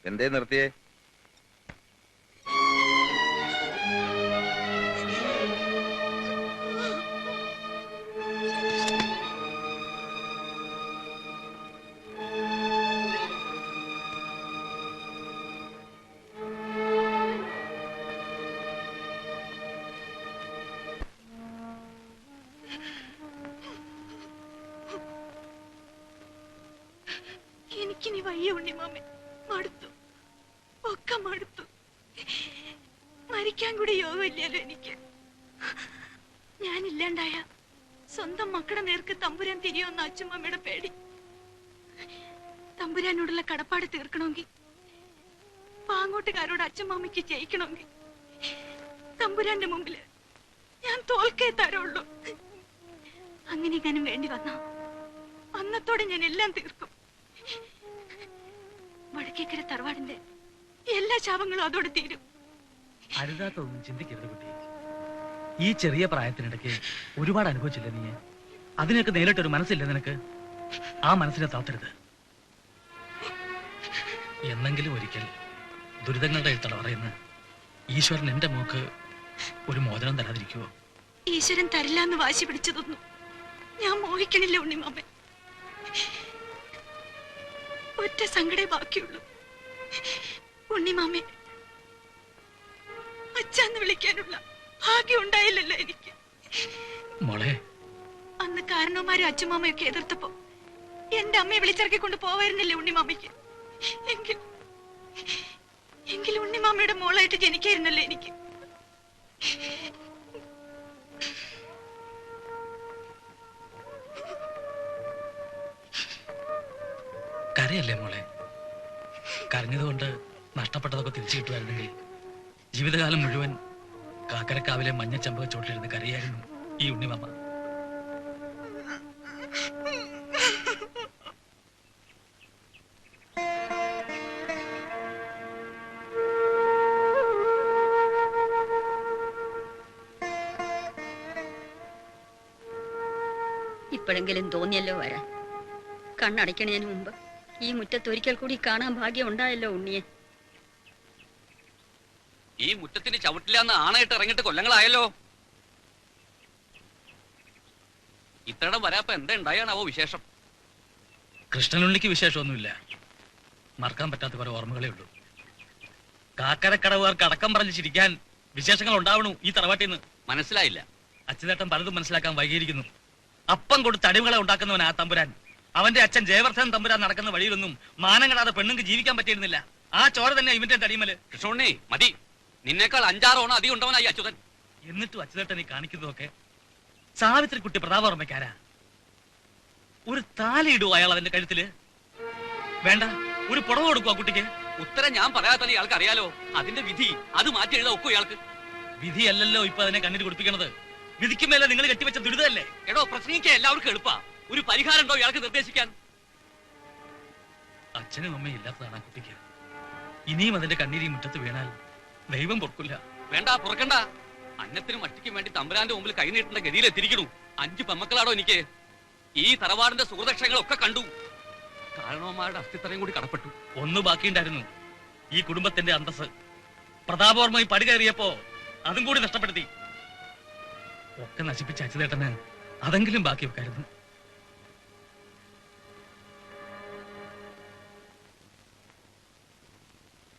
എന്തേ നിർത്തിയേ? വയ്യ ഉണ്ണിമാമേ, മടുത്തു, ഒക്കെ മടുത്തു. മരിക്കാൻ കൂടി യോഗമില്ലല്ലോ എനിക്ക്. ഞാനില്ലാണ്ടായ സ്വന്തം മക്കളുടെ നേർക്ക് തമ്പുരാൻ തിരിയുമെന്ന അച്ഛമ്മയുടെ പേടി. തമ്പുരാനോടുള്ള കടപ്പാട് തീർക്കണമെങ്കിൽ, പാങ്ങോട്ടുകാരോട് അച്ഛമ്മയ്ക്ക് ജയിക്കണമെങ്കിൽ തമ്പുരാന്റെ മുമ്പില് ഞാൻ തോൽക്കേ തരുള്ളൂ. അങ്ങനെ ഞാനും വേണ്ടി വന്ന അന്നത്തോടെ ഞാൻ എല്ലാം തീർക്കും. വടക്കേക്കര തറവാടിന്റെ എല്ലാ ശാപങ്ങളും അതോടെ തീരും. അരുതാത്തൊന്നും ചിന്തിക്കരുത് കുട്ടി. ഈ ചെറിയ പ്രായത്തിനിടയ്ക്ക് ഒരുപാട് അനുഭവിച്ചില്ല നീ. അതിനൊക്കെ നേരിട്ടൊരു മനസ്സില്ല നിനക്ക്. ആ മനസ്സിനെ താത്തരുത്. എന്നെങ്കിലും ഒരിക്കൽ ദുരിതങ്ങളുടെ തടവറയുന്ന ഈശ്വരൻ എന്റെ മോക്ക് ഒരു മോചനം തരാതിരിക്കുവോ? ഈശ്വരൻ തരില്ല എന്ന് വാശി പിടിച്ചതൊന്നും ഞാൻ മോഹിക്കണില്ല ഉണ്ണിമാമൻ. ഒറ്റ സങ്കടേ ബാക്കിയുള്ളൂ. ഉണ്ണിമാമെ അച്ഛന്ന് വിളിക്കാനുള്ള ഭാഗ്യം ഉണ്ടായില്ലല്ലോ എനിക്ക്. മോളെ, അന്ന് കാരണവന്മാരും അച്ഛമാമയൊക്കെ എതിർത്തപ്പോ എന്റെ അമ്മയെ വിളിച്ചിറക്കി കൊണ്ട് പോവായിരുന്നില്ലേ ഉണ്ണിമാമയ്ക്ക്? എങ്കിൽ ഉണ്ണിമാമയുടെ മോളായിട്ട് ജനിക്കായിരുന്നല്ലോ എനിക്ക്. കരയല്ലേ മോളെ? കരഞ്ഞതുകൊണ്ട് നഷ്ടപ്പെട്ടതൊക്കെ തിരിച്ചു കിട്ടുമായിരുന്നെങ്കിൽ ജീവിതകാലം മുഴുവൻ കാക്കരക്കാവിലെ മഞ്ഞച്ചമ്പക ചോട്ടിലിരുന്ന് കരയായിരുന്നു ഈ ഉണ്ണിമാമ. ഇപ്പോഴെങ്കിലും തോന്നിയല്ലോ വരാൻ. കണ്ണടയ്ക്കണതിന് മുമ്പ് ഈ മുറ്റത്തൊരിക്കൽ കൂടി കാണാൻ ഭാഗ്യം ഉണ്ടായല്ലോ ഉണ്ണിയെ. ഈ മുറ്റത്തിന് ചവിട്ടില്ലാന്ന് ആണായിട്ട് ഇറങ്ങിയിട്ട് കൊല്ലങ്ങളായല്ലോ. ഇത്രയിടം വരാപ്പ എന്താ ഉണ്ടായാണാവോ വിശേഷം? കൃഷ്ണനുണ്ണിക്ക് വിശേഷമൊന്നുമില്ല. മറക്കാൻ പറ്റാത്ത കുറെ ഓർമ്മകളേ ഉള്ളൂ. കാക്കരക്കടവുകാർക്ക് അടക്കം പറഞ്ഞ് ചിരിക്കാൻ വിശേഷങ്ങൾ ഉണ്ടാവണു ഈ തറവാട്ടിൽ നിന്ന്. മനസ്സിലായില്ല. അച്യുതേട്ടൻ പലതും മനസ്സിലാക്കാൻ വൈകിയിരിക്കുന്നു. അപ്പം കൊടുത്ത് അടിമകളെ ഉണ്ടാക്കുന്നവൻ ആ തമ്പുരാൻ. അവന്റെ അച്ഛൻ ജയവർദ്ധൻ തമ്പുരാൻ നടക്കുന്ന വഴിയിലൊന്നും മാനം കെടാതെ പെണ്ണുങ്ങൾക്ക് ജീവിക്കാൻ പറ്റിയിരുന്നില്ല. ആ ചോര തന്നെ ഇവന്റെ തടിമല്. കൃഷ്ണുണ്ണി മതി, നിന്നേക്കാൾ 5-6 ഓണം അധികം ഉണ്ടവനായി അച്യുതൻ. എന്നിട്ടും അച്യുതേട്ടൻ ഈ കാണിക്കുന്നതൊക്കെ സാവിത്രിക്കുട്ടി പ്രതാപവർമ്മയ്ക്കാരാ? ഒരു താലിയിടുവോ അയാൾ അവന്റെ കഴുത്തില്? വേണ്ട, ഒരു പുടവ കൊടുക്കുവോ കുട്ടിക്ക്? ഉത്തരം ഞാൻ പറയാത്ത ഇയാൾക്ക് അറിയാലോ. അതിന്റെ വിധി അത് മാറ്റി എഴുതാ ഒക്കും ഇയാൾക്ക്. വിധിയല്ലല്ലോ ഇപ്പൊ അതിനെ കണ്ണിട്ട് കുടിപ്പിക്കണത്. വിധിക്ക് മേലെ നിങ്ങൾ കെട്ടിവെച്ച ദുരിതമല്ലേ? എടോ, പ്രസംഗിക്കാൻ എല്ലാവർക്കും എളുപ്പാ. ഒരു പരിഹാരം ഉണ്ടോ ഇയാൾക്ക് നിർദ്ദേശിക്കാൻ? അച്ഛനും അമ്മയും ഇല്ലാത്തതാണ് ആ കുട്ടിക്ക്. ഇനിയും അതിന്റെ കണ്ണീരി മുറ്റത്ത് വീണാൽ ദൈവം പൊറുക്കില്ല. വേണ്ട, പുറക്കണ്ട. അന്നത്തിനും അട്ടിക്കും വേണ്ടി തമ്പുരാന്റെ മുമ്പിൽ കൈ നീട്ടേണ്ട ഗതിയിലെത്തിരിക്കണു. 5 പെമ്മക്കളാടോ എനിക്ക്. ഈ തറവാടിന്റെ സുഹൃദക്ഷങ്ങളൊക്കെ കണ്ടു. കാരണവന്മാരുടെ അസ്ഥിത്തറയും കൂടി കടപ്പെട്ടു. ഒന്ന് ബാക്കിയുണ്ടായിരുന്നു, ഈ കുടുംബത്തിന്റെ അന്തസ്. പ്രതാപവർമ്മ പടി കയറിയപ്പോ അതും കൂടി നഷ്ടപ്പെടുത്തി. ഒക്കെ നശിപ്പിച്ച അച്യുതേട്ടന് അതെങ്കിലും ബാക്കി വെക്കായിരുന്നു.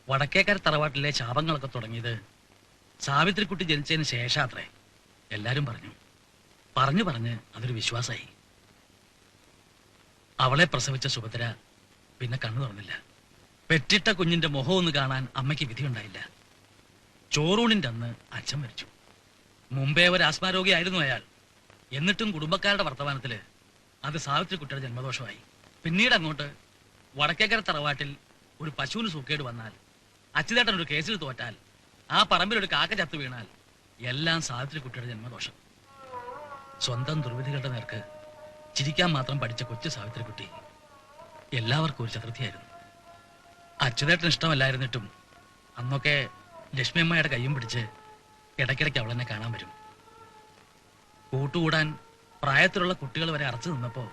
വടക്കേക്കര തറവാട്ടിലെ ശാപങ്ങളൊക്കെ തുടങ്ങിയത് സാവിത്രിക്കുട്ടി ജനിച്ചതിന് ശേഷാത്രേ. എല്ലാരും പറഞ്ഞു പറഞ്ഞ് അതൊരു വിശ്വാസമായി. അവളെ പ്രസവിച്ച സുഭദ്ര പിന്നെ കണ്ണു തുറന്നില്ല. പെറ്റിട്ട കുഞ്ഞിന്റെ മുഖം ഒന്ന് കാണാൻ അമ്മയ്ക്ക് വിധിയുണ്ടായില്ല. ചോറൂണിന്റെ അന്ന് അച്ഛൻ മരിച്ചു. മുമ്പേ ഒരു ആസ്മാരോഗിയായിരുന്നു അയാൾ. എന്നിട്ടും കുടുംബക്കാരുടെ വർത്തമാനത്തില് അത് സാവിത്രിക്കുട്ടിയുടെ ജന്മദോഷമായി. പിന്നീട് അങ്ങോട്ട് വടക്കേക്കര തറവാട്ടിൽ ഒരു പശുവിന് സൂക്കേട് വന്നാൽ, അച്യുതേട്ടൻ ഒരു കേസിൽ തോറ്റാൽ, ആ പറമ്പിലൊരു കാക്ക ചത്തു വീണാൽ എല്ലാം സാവിത്രിക്കുട്ടിയുടെ ജന്മദോഷം. സ്വന്തം ദുർവിധികളുടെ നേർക്ക് ചിരിക്കാൻ മാത്രം പഠിച്ച കൊച്ചു സാവിത്രിക്കുട്ടി എല്ലാവർക്കും ഒരു ചതുർത്ഥിയായിരുന്നു. അച്യുതേട്ടൻ ഇഷ്ടമല്ലായിരുന്നിട്ടും അന്നൊക്കെ ലക്ഷ്മിയമ്മയുടെ കയ്യും പിടിച്ച് ഇടയ്ക്കിടയ്ക്ക് അവളെന്നെ കാണാൻ വരും. കൂട്ടുകൂടാൻ പ്രായത്തിലുള്ള കുട്ടികൾ വരെ അറച്ചു നിന്നപ്പോ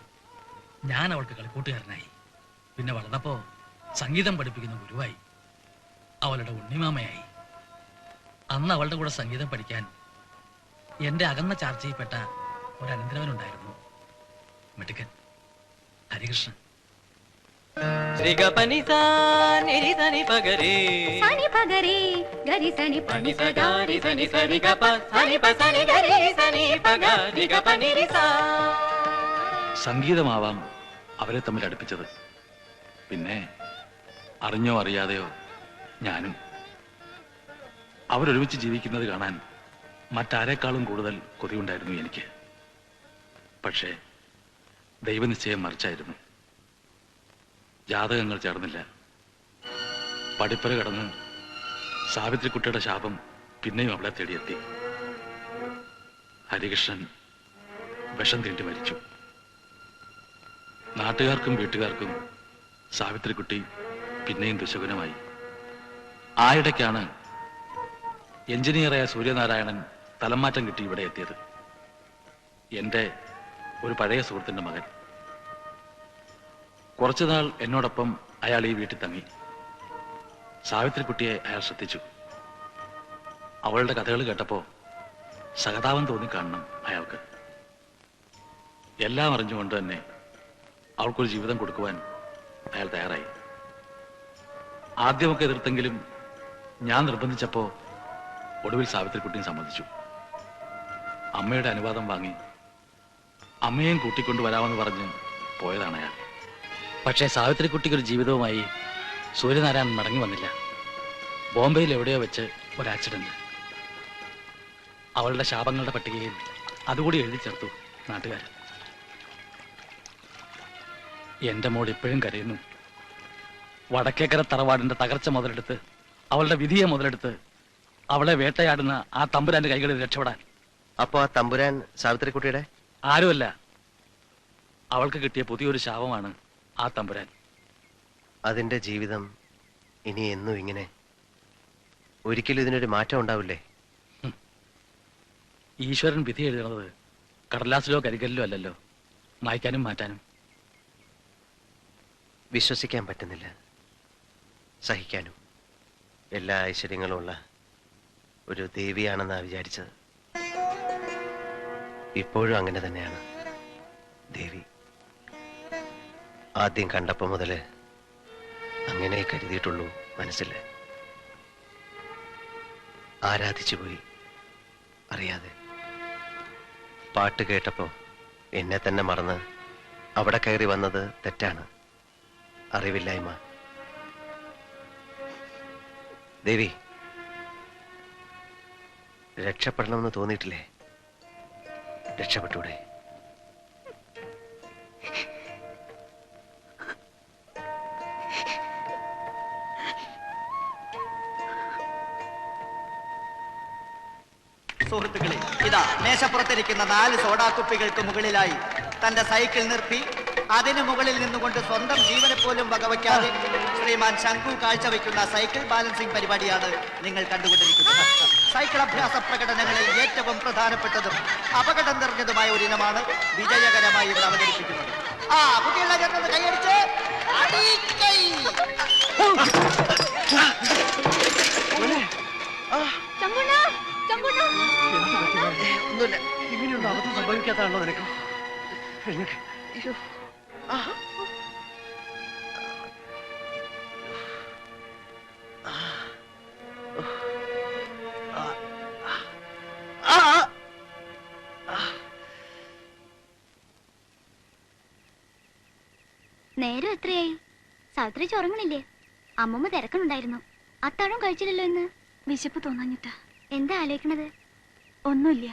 ഞാൻ അവൾക്ക് കളിക്കൂട്ടുകാരനായി. പിന്നെ വളർന്നപ്പോ സംഗീതം പഠിപ്പിക്കുന്ന ഗുരുവായി. അവളുടെ ഉണ്ണിമാമയായി. അന്ന് അവളുടെ കൂടെ സംഗീതം പഠിക്കാൻ എന്റെ അകന്ന ചാർച്ചയിൽപ്പെട്ട ഒരു അനന്തരവനുണ്ടായിരുന്നു, മിടുക്കൻ ഹരികൃഷ്ണൻ. സംഗീതമാവാം അവരെ തമ്മിൽ അടുപ്പിച്ചത്. പിന്നെ അറിഞ്ഞോ അറിയാതെയോ ഞാനും. അവരൊരുമിച്ച് ജീവിക്കുന്നത് കാണാൻ മറ്റാരേക്കാളും കൂടുതൽ കൊതിയുണ്ടായിരുന്നു എനിക്ക്. പക്ഷേ ദൈവനിശ്ചയം മറിച്ചായിരുന്നു. ജാതകങ്ങൾ ചേർന്നില്ല. പടിപ്പര കടന്ന് സാവിത്രിക്കുട്ടിയുടെ ശാപം പിന്നെയും അവളെ തേടിയെത്തി. ഹരികൃഷ്ണൻ വിഷം തീണ്ടി മരിച്ചു. നാട്ടുകാർക്കും വീട്ടുകാർക്കും സാവിത്രിക്കുട്ടി പിന്നെയും ദുശകുനമായി. ആയിടയ്ക്കാണ് എഞ്ചിനീയറായ സൂര്യനാരായണൻ തലമാറ്റം കിട്ടി ഇവിടെ എത്തിയത്. എൻ്റെ ഒരു പഴയ സുഹൃത്തിന്റെ മകൻ. കുറച്ചുനാൾ എന്നോടൊപ്പം അയാൾ ഈ വീട്ടിൽ തങ്ങി. സാവിത്രിക്കുട്ടിയെ അയാൾ ശ്രദ്ധിച്ചു. അവളുടെ കഥകൾ കേട്ടപ്പോ സഹതാപം തോന്നിക്കാണണം അയാൾക്ക്. എല്ലാം അറിഞ്ഞുകൊണ്ട് തന്നെ അവൾക്കൊരു ജീവിതം കൊടുക്കുവാൻ അയാൾ തയ്യാറായി. ആദ്യമൊക്കെ എതിർത്തെങ്കിലും ഞാൻ നിർബന്ധിച്ചപ്പോ ഒടുവിൽ സാവിത്രിക്കുട്ടിയും സമ്മതിച്ചു. അമ്മയുടെ അനുവാദം വാങ്ങി അമ്മയെയും കൂട്ടിക്കൊണ്ടു വരാമെന്ന് പറഞ്ഞ് പോയതാണ് അയാൾ. പക്ഷേ സാവിത്രിക്കുട്ടിക്കൊരു ജീവിതവുമായി സൂര്യനാരായണൻ മടങ്ങി വന്നില്ല. ബോംബെയിൽ എവിടെയോ വെച്ച് ഒരു ആക്സിഡന്റ്. അവളുടെ ശാപങ്ങളുടെ പട്ടികയിൽ അതുകൂടി എഴുതി ചേർത്തു നാട്ടുകാർ. എന്റെ മോൾ ഇപ്പോഴും കരയുന്നു. വടക്കേക്കര തറവാടിന്റെ തകർച്ച മുതലെടുത്ത്, അവളുടെ വിധിയെ മുതലെടുത്ത്, അവളെ വേട്ടയാടുന്ന ആ തമ്പുരാന്റെ കൈകളിൽ രക്ഷപ്പെടാൻ. അപ്പൊ ആ തമ്പുരാൻ സാവിത്രിക്കുട്ടിയുടെ ആരുമല്ല, അവൾക്ക് കിട്ടിയ പുതിയൊരു ശാപമാണ് ആ തമ്പുരാൻ. അതിന്റെ ജീവിതം ഇനി എന്നും ഇങ്ങനെ? ഒരിക്കലും ഇതിനൊരു മാറ്റം ഉണ്ടാവില്ലേ? ഈശ്വരൻ വിധി എഴുതുന്നത് കടലാസിലോ കരികല്ലിലോ അല്ലല്ലോ, മായ്ക്കാനും മാറ്റാനും. വിശ്വസിക്കാൻ പറ്റുന്നില്ല, സഹിക്കാനും. എല്ലാ ഐശ്വര്യങ്ങളുമുള്ള ഒരു ദേവിയാണെന്നാ വിചാരിച്ചത്. ഇപ്പോഴും അങ്ങനെ തന്നെയാണ് ദേവി. ആദ്യം കണ്ടപ്പോ മുതല് അങ്ങനെ കരുതിയിട്ടുള്ളൂ മനസ്സിൽ. ആരാധിച്ചു പോയി അറിയാതെ. പാട്ട് കേട്ടപ്പോ എന്നെ തന്നെ മറന്ന് അവിടെ കയറി വന്നത് തെറ്റാണ്, അറിവില്ലായ്മ. ദേവി, രക്ഷപ്പെടണമെന്ന് തോന്നിയിട്ടില്ലേ? രക്ഷപ്പെട്ടൂടെ? സുഹൃത്തുക്കളെ, ഇതാ മേശപ്പുറത്തിരിക്കുന്ന 4 സോഡാ കുപ്പികൾക്ക് മുകളിലായി തന്റെ സൈക്കിൾ നിർത്തി അതിനു മുകളിൽ നിന്നുകൊണ്ട് സ്വന്തം ജീവനെ പോലും വകവയ്ക്കാതെ ശ്രീമാൻ ശംഖു കാഴ്ചവെക്കുന്ന സൈക്കിൾ ബാലൻസിംഗ് പരിപാടിയാണ് നിങ്ങൾ കണ്ടുകൊണ്ടിരിക്കുന്നത്. സൈക്കിൾ അഭ്യാസ പ്രകടനങ്ങളിൽ ഏറ്റവും പ്രധാനപ്പെട്ടതും അപകടം നിറഞ്ഞതുമായ ഒരു ഇനമാണ് വിജയകരമായി ഇവിടെ അവതരിപ്പിക്കുന്നത്. ആ കുട്ടികളെ ചേർന്നത് കൈയടിച്ച് അടിക്കൈ. ഒന്നുമില്ല. ഇങ്ങനെയൊന്നും അബദ്ധം സംഭവിക്കാത്താണല്ലോ നിനക്ക്? നേരം എത്രയായി? സാവിത്രി ചുറങ്ങണില്ലേ? അമ്മമ്മ തിരക്കണുണ്ടായിരുന്നു. അത്താഴം കഴിച്ചില്ലല്ലോ ഇന്ന്. വിശപ്പ് തോന്നാഞ്ഞിട്ടാ. എന്താ ആലോചിക്കണത്? ഒന്നുമില്ല.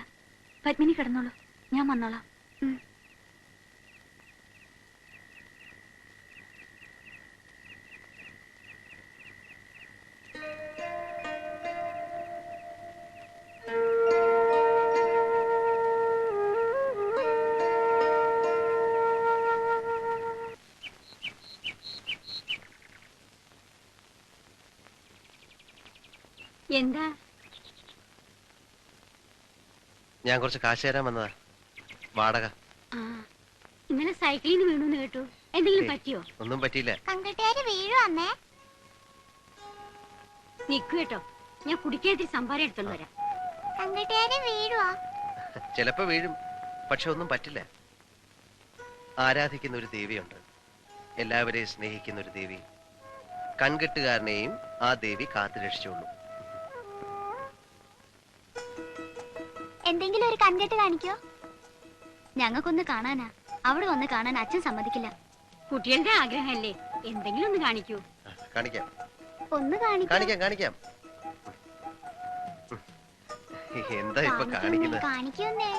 പത്മിനി കിടന്നോളൂ, ഞാൻ വന്നോളാം. എന്താ? ഞാൻ കുറച്ച് കാശ് തരാൻ വന്നതാ, വാടക. ഇന്നലെ സൈക്കിളിൽ നിന്ന് വീണു കേട്ടു. എന്തെങ്കിലും പറ്റിയോ? ഒന്നും പറ്റിയില്ല. കങ്കട്ടുകാര് വീഴുവന്നേ. നിക്കു കേട്ടോ, ഞാൻ കുടിക്കാതിരി സംഭാരം എടുത്തോണ്ട് വരാം. കങ്കട്ടുകാര് വീഴുവാ? ചിലപ്പോ വീഴും, പക്ഷെ ഒന്നും പറ്റില്ല. ആരാധിക്കുന്ന ഒരു ദേവിയുണ്ട്, എല്ലാവരെയും സ്നേഹിക്കുന്ന ഒരു ദേവി. കൺകെട്ടുകാരനെയും ആ ദേവി കാത്തു രക്ഷിച്ചോളൂ. എന്തെങ്കിലും ഒരു കൺകെട്ട് കാണിക്കോ? ഞങ്ങൾക്കൊന്ന് കാണാനാ. അവിടെ വന്ന് കാണാൻ അച്ഛൻ സമ്മതിക്കില്ല. കുട്ടികളുടെ ആഗ്രഹമല്ലേ, എന്തെങ്കിലും ഒന്ന് കാണിക്കൂ. കാണിക്കാം ഒന്ന് കാണിക്കാം കാണിക്കാം. എന്താ ഇപ്പൊ കാണിക്കുന്നത്? കാണിക്കുന്നേ.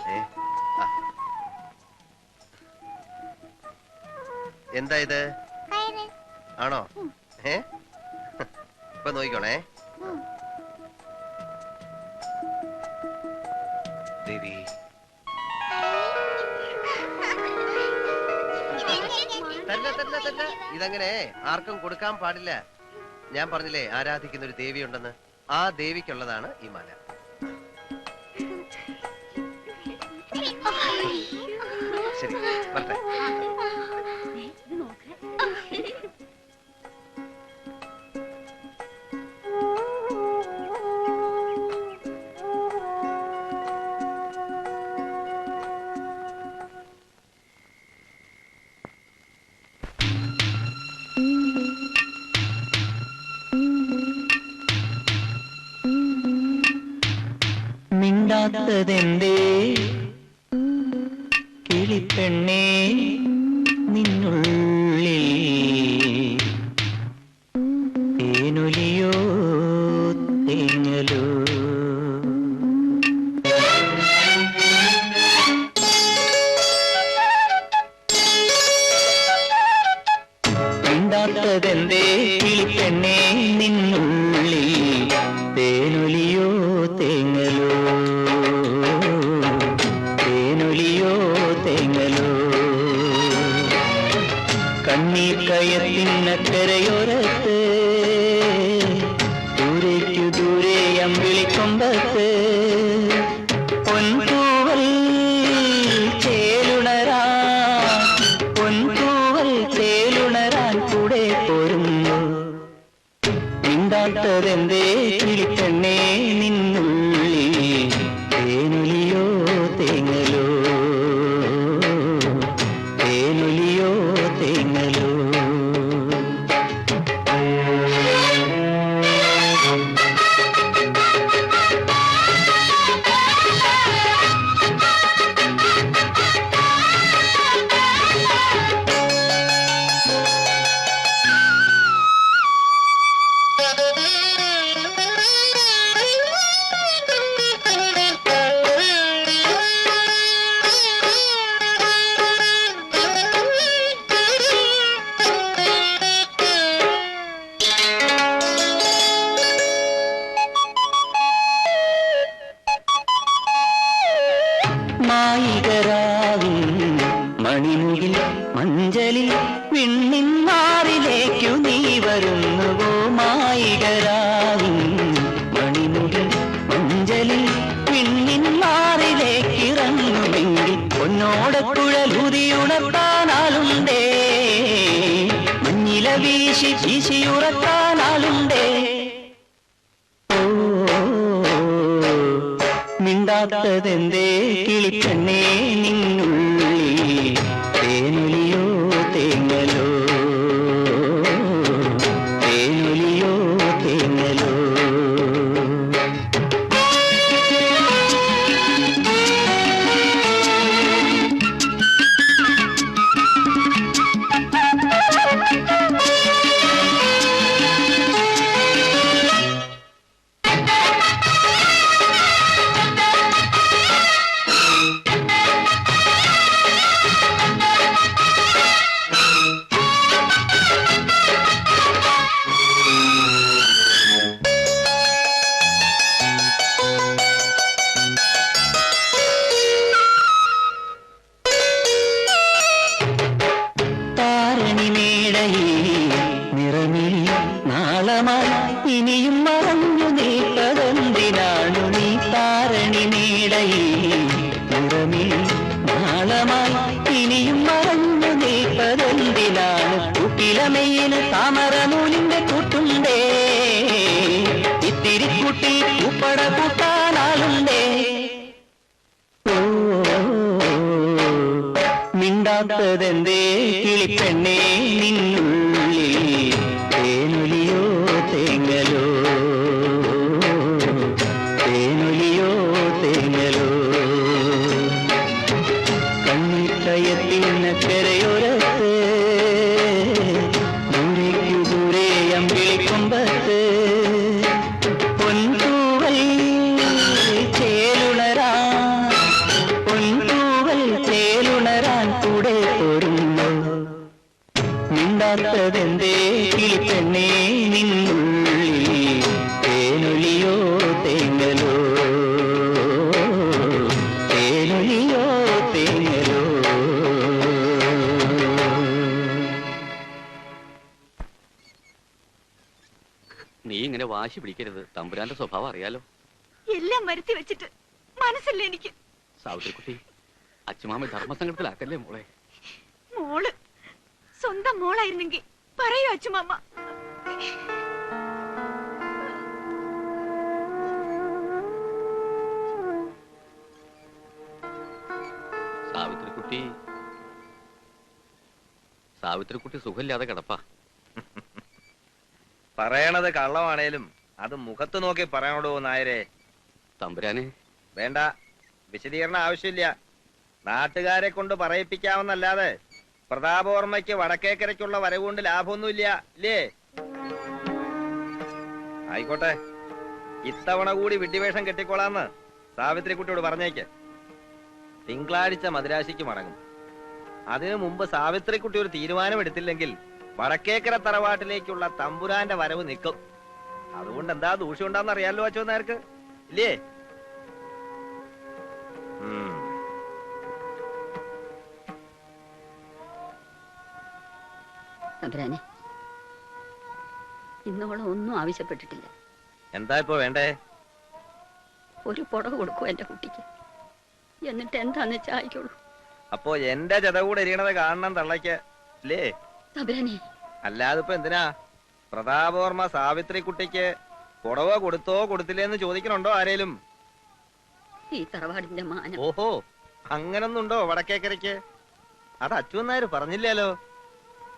എന്താ ഇത്? ആണോ? ഇപ്പൊ നോക്കിക്കോണേ. ദേവി തല്ല ഇതങ്ങനെ ആർക്കും കൊടുക്കാൻ പാടില്ല. ഞാൻ പറഞ്ഞില്ലേ ആരാധിക്കുന്ന ഒരു ദേവി ഉണ്ടെന്ന്. ആ ദേവിക്കുള്ളതാണ് ഈ മാല. ശരി വരട്ടെ. മിണ്ടാത്തതെന്തേ കിളിപ്പെണ്ണേ നിന്നുള്ളിൽ തേനൊലിയോ തേങ്ങലോ മിണ്ടാത്തതെന്തേ കിളിപ്പെണ്ണേ നിന്നുള്ളിൽ തേനൊലിയോ തേങ്ങലോ തേനൊലിയോ തേങ്ങലോ കണ്ണീർ കയത്തിനക്കരയൊരത്ത് ദൂരേക്കു ദൂരെ അമ്പിളിക്കൊമ്പത്ത് പൊൻതൂവൽ ചേലുണരാൻ പൊൻതൂവൽ ചേലുണരാൻ കൂടെ പോരുന്നു. മിണ്ടാത്തതെന്തേ കിളിപ്പെണ്ണേ നിന്നുള്ളിൽ തേനൊലിയോ തേങ്ങലോ തേനൊലിയോ തേങ്ങലോ മായികരാവിൻ മണിമുകിൽ മഞ്ചലിൽ വിണ്ണിന്മാറിലേക്കു നീ വരുന്നുവോ. മായികരാവിൻ മണിമുകിൽ മഞ്ചലിൽ വിണ്ണിന്മാറിലേക്കിറങ്ങുമെങ്കിൽ പൊന്നോടക്കുഴലുതിയുണർത്താനാലുണ്ടേ മഞ്ഞില വീശി വീശിയുറക്കാനാലുണ്ടേ. മിണ്ടാത്തതെന്തേ കിളിപ്പെണ്ണേ നിന്നുള്ളിൽ തേനൊലിയോ തേങ്ങലോ തേനൊലിയോ തേങ്ങലോ ഇനിയും മറഞ്ഞു നീട്ടതെന്തിനാണു നീ താരണി മേടയിൽ നിറമിൽ നാളമായി ഇനിയും മറഞ്ഞു നീട്ടതെന്തിനാണ് കുട്ടിലമയിന് താമരനൂലിന്റെ കൂട്ടുണ്ടേ ഇത്തിരി കുട്ടിൽ ഉപ്പട കൂട്ടാനാളുണ്ടേ മിണ്ടാത്തതെന്തേ കിളിപ്പെണ്ണേ നിന്നുള്ളിൽ തേനൊലിയോ തേങ്ങലോ തേനൊലിയോ തേങ്ങലോ കണ്ണിക്കയത്തിനക്കരയൊരത്ത് ദൂരേക്കു ദൂരെ അമ്പിളി വാശി പിടിക്കരുത്. തമ്പുരാന്റെ സ്വഭാവം അറിയാലോ. എല്ലാം വരുത്തി വെച്ചിട്ട് മനസ്സല്ലേ എനിക്ക്. സാവിത്രിക്കുട്ടി, അച്ഛമാമ ധർമ്മസങ്കടത്തിലാക്കല്ലേ മോളെ. മോള് സ്വന്തം മോളായിരുന്നെങ്കിൽ പറയൂ അച്ഛമാമ. സാവിത്രിക്കുട്ടി സുഖമില്ലാതെ കിടപ്പാ. പറയണത് കള്ളമാണേലും അത് മുഖത്ത് നോക്കി പറയണോടോ നായരെ. തമ്പുരാനെ വേണ്ട, വിശദീകരണം ആവശ്യമില്ല. നാട്ടുകാരെ കൊണ്ട് പറയിപ്പിക്കാമെന്നല്ലാതെ പ്രതാപവർമ്മയ്ക്ക് വടക്കേക്കരയ്ക്കുള്ള വരവുകൊണ്ട് ലാഭമൊന്നുമില്ല, ഇല്ലേ? ആയിക്കോട്ടെ, ഇത്തവണ കൂടി വിഡ്ഢിവേഷം കെട്ടിക്കോളാന്ന് സാവിത്രിക്കുട്ടിയോട് പറഞ്ഞേക്ക്. തിങ്കളാഴ്ച മദ്രാശിക്ക് മടങ്ങും. അതിനു മുമ്പ് സാവിത്രിക്കുട്ടി ഒരു തീരുമാനമെടുത്തില്ലെങ്കിൽ വടക്കേക്കര തറവാട്ടിലേക്കുള്ള തമ്പുരാന്റെ വരവ് നിൽക്കും. അതുകൊണ്ട് എന്താ ദൂഷ്യം ഉണ്ടാന്ന് അറിയാലോ അച്ഛോ നേർക്ക്, ഇല്ലേ? തമ്പുരാനെ, ഇന്നോളം ഒന്നും ആവശ്യപ്പെട്ടിട്ടില്ല. എന്താ ഇപ്പൊ വേണ്ടേ? ഒരു പുടവ കൊടുക്കൂ എന്റെ കുട്ടിക്ക്, എന്നിട്ട് എന്താന്ന് വെച്ചാ ആയിക്കോളൂ. അപ്പോ എന്റെ ജത കൂടെ എരിയണത് കാണണം തള്ളയ്ക്ക്, അല്ലേ? തമ്പുരാനെ, അല്ലാതെ ഇപ്പൊ എന്തിനാ പ്രതാപവർമ്മ സാവിത്രി കുട്ടിക്ക് പുടവ കൊടുത്തോ കൊടുത്തില്ലേന്ന് ചോദിക്കണുണ്ടോ ആരേലും? ഈ തറവാടിന്റെ മാനം. ഓഹോ, അങ്ങനൊന്നുണ്ടോ വടക്കേക്കരയ്ക്ക്? അത് അച്ഛൻ നായർ പറഞ്ഞില്ലല്ലോ.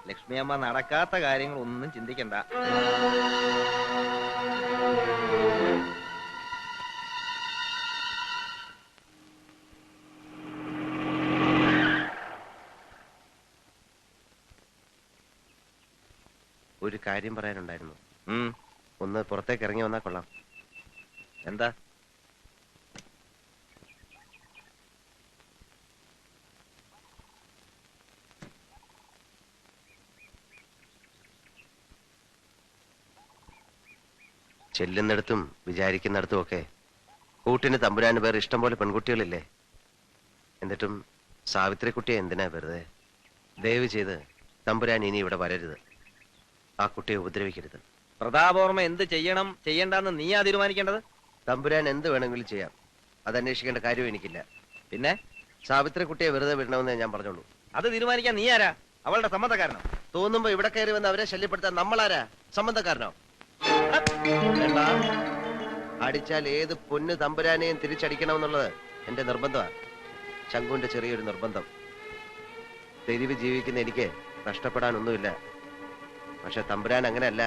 ലക്ഷ്മി അമ്മ നടക്കാത്ത കാര്യങ്ങൾ ഒന്നും ചിന്തിക്കണ്ട. ഒരു കാര്യം പറയാനുണ്ടായിരുന്നു. ഒന്ന് പുറത്തേക്ക് ഇറങ്ങി വന്നാ കൊള്ളാം. എന്താ? ചെല്ലുന്നിടത്തും വിചാരിക്കുന്നിടത്തും ഒക്കെ കൂട്ടിന് തമ്പുരാന് പേർ ഇഷ്ടം പോലെ പെൺകുട്ടികളില്ലേ? എന്നിട്ടും സാവിത്രിക്കുട്ടിയെ എന്തിനാ വെറുതെ? ദയവ് ചെയ്ത് തമ്പുരാൻ ഇനി ഇവിടെ വരരുത്. ആ കുട്ടിയെ ഉപദ്രവിക്കരുത്. പ്രതാപവർമ്മ എന്ത് ചെയ്യണം ചെയ്യണ്ടെന്ന് നീയാ തീരുമാനിക്കേണ്ടത്. തമ്പുരാൻ എന്ത് വേണമെങ്കിലും ചെയ്യാം, അത് അന്വേഷിക്കേണ്ട കാര്യവും എനിക്കില്ല. പിന്നെ സാവിത്രിക്കുട്ടിയെ വെറുതെ വിടണമെന്നേ ഞാൻ പറഞ്ഞോളൂ. അത് തീരുമാനിക്കാൻ നീ ആരാ? അവളുടെ സമ്മതക്കാരനോ? തോന്നുമ്പോ ഇവിടെ കയറി വന്ന് അവരെ ശല്യപ്പെടുത്താൻ നമ്മളാരാ? സംബന്ധക്കാരനോ? വേണ്ട, അടിച്ചാൽ ഏത് പൊന്ന് തമ്പുരാനെയും തിരിച്ചടിക്കണമെന്നുള്ളത് എന്റെ നിർബന്ധമാണ്. ശങ്കുവിന്റെ ചെറിയൊരു നിർബന്ധം. തെരുവ് ജീവിക്കുന്ന എനിക്ക് നഷ്ടപ്പെടാനൊന്നുമില്ല. പക്ഷെ തമ്പുരാൻ അങ്ങനെയല്ല.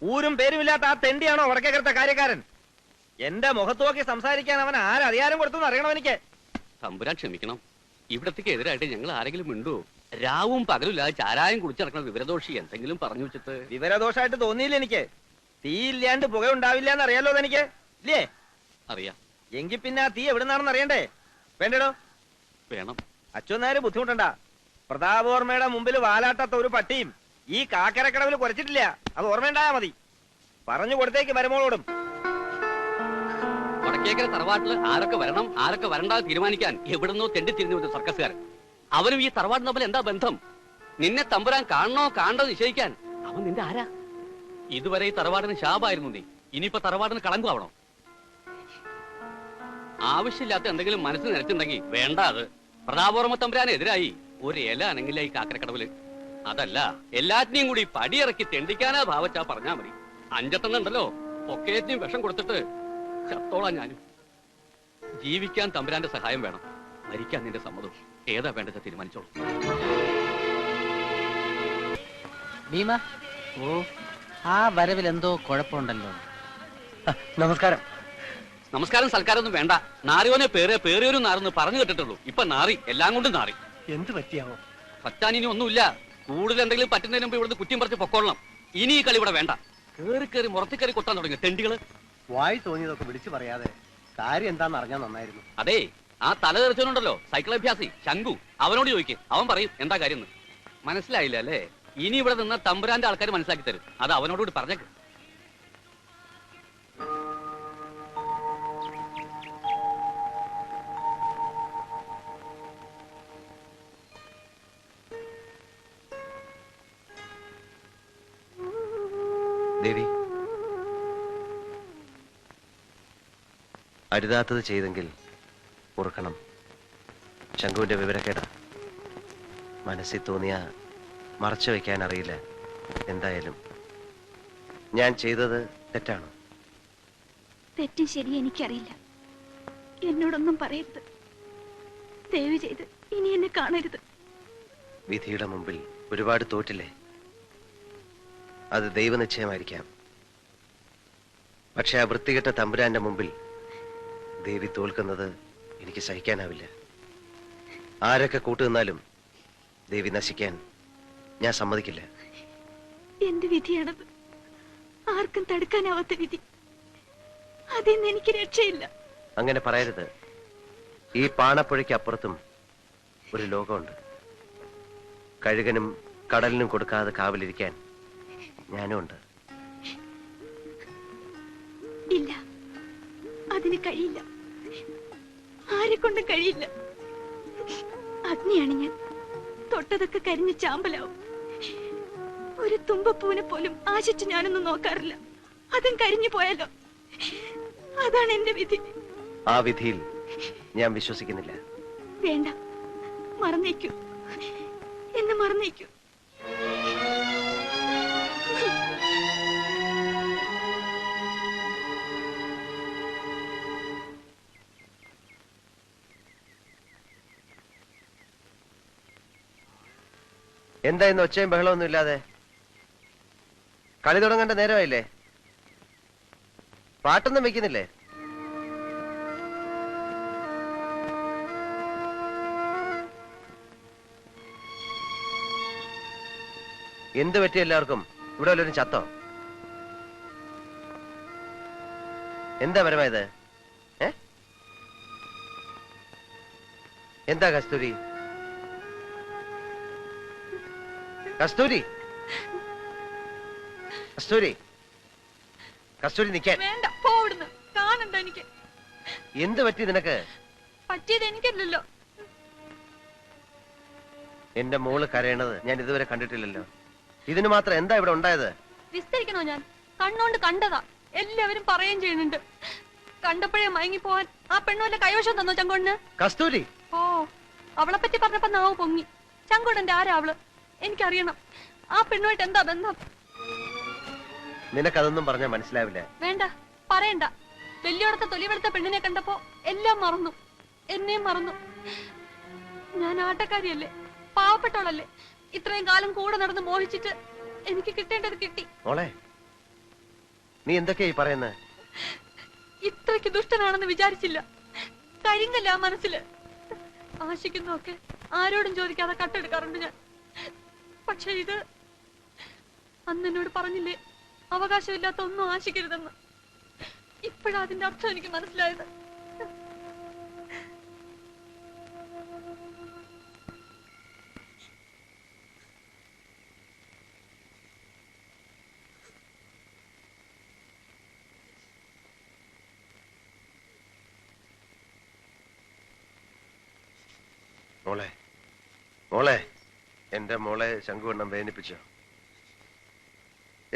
ഊരും പേരുമില്ലാത്ത ആ തെണ്ടിയാണോ വടക്കേക്കരത്തെ കാര്യക്കാരൻ? എന്റെ മുഖത്ത് നോക്കി സംസാരിക്കാൻ അവൻ ആരധികാരം കൊടുത്തു അറിയണം എനിക്ക്. തമ്പുരാൻ ക്ഷമിക്കണം, ഇവിടത്തേക്ക് എതിരായിട്ട് ഞങ്ങൾ ആരെങ്കിലും മിണ്ടുവോ? രാവും പകലുമില്ലാതെ ചാരായം കുടിച്ചിറക്കുന്ന വിവരദോഷി എന്തെങ്കിലും പറഞ്ഞു വെച്ചിട്ട്. വിവരദോഷമായിട്ട് തോന്നിയില്ല എനിക്ക്. തീയില്ലാണ്ട് പുക ഉണ്ടാവില്ല എന്ന് അറിയാലോ എനിക്ക്, ഇല്ലേ? അറിയാം. എങ്കിൽ പിന്നെ ആ തീ എവിടുന്നാണെന്ന് അറിയണ്ടേ? വേണ്ടടോ? വേണം. അച്ഛൻ നേരെ ബുദ്ധിമുട്ടണ്ട. പ്രതാപവർമ്മയുടെ മുമ്പിൽ വാലാട്ടാത്ത ഒരു പട്ടിയും ഈ കാക്കരക്കടവിൽ കുറച്ചിട്ടില്ല. അത് ഓർമ്മയുണ്ടായാ മതി. പറഞ്ഞു കൊടുത്തേക്ക് മരുമോളോടും. വടക്കേക്കര തറവാട്ടിൽ ആരൊക്കെ വരണം ആരൊക്കെ വരണ്ടാതെ തീരുമാനിക്കാൻ എവിടുന്നോ തെണ്ടി തിരിഞ്ഞു വന്ന സർക്കസുകാരൻ. അവനും ഈ തറവാട് തമ്മിൽ എന്താ ബന്ധം? നിന്നെ തമ്പുരാൻ കാണണോ കാണണ്ടോ നിശ്ചയിക്കാൻ അവൻ നിന്റെ ആരാ? ഇതുവരെ ഈ തറവാടിന് ശാപായിരുന്നു നീ, ഇനിയിപ്പോ തറവാടിന് കളങ്കാവണോ? ആവശ്യമില്ലാത്ത എന്തെങ്കിലും മനസ്സിൽ നിരച്ചുണ്ടെങ്കിൽ വേണ്ട. അത് പ്രതാപവർമ്മ തമ്പുരാനെതിരായി ഒരു ഇല അനങ്ങില്ല ഈ കാക്കരക്കടവില്. അതല്ല, എല്ലാറ്റിനെയും കൂടി പടിയിറക്കി തെണ്ടിക്കാനാ ഭാവച്ചാ പറഞ്ഞാ മതി. അഞ്ചെട്ടെണ്ണുണ്ടല്ലോ, ഒക്കേറ്റിനും വിഷം കൊടുത്തിട്ട് ചത്തോളാം ഞാനും. ജീവിക്കാൻ തമ്പുരാന്റെ സഹായം വേണം, മരിക്കാൻ നിന്റെ സമ്മതം. ഏതാ വേണ്ടത് തീരുമാനിച്ചോളൂ. ഭീമ, ഓ ആ വരവിൽ എന്തോ കുഴപ്പമുണ്ടല്ലോ. നമസ്കാരം. നമസ്കാരം സൽക്കാരം ഒന്നും വേണ്ട. നാറിയോനെ പേറിയോരും നാറെന്ന് പറഞ്ഞു കേട്ടിട്ടുള്ളൂ. ഇപ്പൊ നാറി, എല്ലാം കൊണ്ടും നാറി. എന്ത് പറ്റിയാവോ? പറ്റാൻ ഇനി ഒന്നുമില്ല. കൂടുതൽ എന്തെങ്കിലും പറ്റുന്നതിന് മുമ്പ് ഇവിടുന്ന് കുറ്റിയും പറിച്ച് പൊക്കോളണം. ഇനി ഈ കളി ഇവിടെ വേണ്ട. കേറി മുറത്തിക്കറി കൊട്ടാൻ തുടങ്ങി തെണ്ടികള്. വായി തോന്നിയതൊക്കെ വിളിച്ചു പറയാതെ കാര്യം എന്താന്ന് അറിഞ്ഞാൽ നന്നായിരുന്നു. അതെ, ആ തല തെറിച്ചോണ്ടല്ലോ സൈക്കിൾ അഭ്യാസി ശങ്കു, അവനോട് ചോദിക്കും, അവൻ പറയും എന്താ കാര്യം. മനസ്സിലായില്ല അല്ലേ? ഇനി ഇവിടെ നിന്ന് തമ്പുരാന്റെ ആൾക്കാർ മനസ്സിലാക്കി തരും. അത് അവനോടുകൂടി പറഞ്ഞേക്ക്. ദേവി, അരുതാത്തത് ചെയ്തെങ്കിൽ ഓർക്കണം. ശംഖുവിന്റെ വിവരക്കേടാ. മനസ്സിൽ തോന്നിയ മറച്ചു വയ്ക്കാൻ അറിയില്ല. എന്തായാലും ഞാൻ ചെയ്തത് തെറ്റാണ്. തെറ്റും ശരി എനിക്കറിയില്ല. എന്നോടൊന്നും പറയരുത്. ദയവ് ചെയ്ത് ഇനി എന്നെ കാണരുത്. വിധിയുടെ മുമ്പിൽ ഒരുപാട് തോറ്റില്ലേ? അത് ദൈവനിശ്ചയമായിരിക്കാം. പക്ഷെ ആ വൃത്തികെട്ട തമ്പുരാന്റെ മുമ്പിൽ ദേവി തോൽക്കുന്നത് എനിക്ക് സഹിക്കാനാവില്ല. ആരൊക്കെ കൂട്ടുനിന്നാലും ദേവി നശിക്കാൻ ഞാൻ സമ്മതിക്കില്ല. എന്റെ വിധിയാണത്. ആർക്കും തടുക്കാനാവാത്ത വിധി. അതിൽ നിന്ന് എനിക്ക് രക്ഷയില്ല. അങ്ങനെ പറയരുത്. ഈ പാണപ്പുഴയ്ക്ക് അപ്പുറത്തും ഒരു ലോകമുണ്ട്. കഴുകനും കടലിനും കൊടുക്കാതെ കാവലിരിക്കാൻ ഞാനും ഉണ്ട്. ഇല്ല, അതിന് കഴിയില്ല. ആരെ കൊണ്ടും കഴിയില്ല. അഗ്നിയാണ് ഞാൻ. തൊട്ടതൊക്കെ കരിഞ്ഞ് ചാമ്പലാവും. ഒരു തുമ്പപ്പൂവിനെ പോലും ആശിച്ച് ഞാനൊന്നും നോക്കാറില്ല. അതും കരിഞ്ഞു പോയാലോ? അതാണ് എന്റെ വിധി. ആ വിധിയിൽ ഞാൻ വിശ്വസിക്കുന്നില്ല. വേണ്ട, മറന്നേക്കൂ. എന്നെ മറന്നേക്കൂ. എന്താ ഇന്ന് ഒച്ചയും ബഹളമൊന്നും ഇല്ലാതെ? കളി തുടങ്ങേണ്ട നേരമായില്ലേ? പാട്ടൊന്നും വെക്കുന്നില്ലേ? എന്ത് പറ്റി എല്ലാവർക്കും? ഇവിടെ വല്ലവരും ചത്തോ? എന്താ പരമായത്? എന്താ കസ്തൂരി? കസ്തൂരി, കസ്തൂരി, കസ്തൂരി നിൽക്കാൻ. വേണ്ട, പോവിടുന്ന്. കാണണ്ട എനിക്ക്. എന്ത് പറ്റി നിനക്ക്? പറ്റിയത് എനിക്കല്ലല്ലോ. എന്റെ മോള് കരയണത് ഞാൻ ഇതുവരെ കണ്ടിട്ടില്ലല്ലോ. ഇതിന് മാത്രം എന്താ ഇവിടെ ഉണ്ടായത്? വിസ്തരിക്കണോ ഞാൻ? കണ്ണോണ്ട് കണ്ടതാ. എല്ലാവരും പറയുകയും ചെയ്യുന്നുണ്ട്. കണ്ടപ്പോഴേ മയങ്ങിപ്പോവാൻ ആ പെണ്ണുവല്ല കൈവശം തന്നോ ചങ്കോടിന്? കസ്തൂരി, ഓ, അവളെ പറ്റി പറഞ്ഞപ്പോ നാവ് പൊങ്ങി. ചങ്കോടന്റെ ആരാ അവള്? എനിക്കറിയണം. ആ പെണ്ണുമായിട്ട് എന്താ ബന്ധം? നിനക്കതൊന്നും പറഞ്ഞാൽ മനസ്സിലാവില്ല. വേണ്ട, പറയണ്ട. വലിയോടത്തെ തൊലിവെടുത്ത പെണ്ണിനെ കണ്ടപ്പോ എല്ലാം മറന്നു. എന്നെയും മറന്നു. ഞാൻ ആട്ടക്കാരിയല്ലേ, പാവപ്പെട്ടവളല്ലേ. ഇത്രയും കാലം കൂടെ നടന്ന് മോഹിച്ചിട്ട് എനിക്ക് കിട്ടേണ്ടത് കിട്ടി. മോളെ, നീ എന്തൊക്കെയാ ഈ പറയുന്നത്? ഇത്രയ്ക്ക് ദുഷ്ടനാണെന്ന് വിചാരിച്ചില്ല. കരിങ്കല്ല മനസ്സില്. ആശിക്കുന്നൊക്കെ ആരോടും ചോദിക്കാതെ കട്ടെടുക്കാറുണ്ട് ഞാൻ. പക്ഷെ ഇത് അന്ന് എന്നോട് പറഞ്ഞില്ലേ, അവകാശമില്ലാത്ത ഒന്നും ആശിക്കരുതെന്ന്. ഇപ്പോഴാ അതിന്റെ അർത്ഥം എനിക്ക് മനസ്സിലായത്. മോളെ, മോളെ, എന്റെ മോളെ ശംഖുവണ്ണം വേദനിപ്പിച്ചോ?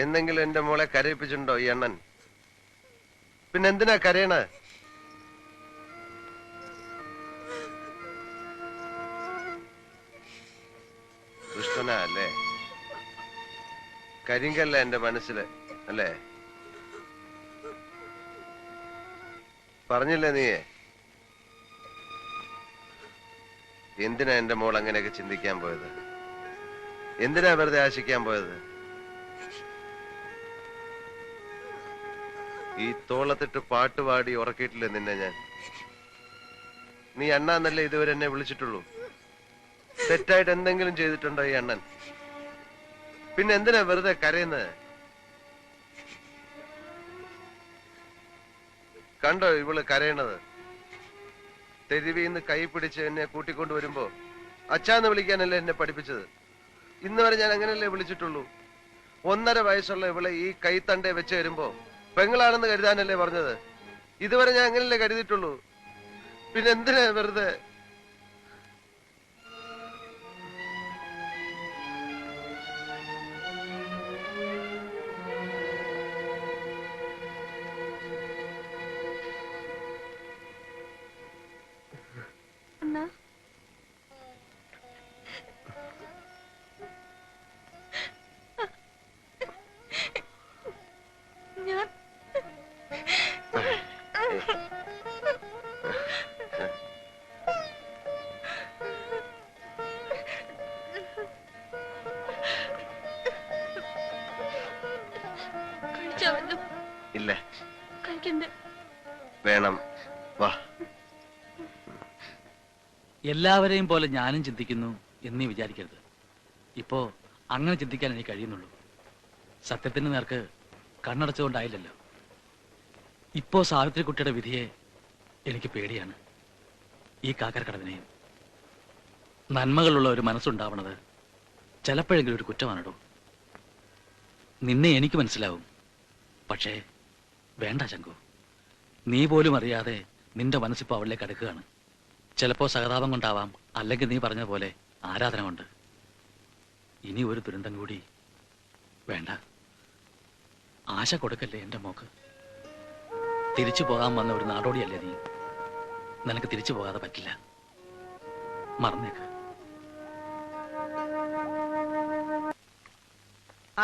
എന്തെങ്കിലും എന്റെ മോളെ കരയിപ്പിച്ചിട്ടുണ്ടോ ഈ അണ്ണൻ? പിന്നെ എന്തിനാ കരയണ? ദുഷ്ടനാ അല്ലേ? കരിങ്കല്ല എന്റെ മനസ്സില് അല്ലേ? പറഞ്ഞില്ലേ നീയെ? എന്തിനാ എന്റെ മോൾ അങ്ങനെയൊക്കെ ചിന്തിക്കാൻ പോയത്? എന്തിനാ വെറുതെ ആശിക്കാൻ പോയത്? ഈ തോളത്തിട്ട് പാട്ടുപാടി ഉറക്കിയിട്ടില്ലേ നിന്നെ ഞാൻ? നീ അണ്ണാന്നല്ലേ ഇതുവരെ എന്നെ വിളിച്ചിട്ടുള്ളൂ. തെറ്റായിട്ട് എന്തെങ്കിലും ചെയ്തിട്ടുണ്ടോ ഈ അണ്ണൻ? പിന്നെ എന്തിനാ വെറുതെ കരയുന്നത്? കണ്ടോ ഇവള് കരയണത്? തെരുവിന്ന് കൈ പിടിച്ച് എന്നെ കൂട്ടിക്കൊണ്ട് വരുമ്പോ അച്ഛാന്ന് വിളിക്കാനല്ലേ എന്നെ പഠിപ്പിച്ചത്. ഇന്ന് വരെ ഞാൻ അങ്ങനെയല്ലേ വിളിച്ചിട്ടുള്ളൂ. 1.5 വയസ്സുള്ള ഇവളെ ഈ കൈത്തണ്ടേ വെച്ച് വരുമ്പോ പെങ്ങളാണെന്ന് കരുതാനല്ലേ പറഞ്ഞത്. ഇതുവരെ ഞാൻ അങ്ങനെയല്ലേ കരുതിയിട്ടുള്ളൂ. പിന്നെ എന്തിനാ വെറുതെ? ഇല്ല. കഴിക്കണ്ടേ? വേണം, വാ. എല്ലാവരെയും പോലെ ഞാനും ചിന്തിക്കുന്നു എന്നീ വിചാരിക്കരുത്. ഇപ്പോ അങ്ങനെ ചിന്തിക്കാൻ എനിക്ക് കഴിയുന്നുള്ളൂ. സത്യത്തിന് നേർക്ക് കണ്ണടച്ചുകൊണ്ടായില്ലല്ലോ. ഇപ്പോ സാവിത്രിക്കുട്ടിയുടെ വിധിയെ എനിക്ക് പേടിയാണ്. ഈ കാക്കരക്കടവിനെയും. നന്മകളുള്ള ഒരു മനസ്സുണ്ടാവണത് ചിലപ്പോഴെങ്കിലും ഒരു കുറ്റമാണോ? നിന്നെ എനിക്ക് മനസ്സിലാവും. പക്ഷേ വേണ്ട ശങ്കു, നീ പോലും അറിയാതെ നിന്റെ മനസ്സിപ്പോ അവളിലേക്ക് അടുക്കുകയാണ്. ചിലപ്പോ സഹതാപം കൊണ്ടാവാം, അല്ലെങ്കിൽ നീ പറഞ്ഞ പോലെ ആരാധന കൊണ്ട്. ഇനി ഒരു ദുരന്തം കൂടി വേണ്ട. ആശ കൊടുക്കല്ലേ എന്റെ മോക്ക്. തിരിച്ചു പോകാൻ വന്ന ഒരു നാടോടിയല്ലേ നീ. നിനക്ക് തിരിച്ചു പോകാതെ പറ്റില്ല. മറന്നേക്ക്.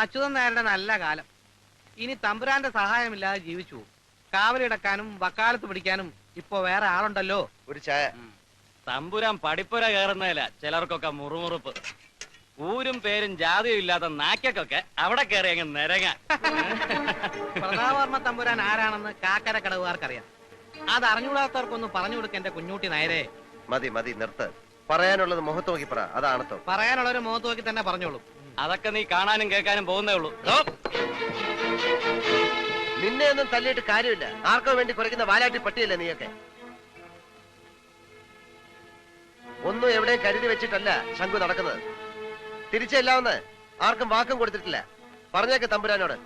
അച്യുതൻ നായരുടെ നല്ല കാലം. ഇനി തമ്പുരാന്റെ സഹായമില്ലാതെ ജീവിച്ചു. കാവലിടക്കാനും വക്കാലത്ത് പിടിക്കാനും ഇപ്പൊ വേറെ ആളുണ്ടല്ലോ. ഒരു ചായ. തമ്പുരാൻ പഠിപ്പുര കയറുന്നതില ചിലർക്കൊക്കെ മുറുമുറുപ്പ്. ഊരും പേരും ജാതിയും ഇല്ലാത്ത നാക്കൊക്കെ അവിടെ കയറി അങ്ങ് നിരങ്ങ. പ്രതാപവർമ്മ തമ്പുരാൻ ആരാണെന്ന് കാക്കര കടവുകാർക്കറിയാം. അത് അറിഞ്ഞുകൂടാത്തവർക്കൊന്നും പറഞ്ഞു കൊടുക്ക എന്റെ കുഞ്ഞൂട്ടി നായരെ. മതി മതി, നിർത്ത്. പറയാനുള്ളത് മുഖത്ത് നോക്കി പറ. അതാണത്തോ. പറയാനുള്ളവര് മുഖത്ത് നോക്കി തന്നെ പറഞ്ഞോളൂ. അതൊക്കെ നീ കാണാനും കേൾക്കാനും പോകുന്നേ ഉള്ളൂ. നിന്നെ ഒന്നും തല്ലിയിട്ട് കാര്യമില്ല. ആർക്കോ വേണ്ടി കുറയ്ക്കുന്ന വാലാട്ടി പട്ടിയല്ലേ നീയൊക്കെ. ഒന്നും എവിടെയും കരുതി വെച്ചിട്ടല്ല ശംഖു നടക്കുന്നത്. തിരിച്ചെല്ലാവുന്ന ആർക്കും വാക്കും കൊടുത്തിട്ടില്ല. പറഞ്ഞേക്ക് തമ്പുരാനോട്.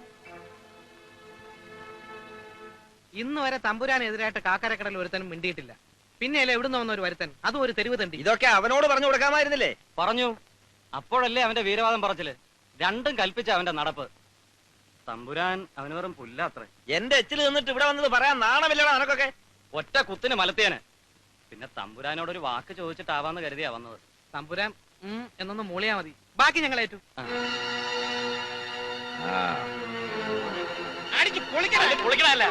ഇന്ന് വരെ തമ്പുരാനെതിരായിട്ട് കാക്കരക്കടൽ ഒരുത്തനും മിണ്ടിയിട്ടില്ല. പിന്നെയല്ലേ എവിടുന്ന് വന്ന ഒരു വരുത്തൻ, അതും ഒരു തെരുവ് തണ്ടി. ഇതൊക്കെ അവനോട് പറഞ്ഞു കൊടുക്കാമായിരുന്നില്ലേ? പറഞ്ഞു. അപ്പോഴല്ലേ അവന്റെ വീരവാദം പറച്ചില്. രണ്ടും കൽപ്പിച്ച അവന്റെ നടപ്പ്. തമ്പുരാൻ അവന് വെറും പുല്ലാത്രേ. എന്റെ എച്ചിൽ നിന്നിട്ട് ഇവിടെ വന്നത് പറയാൻ നാണമില്ലടാ നിനക്കൊക്കെ. ഒറ്റ കുത്തിന് മലത്തിയാന്. പിന്നെ തമ്പുരാനോടൊരു വാക്ക് ചോദിച്ചിട്ടാവാന്ന് കരുതിയാ വന്നത്. തമ്പുരാൻ എന്നൊന്ന് മൂളിയാ മതി, ബാക്കി ഞങ്ങൾ ഏറ്റു. പൊളിക്കണല്ല.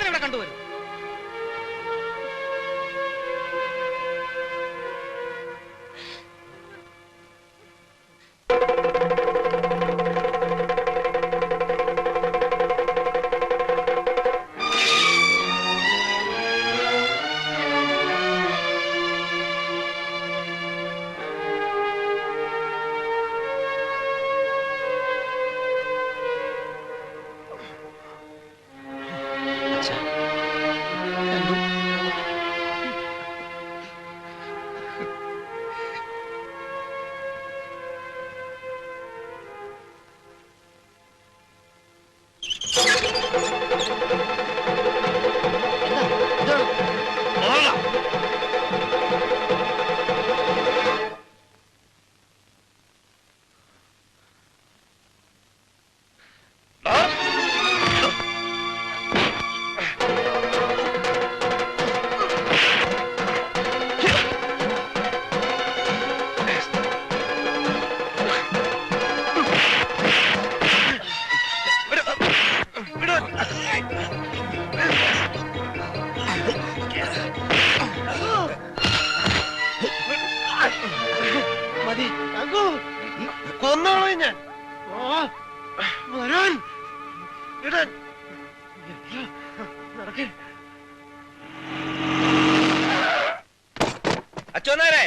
ഇവിടെ കണ്ടുവരും. കൊന്നോളൂ ഞാൻ. വരാൻ അച്ഛനേരെ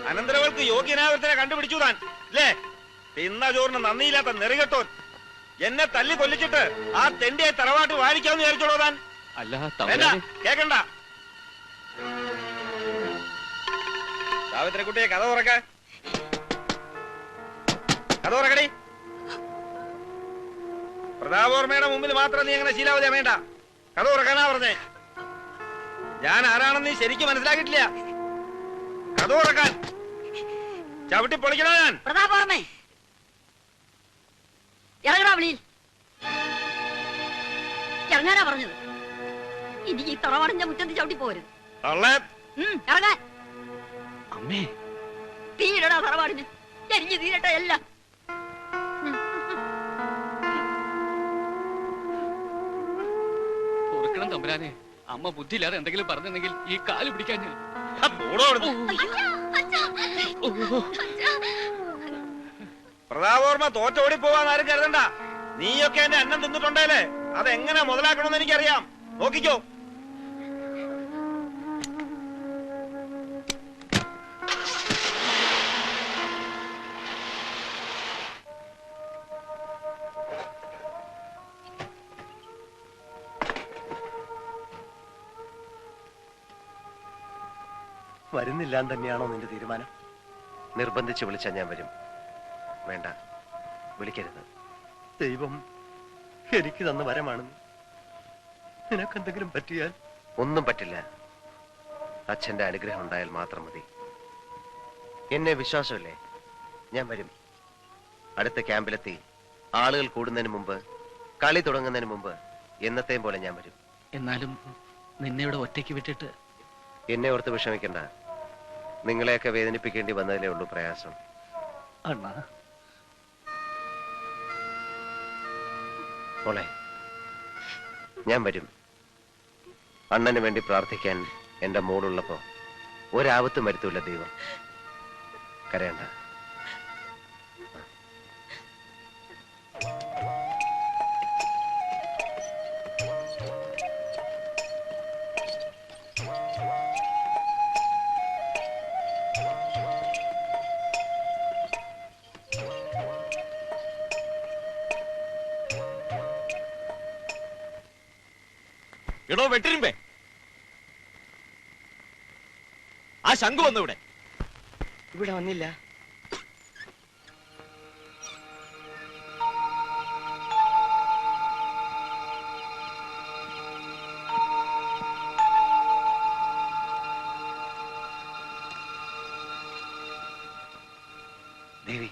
അനന്തരവൾക്ക് യോഗ്യനാവൃത്തിനെ കണ്ടുപിടിച്ചു താൻ അല്ലേ? തിന്ന ചോറിന് നന്ദിയില്ലാത്ത നെറികെട്ടോൻ. എന്നെ തല്ലി കൊല്ലിച്ചിട്ട് ആ തെണ്ടിയെ തറവാട്ട് വാഴിക്കാന്ന് വിചാരിച്ചോളൂ താൻ. അല്ല കേക്കണ്ട. സാവിത്രിക്കുട്ടിയെ കഥ തുറക്കടി. പ്രതാപോർമ്മയുടെ മുമ്പിൽ മാത്രം നീ അങ്ങനെ ശീലാവതിയാ വേണ്ട. കഥ തുറക്കാനാ പറഞ്ഞേ. ഞാൻ ആരാണെന്ന് നീ ശരിക്കും മനസ്സിലാക്കിയിട്ടില്ല. കഥ തുറക്കാൻ ചവിട്ടി പൊളിക്കണോ ഞാൻ? പ്രതാപോർമ്മേ ഇറങ്ങടാ വിളിയിൽ. ഇറങ്ങാനാ പറഞ്ഞത്. ഇനി ഈ തറവാടിന്റെ മുറ്റത്ത് ചവിട്ടി പോരുത്. ഇറങ്ങാൻ. അമ്മേ തീരടാ തറവാടിന്. എരിഞ്ഞു തീരട്ടെ എല്ലാം. ഓർക്കണം തമ്പുരാനെ, അമ്മ ബുദ്ധിയില്ലാതെ എന്തെങ്കിലും പറഞ്ഞെങ്കിൽ ഈ കാല് പിടിക്കാൻ ഞാൻ. പ്രതാപോർമ്മ തോറ്റോടി പോവാൻ ആരും കരുതണ്ട. നീയൊക്കെ എന്റെ അന്നം തിന്നിട്ടുണ്ടേലേ, അതെങ്ങനെ മുതലാക്കണമെന്ന് എനിക്കറിയാം. നോക്കിക്കോ. വരുന്നില്ലാൻ തന്നെയാണോ നിന്റെ തീരുമാനം? നിർബന്ധിച്ച് വിളിച്ചാൽ ഞാൻ വരും. വേണ്ട, വിളിക്കരുത്. ദൈവം എനിക്ക് തന്ന വരമാണെന്ന് നിനക്കെന്തെങ്കിലും പറ്റിയാൽ? ഒന്നും പറ്റില്ല. അച്ഛന്റെ അനുഗ്രഹം ഉണ്ടായാൽ മാത്രം മതി. എന്നെ വിശ്വാസമില്ലേ? ഞാൻ വരും. അടുത്ത ക്യാമ്പിലെത്തി ആളുകൾ കൂടുന്നതിന് മുമ്പ്, കളി തുടങ്ങുന്നതിന് മുമ്പ് എന്നത്തെയും പോലെ ഞാൻ വരും. എന്നാലും നിന്നെ ഇവിടെ ഒറ്റയ്ക്ക് വിട്ടിട്ട് എന്നെ ഓർത്ത് വിഷമിക്കണ്ട. നിങ്ങളെയൊക്കെ വേദനിപ്പിക്കേണ്ടി വന്നതിലേ ഉള്ളൂ പ്രയാസം. അണ്ണാ മോളെ, ഞാൻ വരും. അണ്ണന് വേണ്ടി പ്രാർത്ഥിക്കാൻ എന്റെ മോളുള്ളപ്പോ ഒരാപത്തും വരുത്തൂല ദൈവം. കരയണ്ട. എടോ വെട്ടിരിമ്പേ, ആ ശംഖു വന്നു ഇവിടെ. ഇവിടെ വന്നില്ല. ദേവി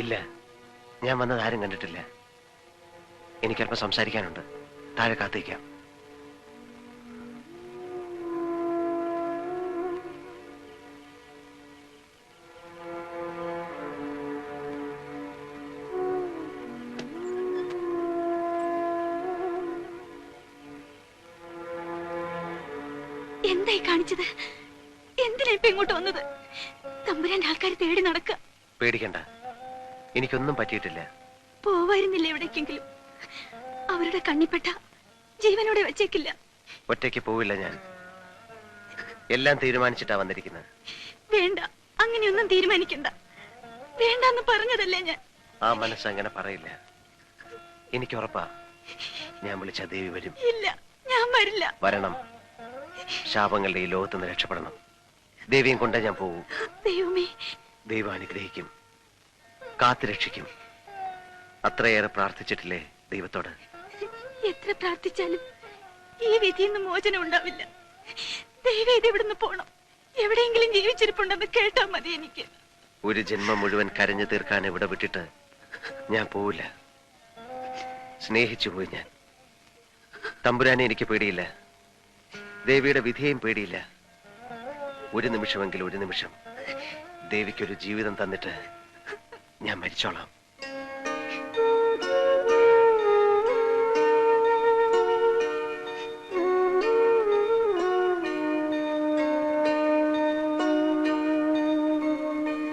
ഇല്ല, ഞാൻ വന്നത് ആരും കണ്ടിട്ടില്ല. എനിക്കല്പം സംസാരിക്കാനുണ്ട്. താഴെ കാത്തിരിക്കാം. എന്തായി കാണിച്ചത്? എന്തിനാ ഇപ്പൊ ഇങ്ങോട്ട് വന്നത്? തമ്പുരാന്റെ ആൾക്കാർ തേടി നടക്കുക. പേടിക്കണ്ട, എനിക്കൊന്നും പറ്റിയിട്ടില്ല. പോവായിരുന്നില്ല എവിടേക്കെങ്കിലും. അവരുടെ കണ്ണിപ്പെട്ട ജീവനോടെ വെച്ചേക്കില്ല. ഒറ്റയ്ക്ക് പോവില്ല ഞാൻ. എല്ലാം തീരുമാനിച്ചിട്ടാ വന്നിരിക്കുന്നത്. വേണ്ട, അങ്ങനെയൊന്നും തീരുമാനിക്കണ്ട. വേണ്ടെന്ന് പറഞ്ഞതല്ലേ ഞാൻ. ആ മനസ്സ് അങ്ങനെ പറയില്ല. എനിക്ക് ഉറപ്പാ, ഞാൻ വിളിച്ച ദേവി വരും. ഇല്ല, ഞാൻ വരില്ല. വരണം. ശാപങ്ങളുടെ ഈ ലോകത്തുനിന്ന് രക്ഷപ്പെടണം. ദേവിയും കൊണ്ടേ ഞാൻ പോകൂ. ദൈവമേ, ദൈവം അനുഗ്രഹിക്കും, കാത്തു രക്ഷിക്കും. അത്രയേറെ പ്രാർത്ഥിച്ചിട്ടില്ലേ ദൈവത്തോട്? എത്ര പ്രാർത്ഥിച്ചാലും ഈ വിധിയിൽ നിന്ന് മോചനം ഉണ്ടാവില്ല. ദൈവം ഇത് ഇവിടുന്ന് പോണം. എവിടെയെങ്കിലും ജീവിച്ചിരിപ്പുണ്ടെന്ന് കേട്ടാ മതി എനിക്ക്. ഒരു ജന്മം മുഴുവൻ കരഞ്ഞു തീർക്കാൻ ഇവിടെ വിട്ടിട്ട് ഞാൻ പോവില്ല. സ്നേഹിച്ചു പോയി ഞാൻ. തമ്പുരാനെ എനിക്ക് പേടിയില്ല, ദേവിയുടെ വിധിയെയും പേടിയില്ല. ഒരു നിമിഷമെങ്കിലും, ഒരു നിമിഷം ദേവിക്കൊരു ജീവിതം തന്നിട്ട് ഞാൻ മരിച്ചോളാം.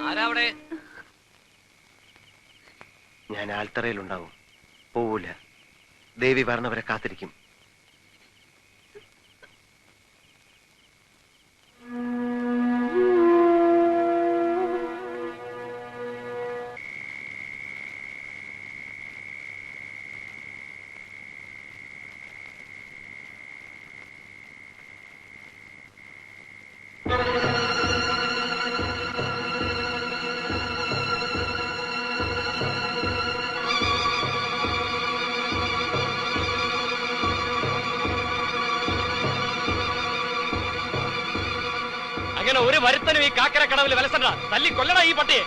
ആരാവിടെ? ഞാൻ ആൽത്തറയിലുണ്ടാവും, പോവൂല. ദേവി വരണവരെ കാത്തിരിക്കും. അങ്ങനെ ഒരു വരുത്തനും ഈ കാക്കര കടവിൽ വിലസണ്ട. തല്ലി കൊല്ലണ ഈ പട്ടിയെ.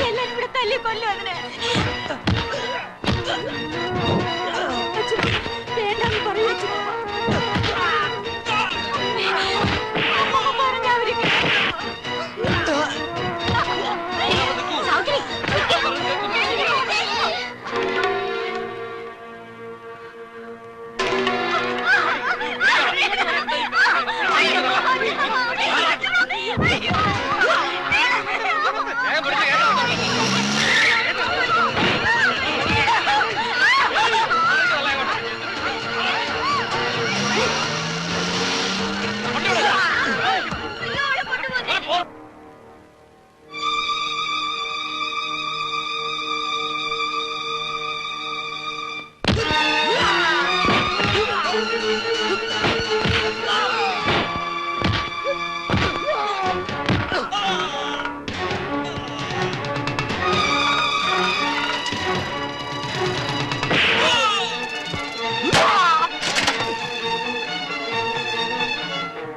എല്ലാരും ഇവിടെ തല്ലി കൊല്ലും അതിനെ. വേണ്ടെന്ന് പറയൂ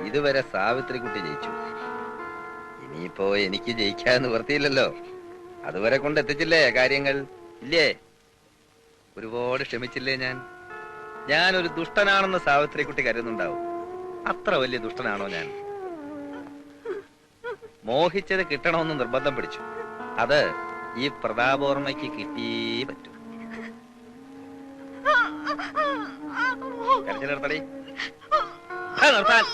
ഇതുവരെ സാവിത്രിക്കുട്ടി ജയിച്ചു. ഇനിയിപ്പോ എനിക്ക് ജയിക്കാൻ നിവർത്തിയില്ലല്ലോ. അതുവരെ കൊണ്ട് എത്തിച്ചില്ലേ കാര്യങ്ങൾ? ഇല്ലേ? ഒരുപാട് ക്ഷമിച്ചില്ലേ ഞാനൊരു ദുഷ്ടനാണെന്ന് സാവിത്രിക്കുട്ടി കരുതുന്നുണ്ടാവും. അത്ര വലിയ ദുഷ്ടനാണോ ഞാൻ? മോഹിച്ചത് കിട്ടണമെന്ന് നിർബന്ധം പിടിച്ചു. അത് ഈ പ്രതാപവർമ്മയ്ക്ക് കിട്ടിയേ പറ്റൂ. കരച്ചിൽ നിർത്തടി. നിർത്താൻ.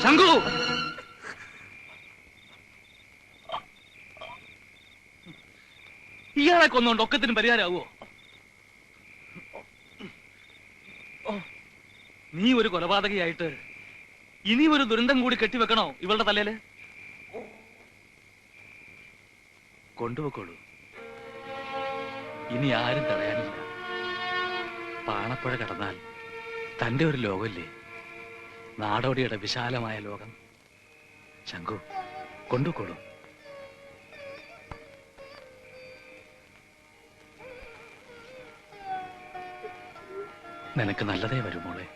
ശങ്കു, ഇയാളെ കൊന്നുകൊണ്ട് ഒക്കത്തിനും പരിഹാരമാവോ? നീ ഒരു കൊലപാതകയായിട്ട് ഇനി ഒരു ദുരന്തം കൂടി കെട്ടിവെക്കണോ ഇവളുടെ തലയില്? കൊണ്ടുപോക്കോളൂ. ഇനി ആരും തടയാനില്ല. പാണപ്പുഴ കടന്നാൽ തന്റെ ഒരു ലോകമില്ലേ, നാടോടിയുടെ വിശാലമായ ലോകം. ശങ്കു, കൊണ്ടുപോക്കോളൂ. നിനക്ക് നല്ലതേ വരുമോളെ.